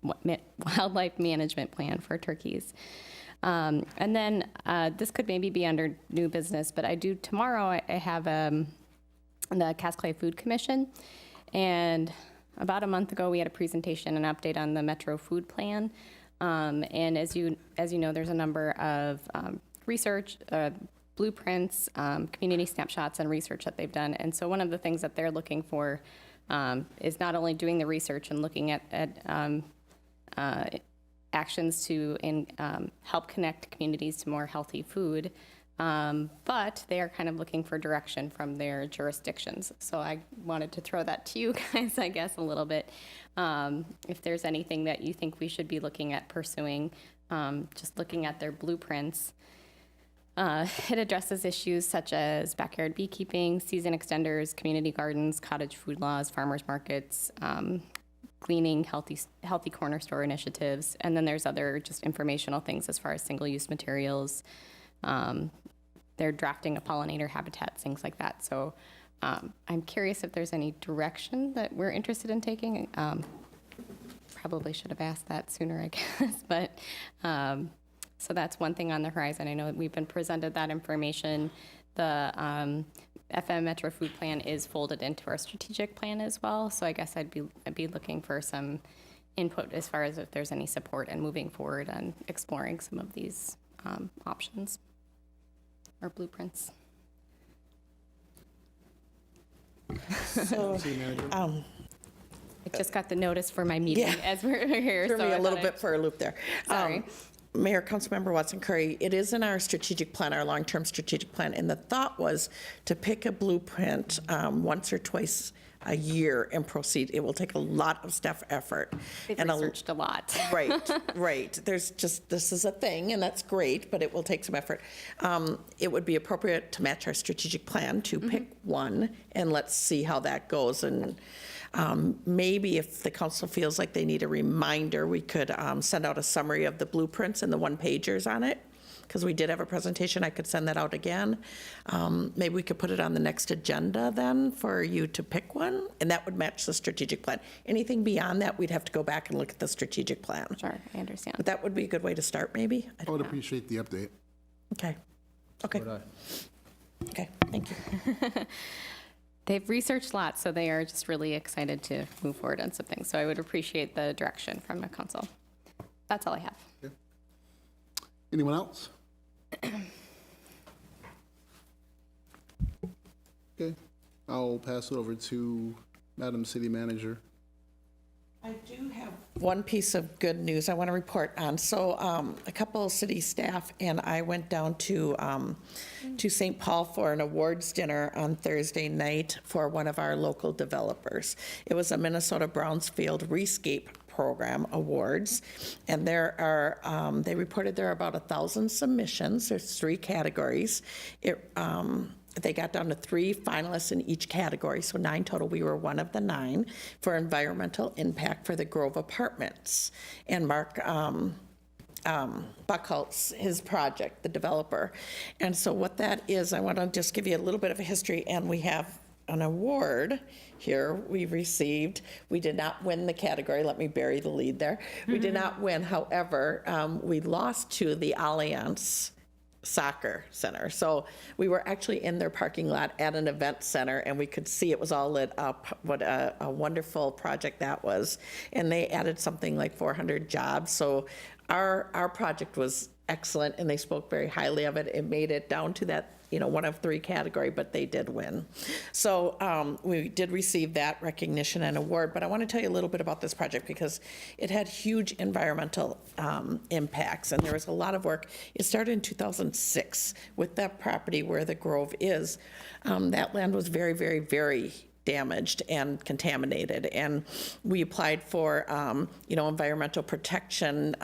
wildlife management plan for turkeys. And then this could maybe be under new business, but tomorrow I have the Cass Clay Food Commission, and about a month ago we had a presentation and update on the Metro Food Plan. And as you know, there's a number of research, blueprints, community snapshots, and research that they've done. And so one of the things that they're looking for is not only doing the research and looking at actions to help connect communities to more healthy food, but they are kind of looking for direction from their jurisdictions. So I wanted to throw that to you guys, I guess, a little bit. If there's anything that you think we should be looking at pursuing, just looking at their blueprints. It addresses issues such as backyard beekeeping, season extenders, community gardens, cottage food laws, farmers markets, gleaning, healthy corner store initiatives, and then there's other just informational things as far as single-use materials. They're drafting a pollinator habitat, things like that. So I'm curious if there's any direction that we're interested in taking. Probably should have asked that sooner, I guess, but so that's one thing on the horizon. I know that we've been presented that information. The FM Metro Food Plan is folded into our strategic plan as well. So I guess I'd be looking for some input as far as if there's any support in moving forward and exploring some of these options or blueprints. So, I just got the notice for my meeting as we're here. threw so me I a little thought bit for a loop there. Sorry. Mayor, Councilmember Watson Curry, it is in our strategic plan, our long-term strategic plan, and the thought was to pick a blueprint once or twice a year and proceed. It will take a lot of staff effort. They've and researched a lot. Right. There's just, this is a thing, and that's great, but it will take some effort. It would be appropriate to match our strategic plan to pick one, and let's see how that goes. And maybe if the council feels like they need a reminder, we could send out a summary of the blueprints and the one-pagers on it, because we did have a presentation. I could send that out again. Maybe we could put it on the next agenda then for you to pick one, and that would match the strategic plan. Anything beyond that, we'd have to go back and look at the strategic plan. Sure, I understand. But that would be a good way to start, maybe? I would appreciate the update. Okay. Would I? Okay. Thank you. They've researched lots, so they are just really excited to move forward on some things. So I would appreciate the direction from the council. That's all I have. Anyone else? Okay, I'll pass it over to Madam City Manager. I do have one piece of good news I want to report on. So a couple of city staff and I went down to St. Paul for an awards dinner on Thursday night for one of our local developers. It was a Minnesota Brownsfield Rescape Program Awards, and there are they reported there are about 1,000 submissions. There's 3 categories. They got down to 3 finalists in each category, so 9 total. We were one of the 9 for environmental impact for the Grove Apartments. And Mark Buckholtz, his project, the developer. And so what that is, I want to just give you a little bit of a history, and we have an award here we received. We did not win the category. Let me bury the lead there. We did not win. However, we lost to the Allianz Soccer Center. So we were actually in their parking lot at an event center, and we could see it was all lit up. What a wonderful project that was. And they added something like 400 jobs. So our project was excellent, and they spoke very highly of it. It made it down to that, one of 3 category, but they did win. So we did receive that recognition and award, but I want to tell you a little bit about this project because it had huge environmental impacts, and there was a lot of work. It started in 2006 with that property where the Grove is. That land was very, very, very damaged and contaminated, and we applied for environmental protection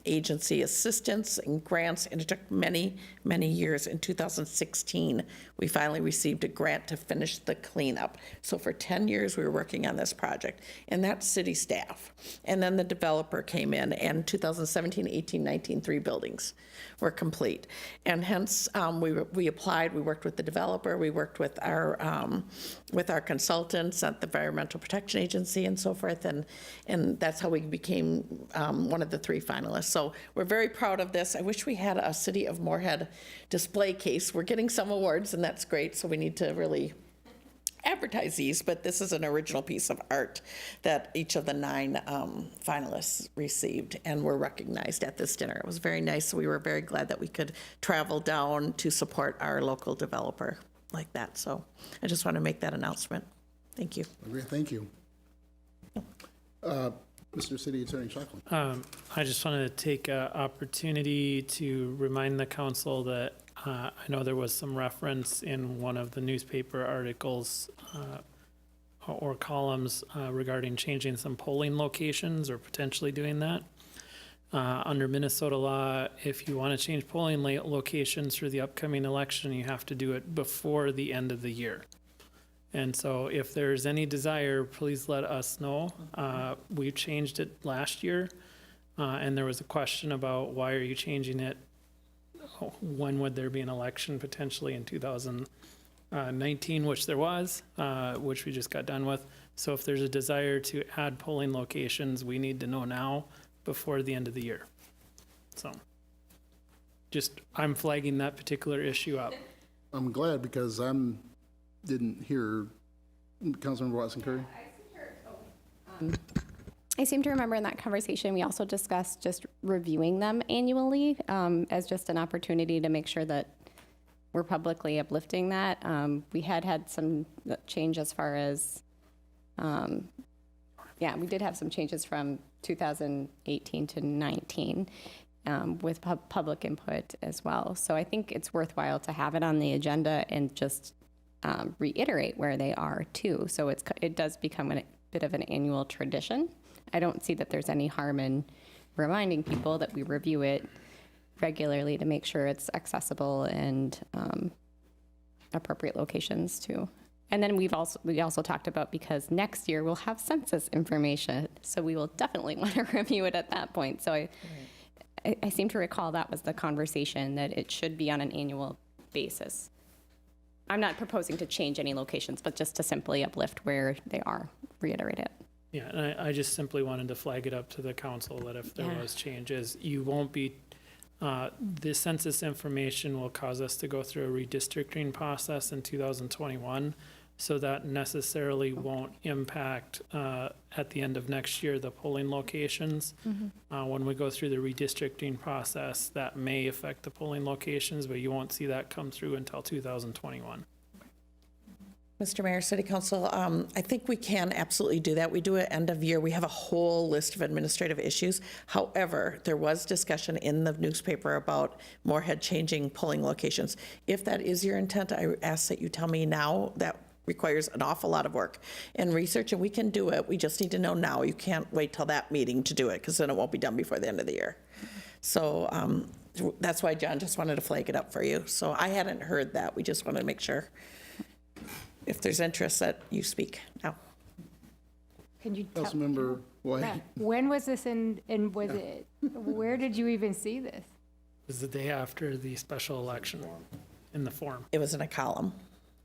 agency assistance and grants, and it took many years. In 2016 we finally received a grant to finish the cleanup. So for 10 years we were working on this project, and that's city staff. And then the developer came in, and 2017, 18, 19, 3 buildings were complete, and hence we applied. We worked with the developer, we worked with our consultants at the Environmental Protection Agency and so forth, and that's how we became one of the 3 finalists. So we're very proud of this. I wish we had a City of Moorhead display case. We're getting some awards, and that's great, so we need to really advertise these, but this is an original piece of art that each of the 9 finalists received and were recognized at this dinner. It was very nice, so we were very glad that we could travel down to support our local developer like that. So I just want to make that announcement. Thank you. Okay, thank you. Mr. City Attorney Shockley. I just wanted to take an opportunity to remind the council that I know there was some reference in one of the newspaper articles or columns regarding changing some polling locations or potentially doing that. Under Minnesota law, if you want to change polling locations for the upcoming election, you have to do it before the end of the year. And so if there's any desire, please let us know. We changed it last year, and there was a question about why are you changing it? When would there be an election potentially in 2019, which there was, which we just got done with. So if there's a desire to add polling locations, we need to know now before the end of the year. So I'm flagging that particular issue up. I'm glad because didn't hear Councilmember Watson Curry. I seem to remember in that conversation, we also discussed just reviewing them annually as just an opportunity to make sure that we're publicly uplifting that. We had some change as far as, we did have some changes from 2018 to 19 with public input as well. So I think it's worthwhile to have it on the agenda and just reiterate where they are too. So it does become a bit of an annual tradition. I don't see that there's any harm in reminding people that we review it regularly to make sure it's accessible and appropriate locations too. And then we also talked about, because next year we'll have census information, so we will definitely want to review it at that point. So I seem to recall that was the conversation, that it should be on an annual basis. I'm not proposing to change any locations, but just to simply uplift where they are, reiterate it. Yeah, and I just simply wanted to flag it up to the council that if there was changes, you won't be The census information will cause us to go through a redistricting process in 2021, so that necessarily won't impact at the end of next year the polling locations. When we go through the redistricting process, that may affect the polling locations, but you won't see that come through until 2021. Mr. Mayor, City Council, I think we can absolutely do that. We do it end of year. We have a whole list of administrative issues. However, there was discussion in the newspaper about Moorhead changing polling locations. If that is your intent, I ask that you tell me now. That requires an awful lot of work and research, and we can do it. We just need to know now. You can't wait till that meeting to do it, because then it won't be done before the end of the year. So that's why John just wanted to flag it up for you. So I hadn't heard that. We just wanted to make sure, if there's interest, that you speak now. Can you tell? Councilmember White. Matt, when was this and was it, where did you even see this? It was the day after the special election in the form. It was in a column.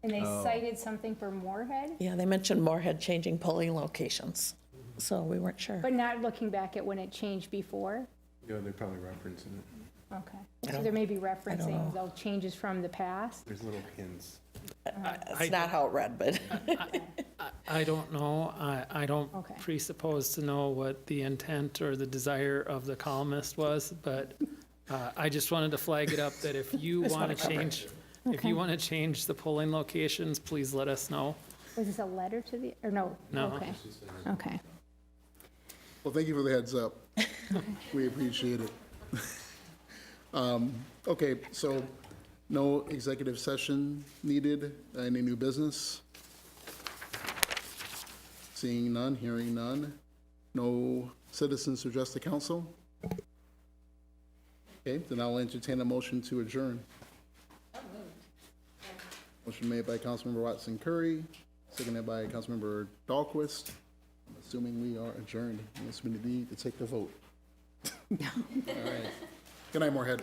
And they cited something for Moorhead, Yeah, they mentioned Moorhead changing polling locations, so we weren't sure. but not looking back at when it changed before? Yeah, they're probably referencing it. Okay. So there may be referencing those changes from the past? There's little hints. That's not how it read, but. I don't know. I don't Okay. presuppose to know what the intent or the desire of the columnist was, but I just wanted to flag it up that if you want to change, if you want to change the polling locations, please let us know. Was this a letter to the, or no? No. Okay. Okay. Well, thank you for the heads up. We appreciate it. Okay, so no executive session needed. Any new business? Seeing none, hearing none. No citizens to address the council? Okay, then I'll entertain a motion to adjourn. Motion made by Councilmember Watson Curry, seconded by Councilmember Dahlquist. I'm assuming we are adjourned, unless we need to take the vote. All right. Good night, Moorhead.